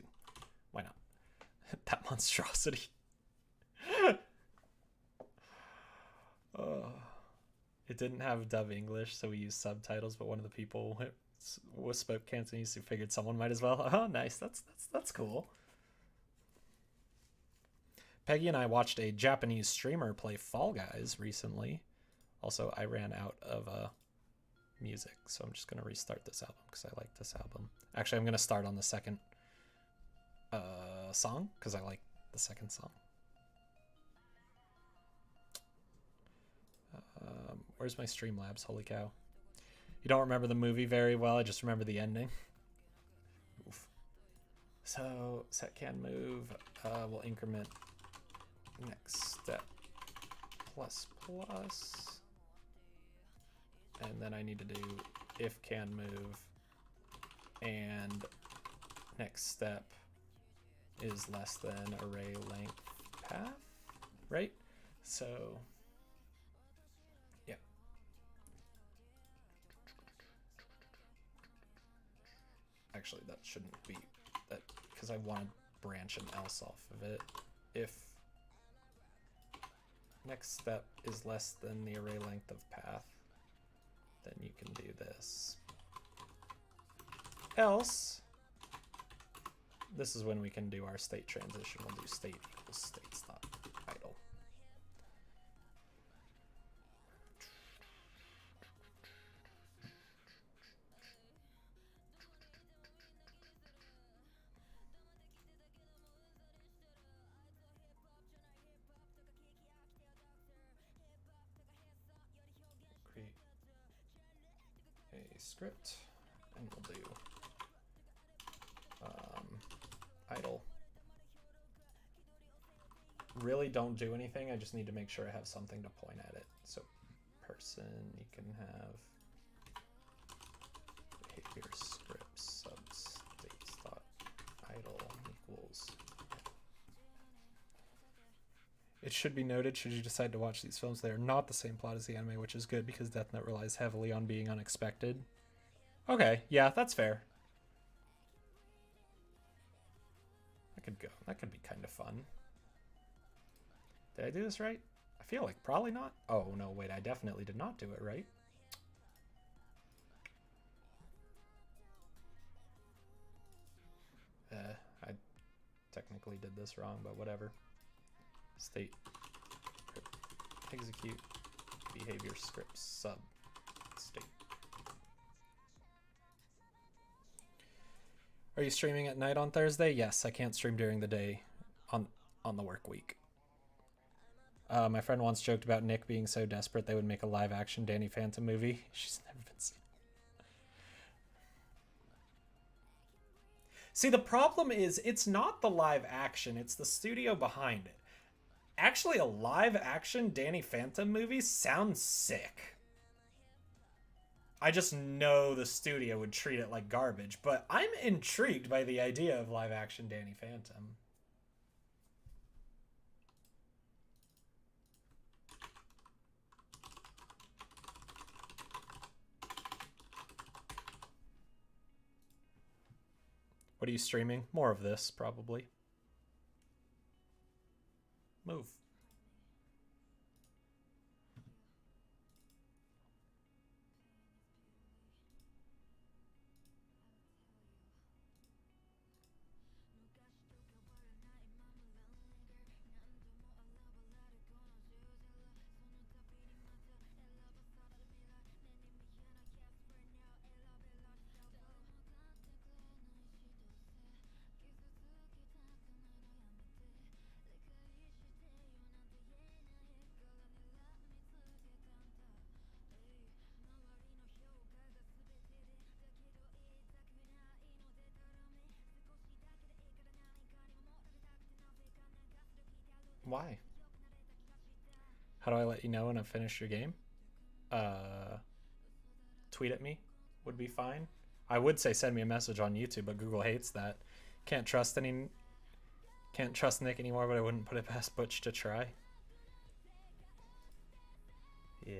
Why not? That monstrosity. It didn't have dub English, so we used subtitles, but one of the people spoke Cantonese, who figured someone might as well. Oh, nice. That's cool. Peggy and I watched a Japanese streamer play Fall Guys recently. Also, I ran out of music, so I'm just going to restart this album because I like this album. Actually, I'm going to start on the second song because I like the second song. Where's my Streamlabs? Holy cow. You don't remember the movie very well, I just remember the ending. Oof. So, set can move. We'll increment next step plus plus. And then I need to do if can move. And next step is less than array length path, right? So, yeah. Actually, that shouldn't be that because I want to branch an else off of it. If next step is less than the array length of path, then you can do this. Else, this is when we can do our state transition. We'll do state equals states.idle. Create a script, and we'll do idle. Really don't do anything. I just need to make sure I have something to point at it. So person, you can have behavior script substates.idle equals. It should be noted, should you decide to watch these films, they are not the same plot as the anime, which is good because Death Note relies heavily on being unexpected. Okay, yeah, that's fair. That could be kind of fun. Did I do this right? I feel like probably not. Oh, no, wait, I definitely did not do it right. I technically did this wrong, but whatever. State execute behavior script sub state. Are you streaming at night on Thursday? Yes, I can't stream during the day on the work week. My friend once joked about Nick being so desperate they would make a live-action Danny Phantom movie. She's never been seen. See, the problem is it's not the live action, it's the studio behind it. Actually, a live-action Danny Phantom movie sounds sick. I just know the studio would treat it like garbage, but I'm intrigued by the idea of live-action Danny Phantom. What are you streaming? More of this, probably. Move. Why? How do I let you know when I've finished your game? Tweet at me would be fine. I would say send me a message on YouTube, but Google hates that. Can't trust Nick anymore, but I wouldn't put it past Butch to try. Yeah.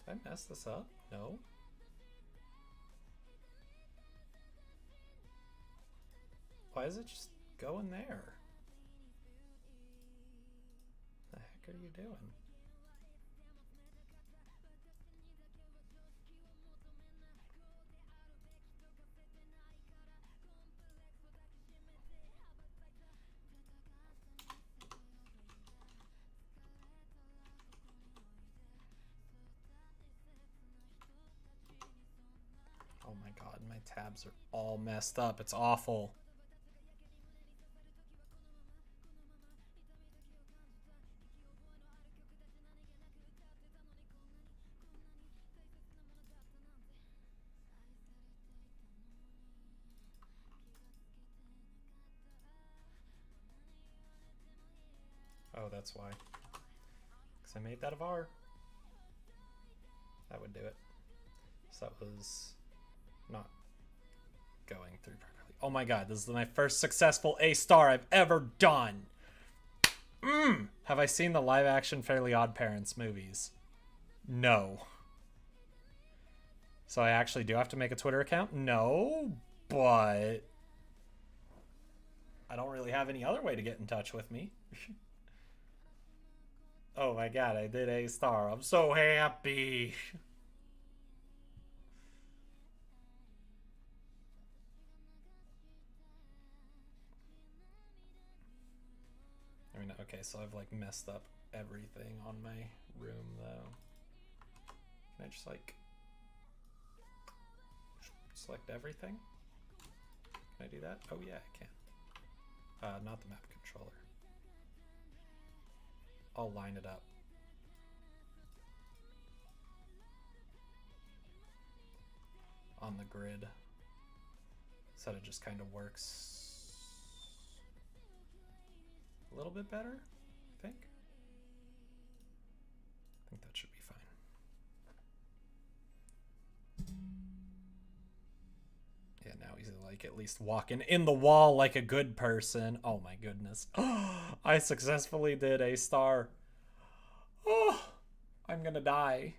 Did I mess this up? No. Why is it just going there? The heck are you doing? Oh my god, my tabs are all messed up. It's awful. Oh, that's why. Because I made that a var. That would do it. So that was not going through properly. Oh my god, this is my first successful A star I've ever done. Have I seen the live action Fairly Odd Parents movies? No. So I actually do have to make a Twitter account? No, but I don't really have any other way to get in touch with me. Oh my god, I did A star. I'm so happy. I mean, okay, so I've like messed up everything on my room though. Can I just like select everything? Can I do that? Oh yeah, I can. Not the map controller. I'll line it up. On the grid. So that it just kind of works a little bit better, I think. I think that should be fine. Yeah, now he's like at least walking in the wall like a good person. Oh my goodness. I successfully did A star. Oh, I'm gonna die.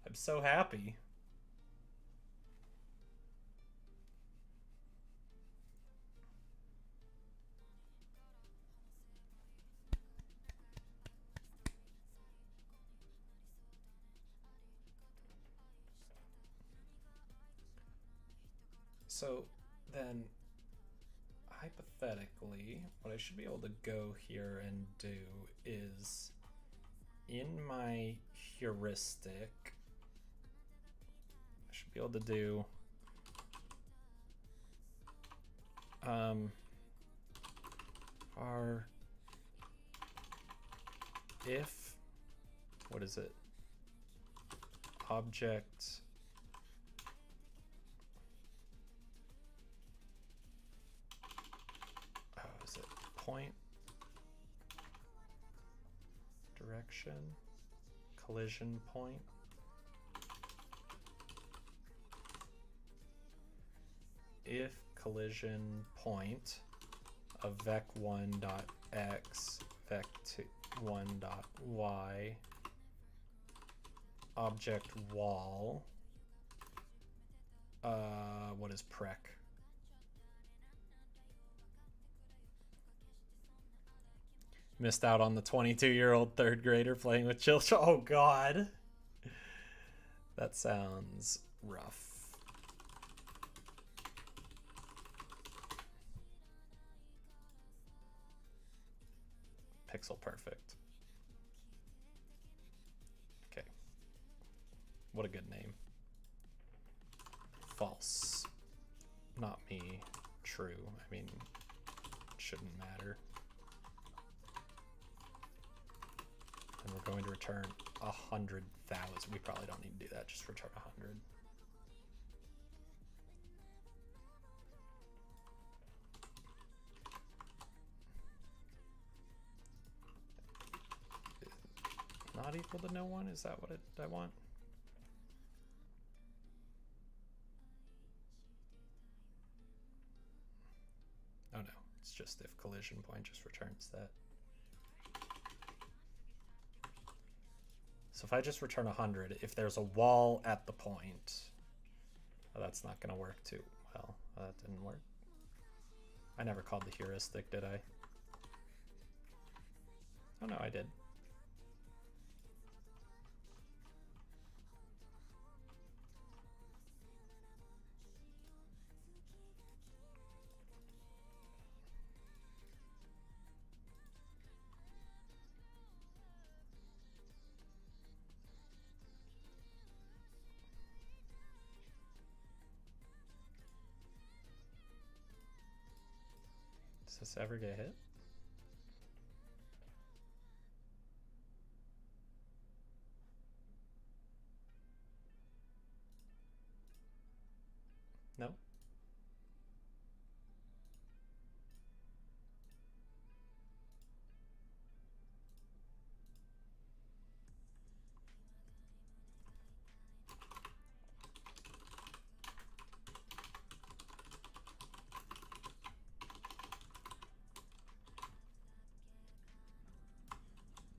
I'm so happy. So then, hypothetically, what I should be able to go here and do is, in my heuristic, I should be able to do our if, what is it, object is it point direction collision point if collision point of vec1.x vec1.y object wall what is prec? Missed out on the 22-year-old third grader playing with children. Oh god, that sounds rough. Pixel perfect. Okay. What a good name. False. Not me. True. I mean, it shouldn't matter. And we're going to return 100,000. We probably don't need to do that. Just return 100. Not equal to no one? Is that what I want? Oh no, it's just if collision point just returns that. So if I just return 100, if there's a wall at the point, oh, that's not going to work too well. That didn't work. I never called the heuristic, did I? Oh no, I did. Does this ever get hit? No?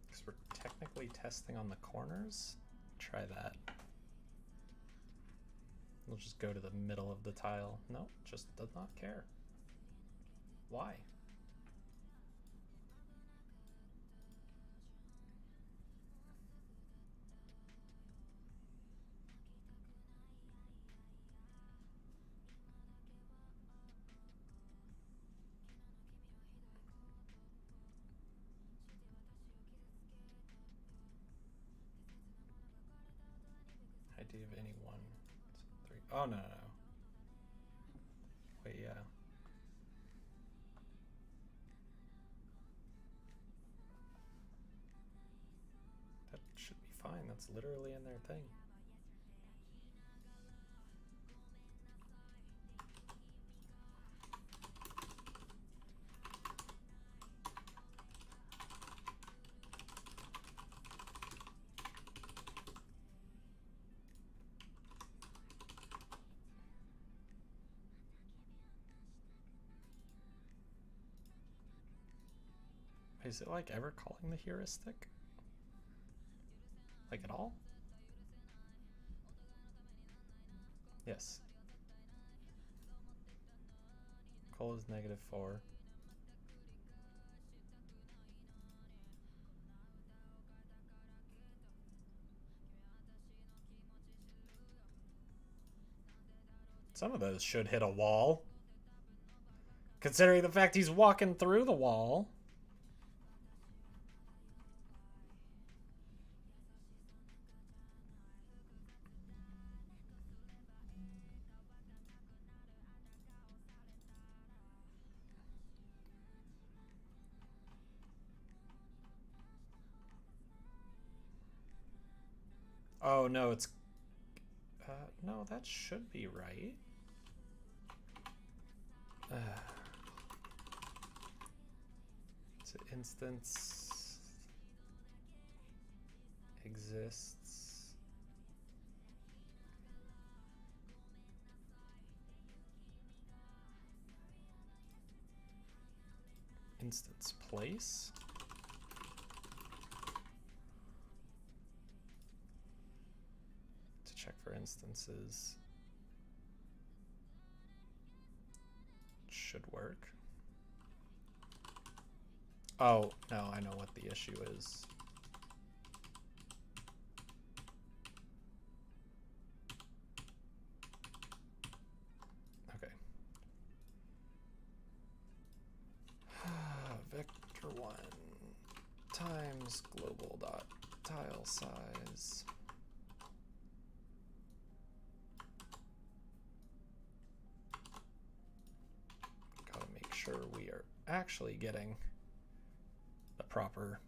Because we're technically testing on the corners. Try that. We'll just go to the middle of the tile. No, just does not care. Why? ID of any 1, 2, 3. Oh, no, no, no. Wait, yeah. That should be fine. That's literally in their thing. Is it like ever calling the heuristic? Like at all? Yes. Call is -4. Some of those should hit a wall. Considering the fact he's walking through the wall. Oh, no, it's... no, that should be right. It's an instance... exists... instance place? To check for instances. Should work. Oh, no, I know what the issue is. Okay. Vector1 times global dot tile size. Gotta make sure we are actually getting the proper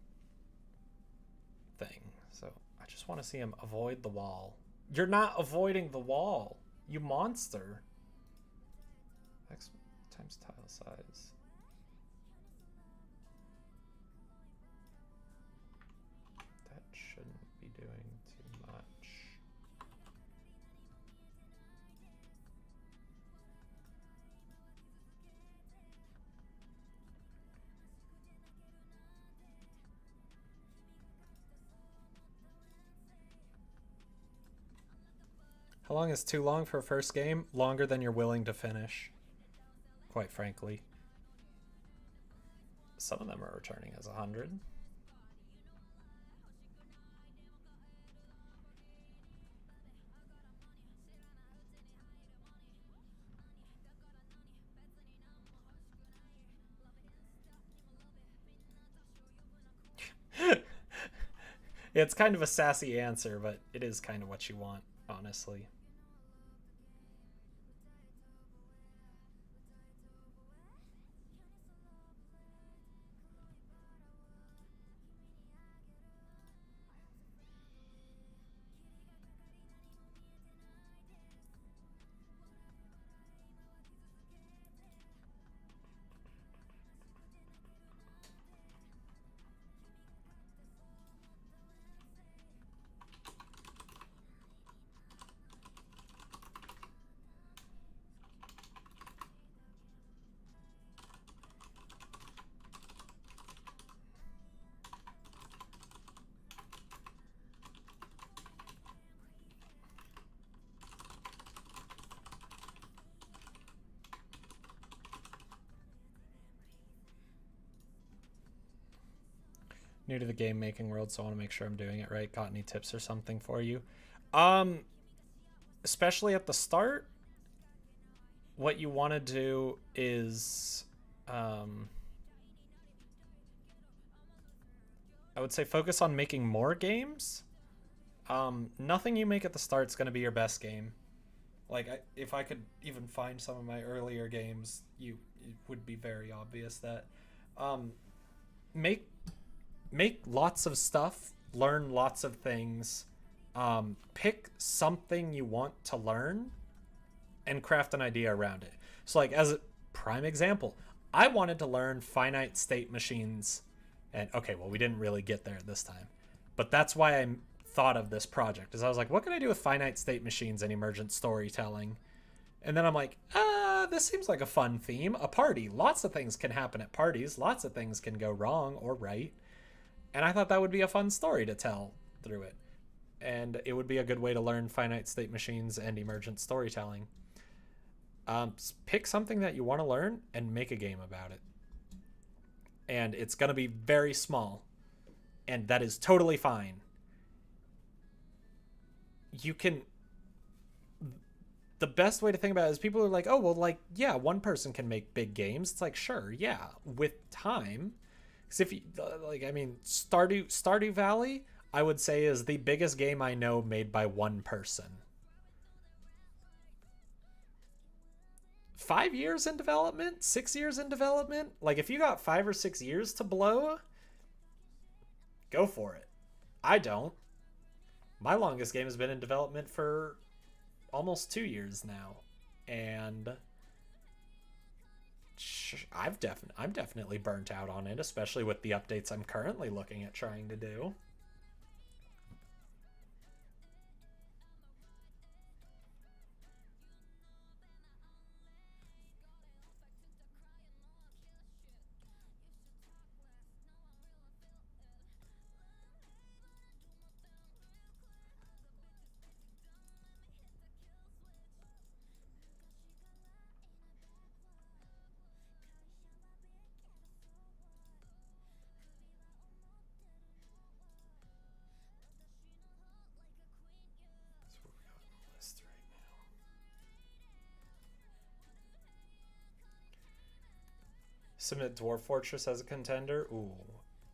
thing. So I just want to see him avoid the wall. You're not avoiding the wall, you monster. X times tile size. That shouldn't be doing too much. How long is too long for a first game? Longer than you're willing to finish, quite frankly. Some of them are returning as 100. It's kind of a sassy answer, but it is kind of what you want, honestly. New to the game making world, so I want to make sure I'm doing it right. Got any tips or something for you? Um, Especially at the start, what you want to do is, I would say focus on making more games. Nothing you make at the start is going to be your best game. Like, if I could even find some of my earlier games, it would be very obvious that um, make make lots of stuff, learn lots of things, pick something you want to learn, and craft an idea around it. So, like, as a prime example, I wanted to learn finite state machines, and okay, well, we didn't really get there this time, but that's why I thought of this project. Is I was like, what can I do with finite state machines and emergent storytelling? And then I'm like, this seems like a fun theme. A party. Lots of things can happen at parties. Lots of things can go wrong or right. And I thought that would be a fun story to tell through it. And it would be a good way to learn finite state machines and emergent storytelling. Pick something that you want to learn and make a game about it. And it's going to be very small. And that is totally fine. You can... The best way to think about it is people are like, oh, well, like, yeah, one person can make big games. It's like, sure, yeah, with time. Because if you, like, I mean, Stardew Valley, I would say is the biggest game I know made by one person. 5 years in development, 6 years in development. Like, if you got 5 or 6 years to blow, go for it. I don't. My longest game has been in development for almost 2 years now, and I'm definitely burnt out on it, especially with the updates I'm currently looking at trying to do. That's what we got on the list right now. Submit Dwarf Fortress as a contender. Ooh,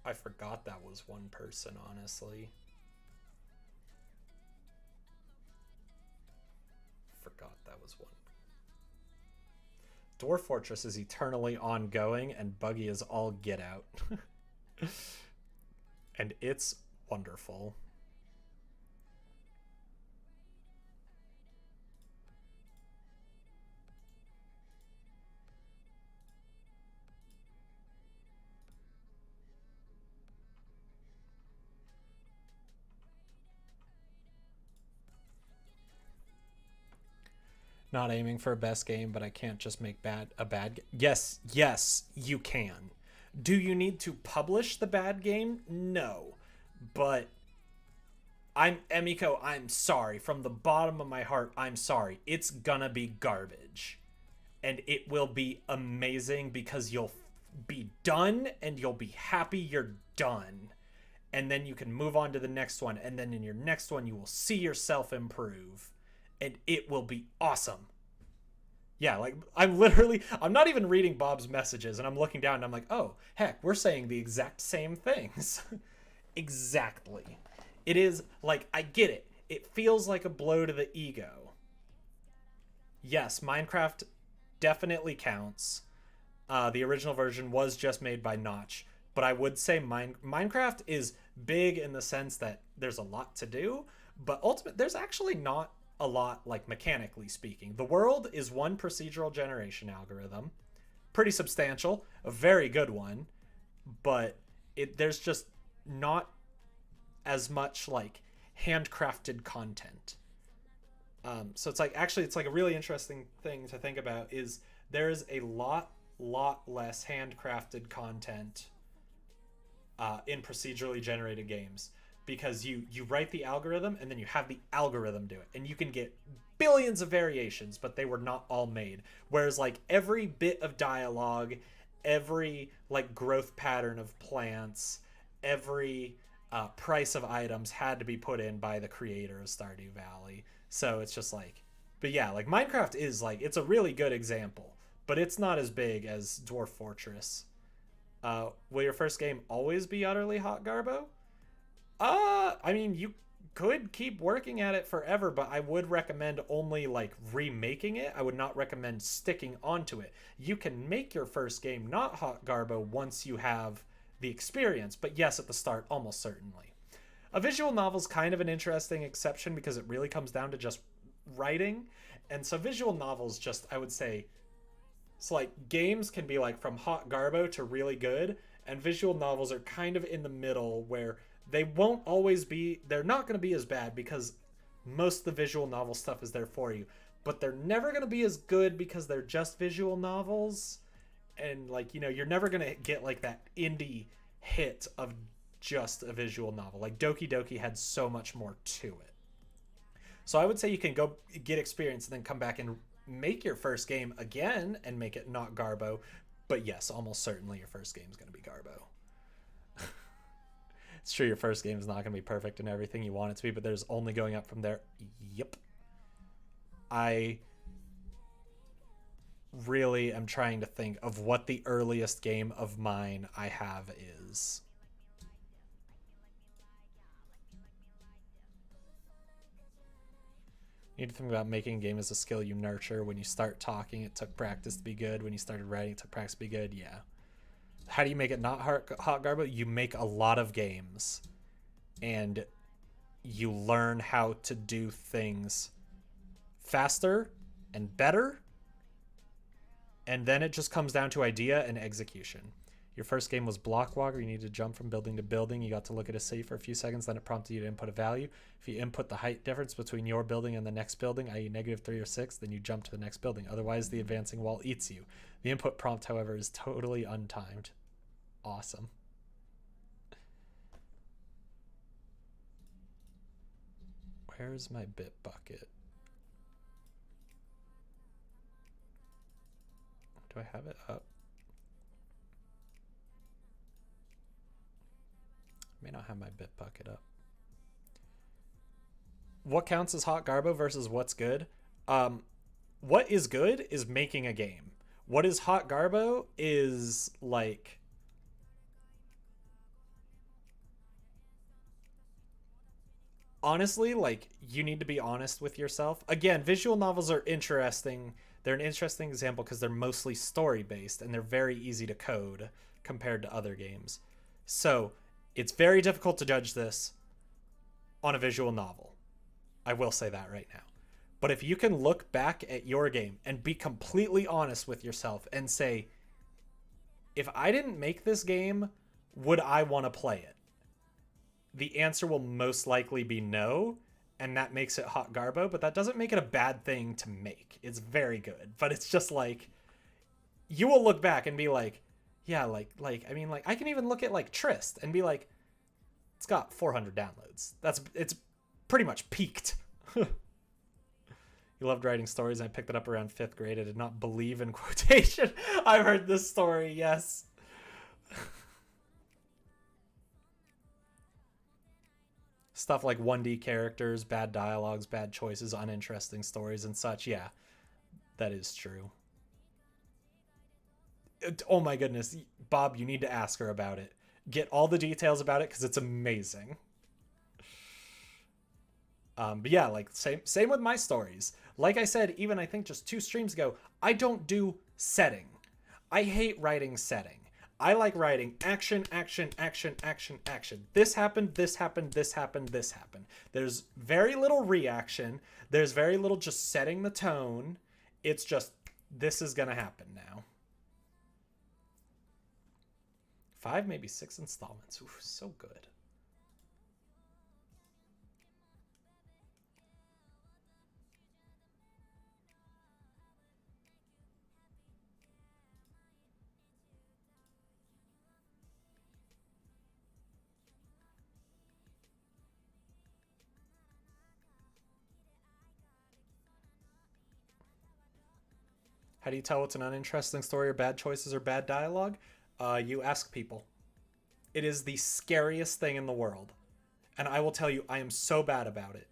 I forgot that was one person, honestly. Forgot that was one. Dwarf Fortress is eternally ongoing, and buggy as all get out. And it's wonderful. Not aiming for a best game, but I can't just make a bad. Yes, you can. Do you need to publish the bad game? No, but I'm Emiko, I'm sorry. From the bottom of my heart, I'm sorry. It's gonna be garbage. And it will be amazing because you'll be done and you'll be happy you're done. And then you can move on to the next one. And then in your next one, you will see yourself improve. And it will be awesome. Yeah, like I'm not even reading Bob's messages and I'm looking down and I'm like, oh, heck, we're saying the exact same things. Exactly. It is like, I get it. It feels like a blow to the ego. Yes, Minecraft definitely counts. The original version was just made by Notch, but I would say Minecraft is big in the sense that there's a lot to do, but ultimately there's actually not a lot, like mechanically speaking. The world is one procedural generation algorithm, pretty substantial, a very good one, but there's just not as much like handcrafted content. So it's like, actually it's like a really interesting thing to think about is there's a lot less handcrafted content in procedurally generated games, because you write the algorithm and then you have the algorithm do it, and you can get billions of variations, but they were not all made. Whereas like every bit of dialogue, every like growth pattern of plants, every price of items had to be put in by the creator of Stardew Valley. So it's just like, but yeah, like Minecraft is like, it's a really good example, but it's not as big as Dwarf Fortress. Will your first game always be utterly hot garbo? I mean, you could keep working at it forever, but I would recommend only like remaking it. I would not recommend sticking onto it. You can make your first game not hot garbo once you have the experience, but yes, at the start, almost certainly. A visual novel's kind of an interesting exception because it really comes down to just writing. And so visual novels just, I would say, it's like games can be like from hot garbo to really good, and visual novels are kind of in the middle where they won't always be, they're not going to be as bad because most of the visual novel stuff is there for you, but they're never going to be as good because they're just visual novels. And like, you know, you're never going to get like that indie hit of just a visual novel. Like Doki Doki had so much more to it. So I would say you can go get experience and then come back and make your first game again and make it not garbo. But yes, almost certainly your first game is going to be garbo. It's true, your first game is not going to be perfect and everything you want it to be, but there's only going up from there. Yep. I really am trying to think of what the earliest game of mine I have is. You need to think about making a game as a skill you nurture. When you start talking, it took practice to be good. When you started writing, it took practice to be good. Yeah. How do you make it not hot garbo? You make a lot of games and you learn how to do things faster and better, and then it just comes down to idea and execution. Your first game was Blockwalker. You need to jump from building to building. You got to look at a city for a few seconds, then it prompted you to input a value. If you input the height difference between your building and the next building, i.e. -3 or 6, then you jump to the next building. Otherwise, the advancing wall eats you. The input prompt, however, is totally untimed. Awesome. Where's my bit bucket? Do I have it up? I may not have my bit bucket up. What counts as hot garbo versus what's good? What is good is making a game. What is hot garbo is like, honestly, like, you need to be honest with yourself. Again, visual novels are interesting. They're an interesting example because they're mostly story based and they're very easy to code compared to other games. So it's very difficult to judge this on a visual novel. I will say that right now. But if you can look back at your game and be completely honest with yourself and say, if I didn't make this game, would I want to play it? The answer will most likely be no, and that makes it hot garbo, but that doesn't make it a bad thing to make. It's very good, but it's just like, you will look back and be like, yeah, I mean, like, I can even look at like Trist and be like, it's got 400 downloads. It's pretty much peaked. He loved writing stories, and I picked it up around 5th grade. I did not believe in quotation. I've heard this story, yes. Stuff like 1D characters, bad dialogues, bad choices, uninteresting stories, and such. Yeah, that is true. Oh my goodness. Bob, you need to ask her about it. Get all the details about it because it's amazing. But yeah, like same with my stories. Like I said, even I think just 2 streams ago, I don't do setting. I hate writing setting. I like writing action, action, action, action, action. This happened, this happened, this happened, this happened. There's very little reaction. There's very little just setting the tone. It's just, this is going to happen now. 5, maybe 6 installments. Oof, so good. How do you tell what's an uninteresting story or bad choices or bad dialogue? You ask people. It is the scariest thing in the world. And I will tell you, I am so bad about it.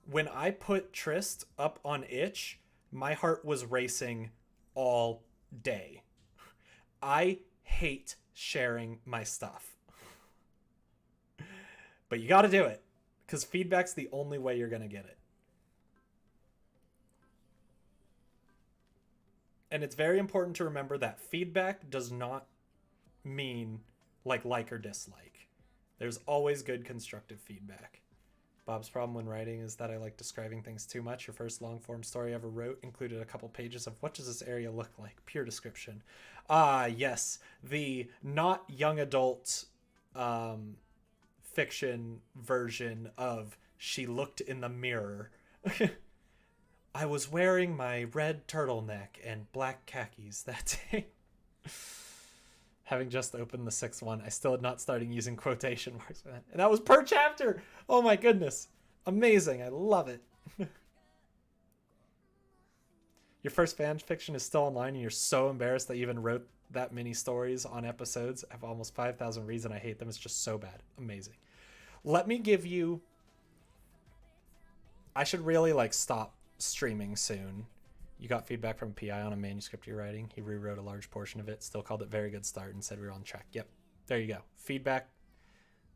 When I put Trist up on itch, my heart was racing all day. I hate sharing my stuff. But you gotta do it, because feedback's the only way you're gonna get it. And it's very important to remember that feedback does not mean like or dislike. There's always good constructive feedback. Bob's problem when writing is that I like describing things too much. Your first long form story I ever wrote included a couple pages of what does this area look like? Pure description. Ah, yes. The not young adult fiction version of She Looked in the Mirror. I was wearing my red turtleneck and black khakis that day. Having just opened the 6th one, I still had not started using quotation marks. And that was per chapter! Oh my goodness. Amazing. I love it. Your first fan fiction is still online and you're so embarrassed that you even wrote that many stories on episodes. I have almost 5,000 reads and I hate them. It's just so bad. Amazing. Let me give you... I should really stop streaming soon. You got feedback from PI on a manuscript you're writing. He rewrote a large portion of it, still called it very good start and said we were on track. Yep, there you go. Feedback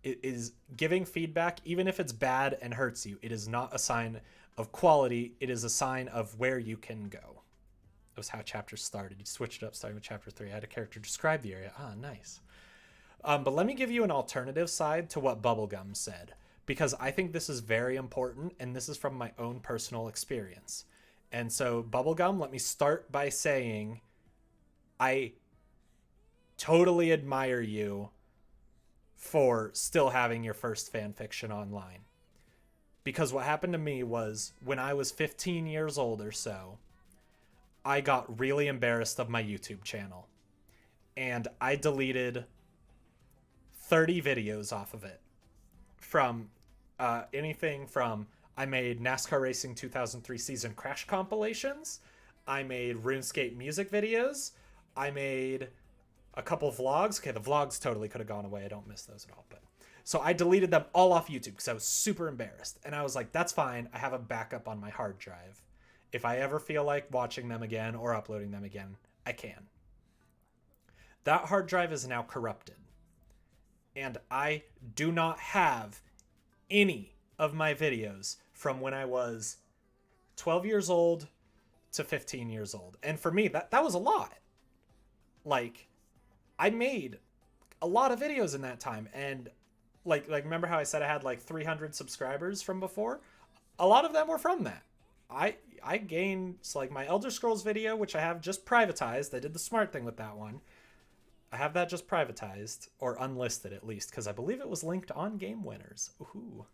is giving feedback, even if it's bad and hurts you. It is not a sign of quality. It is a sign of where you can go. That was how chapters started. You switched it up starting with chapter 3. I had a character describe the area. Ah, nice. But let me give you an alternative side to what Bubblegum said, because I think this is very important, and this is from my own personal experience. And so, Bubblegum, let me start by saying I totally admire you for still having your first fan fiction online. Because what happened to me was, when I was 15 years old or so, I got really embarrassed of my YouTube channel. And I deleted 30 videos off of it. From anything from... I made NASCAR Racing 2003 season crash compilations. I made RuneScape music videos. I made a couple vlogs. Okay, the vlogs totally could have gone away. I don't miss those at all. But so I deleted them all off YouTube because I was super embarrassed. And I was like, that's fine. I have a backup on my hard drive. If I ever feel like watching them again or uploading them again, I can. That hard drive is now corrupted. And I do not have any of my videos from when I was 12 years old to 15 years old. And for me, that was a lot. Like, I made a lot of videos in that time. And like remember how I said I had 300 subscribers from before? A lot of them were from that. I gained my Elder Scrolls video, which I have just privatized. I did the smart thing with that one. I have that just privatized, or unlisted at least, because I believe it was linked on Game Winners. Ooh.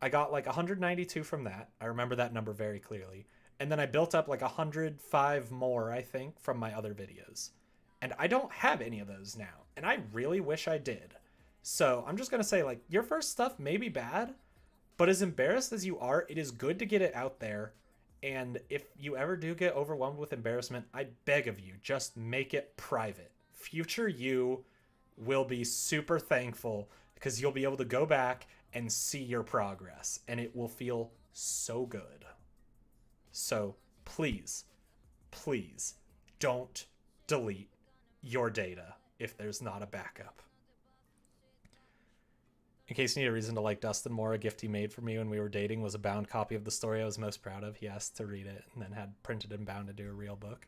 I got 192 from that. I remember that number very clearly. And then I built up 105 more, I think, from my other videos. And I don't have any of those now. And I really wish I did. So I'm just going to say, like, your first stuff may be bad, but as embarrassed as you are, it is good to get it out there. And if you ever do get overwhelmed with embarrassment, I beg of you, just make it private. Future you will be super thankful because you'll be able to go back and see your progress, and it will feel so good. So please, please don't delete your data if there's not a backup. In case you need a reason to like Dustin more, a gift he made for me when we were dating was a bound copy of the story I was most proud of. He asked to read it and then had printed and bound to do a real book.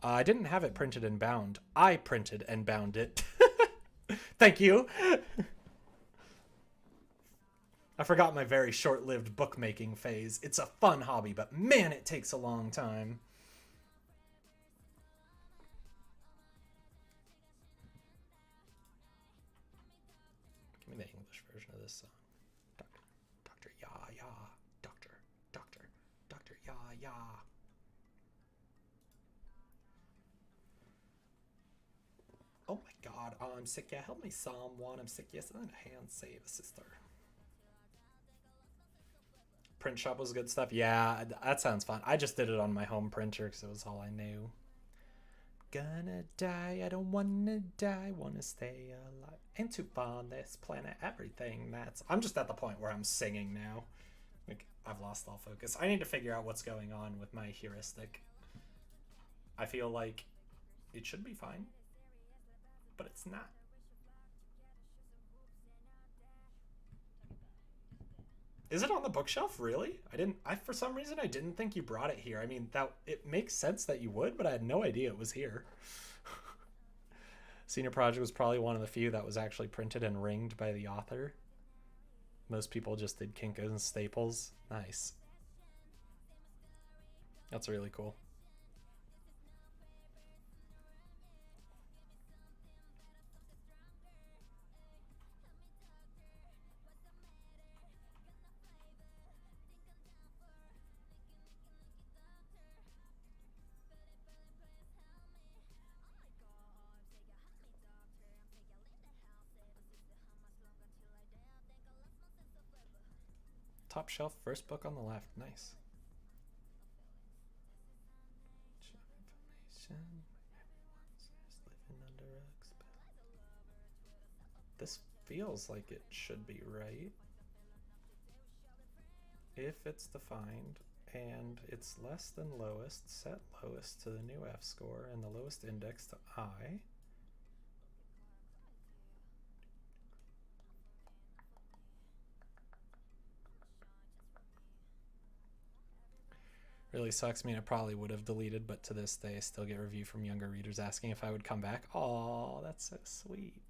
I didn't have it printed and bound. I printed and bound it. Thank you. I forgot my very short-lived bookmaking phase. It's a fun hobby, but man, it takes a long time. Give me the English version of this song. Doctor, ya, ya. Doctor, ya, ya. Oh my god, oh, I'm sick, yeah, help me someone, I'm sick, yes, and then a hand save a sister. Print shop was good stuff. Yeah, that sounds fun. I just did it on my home printer because it was all I knew. Gonna die, I don't wanna die, wanna stay alive. And to find this planet, everything that's... I'm just at the point where I'm singing now. Like, I've lost all focus. I need to figure out what's going on with my heuristic. I feel like it should be fine, but it's not. Is it on the bookshelf, really? For some reason, I didn't think you brought it here. I mean, it makes sense that you would, but I had no idea it was here. Senior Project was probably one of the few that was actually printed and ringed by the author. Most people just did Kinko's and Staples. Nice. That's really cool. Top shelf, first book on the left. Nice. This feels like it should be right. If it's defined and it's less than lowest, set lowest to the new F score and the lowest index to I. Really sucks. I mean, I probably would have deleted, but to this day, I still get review from younger readers asking if I would come back. Oh, that's so sweet.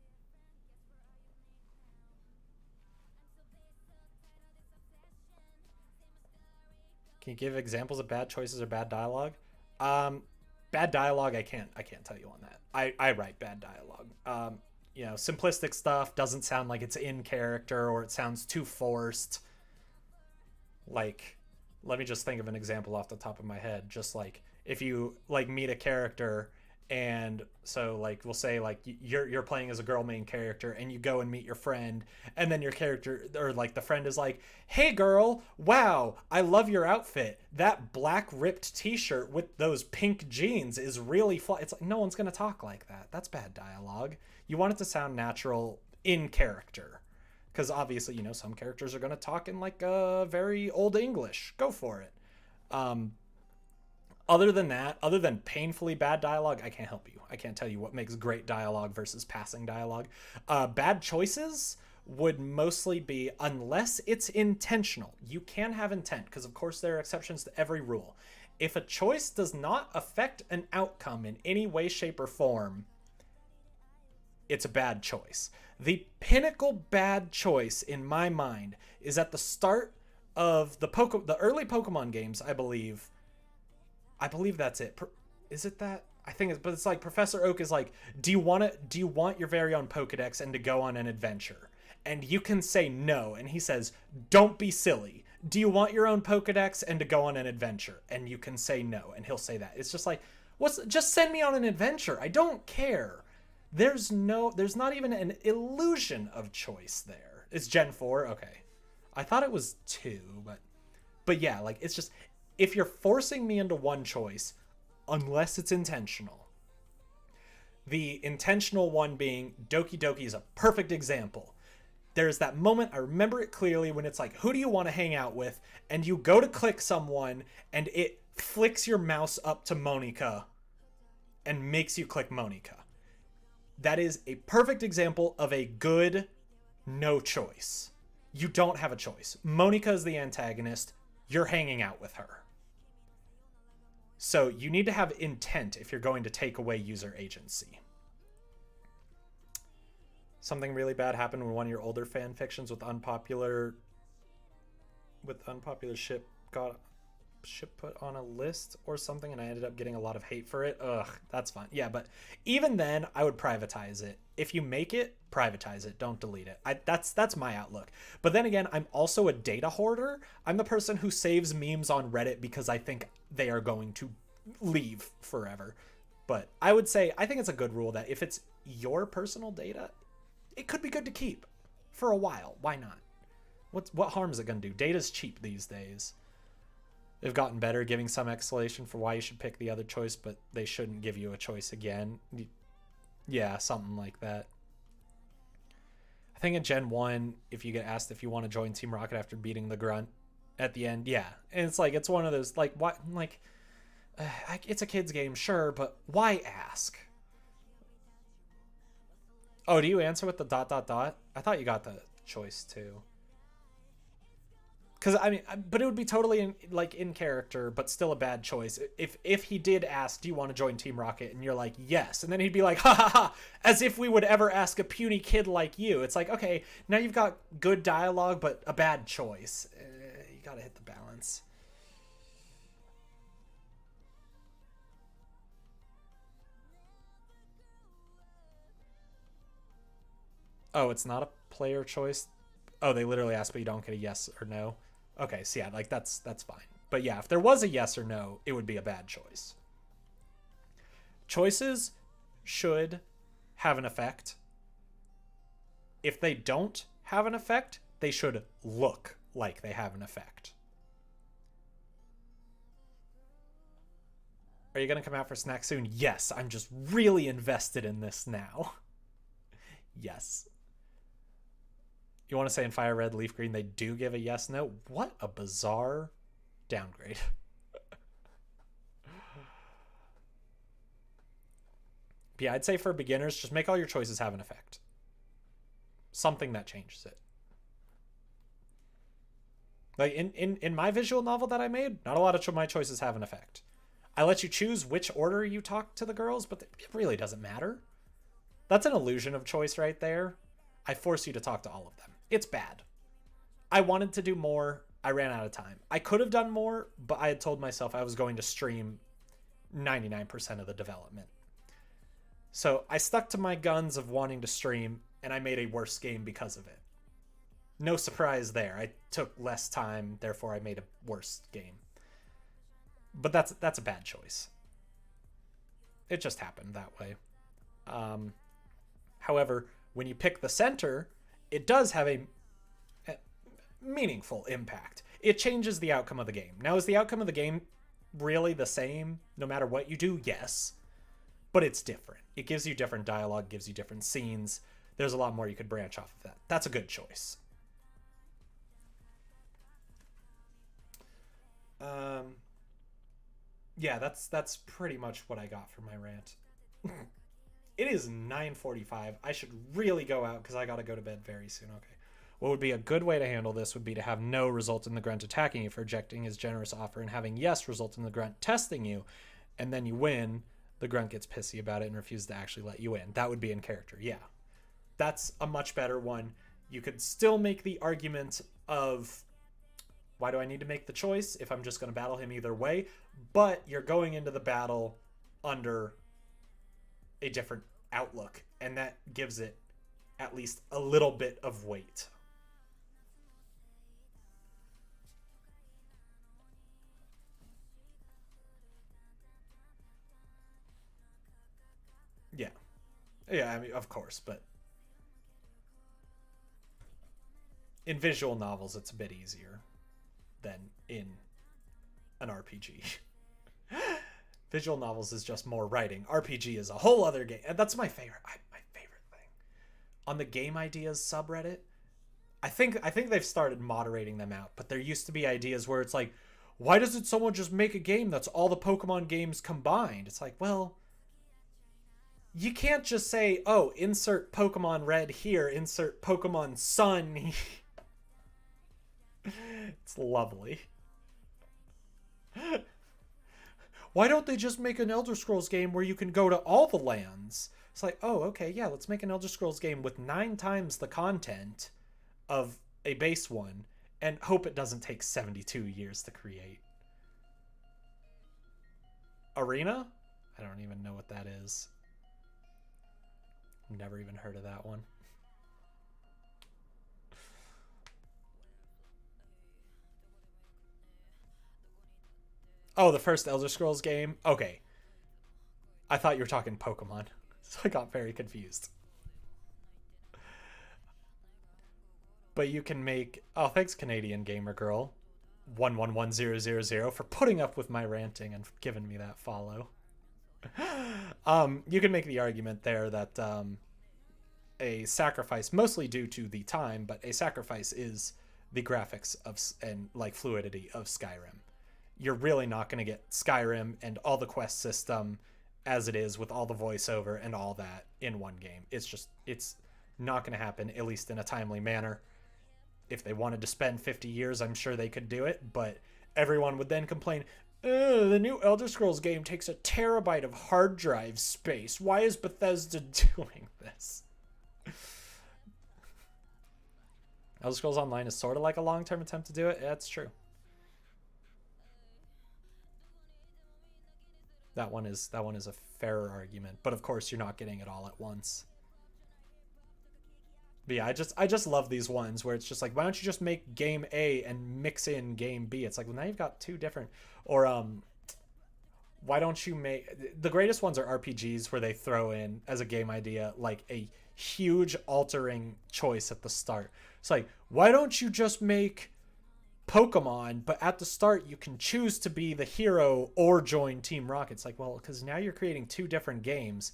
Can you give examples of bad choices or bad dialogue? Bad dialogue, I can't tell you on that. I write bad dialogue. You know, simplistic stuff doesn't sound like it's in character or it sounds too forced. Like, let me just think of an example off the top of my head. Just like if you like meet a character and so like we'll say like you're playing as a girl main character and you go and meet your friend and then your character or like the friend is like, hey girl, wow, I love your outfit, that black ripped t-shirt with those pink jeans is really fly. It's like no one's gonna talk like that. That's bad dialogue. You want it to sound natural in character because obviously, you know, some characters are going to talk in like a very old English. Go for it. Other than that, other than painfully bad dialogue, I can't help you. I can't tell you what makes great dialogue versus passing dialogue. Bad choices would mostly be, unless it's intentional. You can have intent, because of course there are exceptions to every rule. If a choice does not affect an outcome in any way, shape, or form, it's a bad choice. The pinnacle bad choice in my mind is at the start of the early Pokemon games, I believe that's it. Is it that? I think it's, but it's like Professor Oak is like, do you want your very own Pokedex and to go on an adventure? And you can say no, and he says, don't be silly. Do you want your own Pokedex and to go on an adventure? And you can say no, and he'll say that. It's just like, just send me on an adventure. I don't care. There's not even an illusion of choice there. It's Gen 4? Okay. I thought it was 2, but yeah, like it's just if you're forcing me into one choice, unless it's intentional. The intentional one being Doki Doki is a perfect example. There's that moment, I remember it clearly, when it's like, who do you want to hang out with? And you go to click someone and it flicks your mouse up to Monika and makes you click Monika. That is a perfect example of a good no choice. You don't have a choice. Monika is the antagonist. You're hanging out with her. So you need to have intent if you're going to take away user agency. Something really bad happened when one of your older fan fictions with unpopular ship got put on a list or something, and I ended up getting a lot of hate for it. Ugh, that's fine. Yeah, but even then, I would privatize it. If you make it, privatize it. Don't delete it. That's my outlook. But then again, I'm also a data hoarder. I'm the person who saves memes on Reddit because I think they are going to leave forever. But I would say, I think it's a good rule that if it's your personal data, it could be good to keep for a while. Why not? What harm is it going to do? Data's cheap these days. They've gotten better, giving some explanation for why you should pick the other choice, but they shouldn't give you a choice again. Yeah, something like that. I think in Gen 1, if you get asked if you want to join Team Rocket after beating the grunt at the end, yeah. And it's like, it's one of those, like, what, like, it's a kid's game, sure, but why ask? Oh, do you answer with the ... I thought you got the choice too. Because I mean, but it would be totally in character, but still a bad choice. If he did ask, do you want to join Team Rocket? And you're like, yes. And then he'd be like, ha ha ha, as if we would ever ask a puny kid like you. It's like, okay, now you've got good dialogue, but a bad choice. You got to hit the balance. Oh, it's not a player choice? Oh, they literally ask, but you don't get a yes or no? Okay, so yeah, like that's fine. But yeah, if there was a yes or no, it would be a bad choice. Choices should have an effect. If they don't have an effect, they should look like they have an effect. Are you going to come out for snack soon? Yes, I'm just really invested in this now. Yes. You want to say in Fire Red, Leaf Green, they do give a yes, no? What a bizarre downgrade. But yeah, I'd say for beginners, just make all your choices have an effect. Something that changes it. Like in my visual novel that I made, not a lot of my choices have an effect. I let you choose which order you talk to the girls, but it really doesn't matter. That's an illusion of choice right there. I force you to talk to all of them. It's bad. I wanted to do more. I ran out of time. I could have done more, but I had told myself I was going to stream 99% of the development. So I stuck to my guns of wanting to stream, and I made a worse game because of it. No surprise there. I took less time, therefore I made a worse game. But that's a bad choice. It just happened that way. However, when you pick the center, it does have a meaningful impact. It changes the outcome of the game. Now, is the outcome of the game really the same no matter what you do? Yes. But it's different. It gives you different dialogue, gives you different scenes. There's a lot more you could branch off of that. That's a good choice. Yeah, that's pretty much what I got for my rant. It is 9:45. I should really go out because I got to go to bed very soon. Okay. What would be a good way to handle this would be to have no result in the grunt attacking you for rejecting his generous offer, and having yes result in the grunt testing you, and then you win. The grunt gets pissy about it and refuses to actually let you in. That would be in character. Yeah. That's a much better one. You could still make the argument of, why do I need to make the choice if I'm just going to battle him either way? But you're going into the battle under a different outlook, and that gives it at least a little bit of weight. Yeah. Yeah, I mean, of course, but in visual novels, it's a bit easier than in an RPG. Visual novels is just more writing. RPG is a whole other game, and that's my favorite. My favorite thing on the Game Ideas subreddit. I think they've started moderating them out, but there used to be ideas where it's like, why doesn't someone just make a game that's all the Pokemon games combined? It's like, well, you can't just say, oh, insert Pokemon Red here, insert Pokemon Sun. It's lovely. Why don't they just make an Elder Scrolls game where you can go to all the lands? It's like, oh, okay, yeah, let's make an Elder Scrolls game with 9 times the content of a base one and hope it doesn't take 72 years to create. Arena? I don't even know what that is. Never even heard of that one. Oh, the first Elder Scrolls game? Okay. I thought you were talking Pokemon, so I got very confused. But you can make... Oh, thanks, Canadian Gamer Girl. 111000 for putting up with my ranting and giving me that follow. You can make the argument there that a sacrifice, mostly due to the time, but a sacrifice is the graphics of and like fluidity of Skyrim. You're really not going to get Skyrim and all the quest system as it is with all the voiceover and all that in one game. It's not going to happen, at least in a timely manner. If they wanted to spend 50 years, I'm sure they could do it, but everyone would then complain, the new Elder Scrolls game takes a terabyte of hard drive space. Why is Bethesda doing this? Elder Scrolls Online is sort of like a long-term attempt to do it. Yeah, that's true. That one is a fairer argument, but of course you're not getting it all at once. But yeah, I just love these ones where it's just like, why don't you just make game A and mix in game B? It's like, well, now you've got two different, or why don't you make, the greatest ones are RPGs where they throw in as a game idea like a huge altering choice at the start. It's like, why don't you just make Pokemon, but at the start you can choose to be the hero or join Team Rocket. It's like, well, because now you're creating two different games.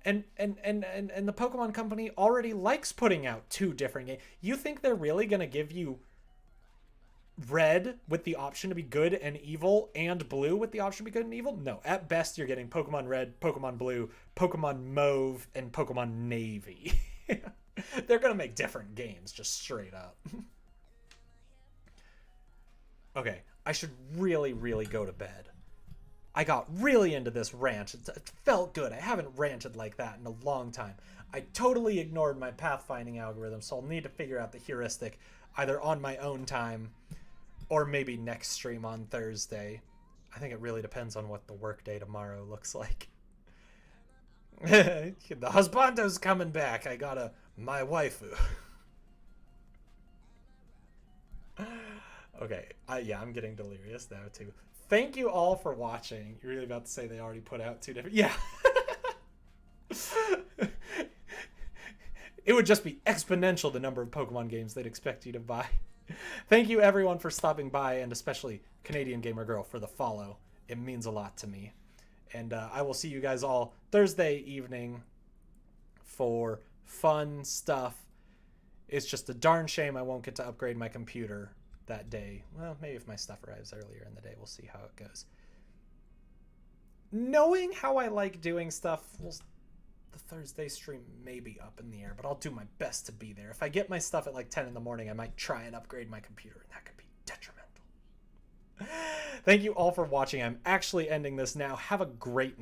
And the Pokemon Company already likes putting out two different games. You think they're really going to give you Red with the option to be good and evil and Blue with the option to be good and evil? No. At best, you're getting Pokemon Red, Pokemon Blue, Pokemon Mauve, and Pokemon Navy. They're going to make different games, just straight up. Okay, I should really, really go to bed. I got really into this rant. It felt good. I haven't ranted like that in a long time. I totally ignored my pathfinding algorithm, so I'll need to figure out the heuristic either on my own time or maybe next stream on Thursday. I think it really depends on what the workday tomorrow looks like. The husbando's coming back. I got my waifu. Okay, yeah, I'm getting delirious now too. Thank you all for watching. You're really about to say they already put out two different... Yeah. It would just be exponential the number of Pokemon games they'd expect you to buy. Thank you everyone for stopping by, and especially Canadian Gamer Girl for the follow. It means a lot to me. And I will see you guys all Thursday evening for fun stuff. It's just a darn shame I won't get to upgrade my computer that day. Well, maybe if my stuff arrives earlier in the day, we'll see how it goes. Knowing how I like doing stuff, the Thursday stream may be up in the air, but I'll do my best to be there. If I get my stuff at like 10 in the morning, I might try and upgrade my computer, and that could be detrimental. Thank you all for watching. I'm actually ending this now. Have a great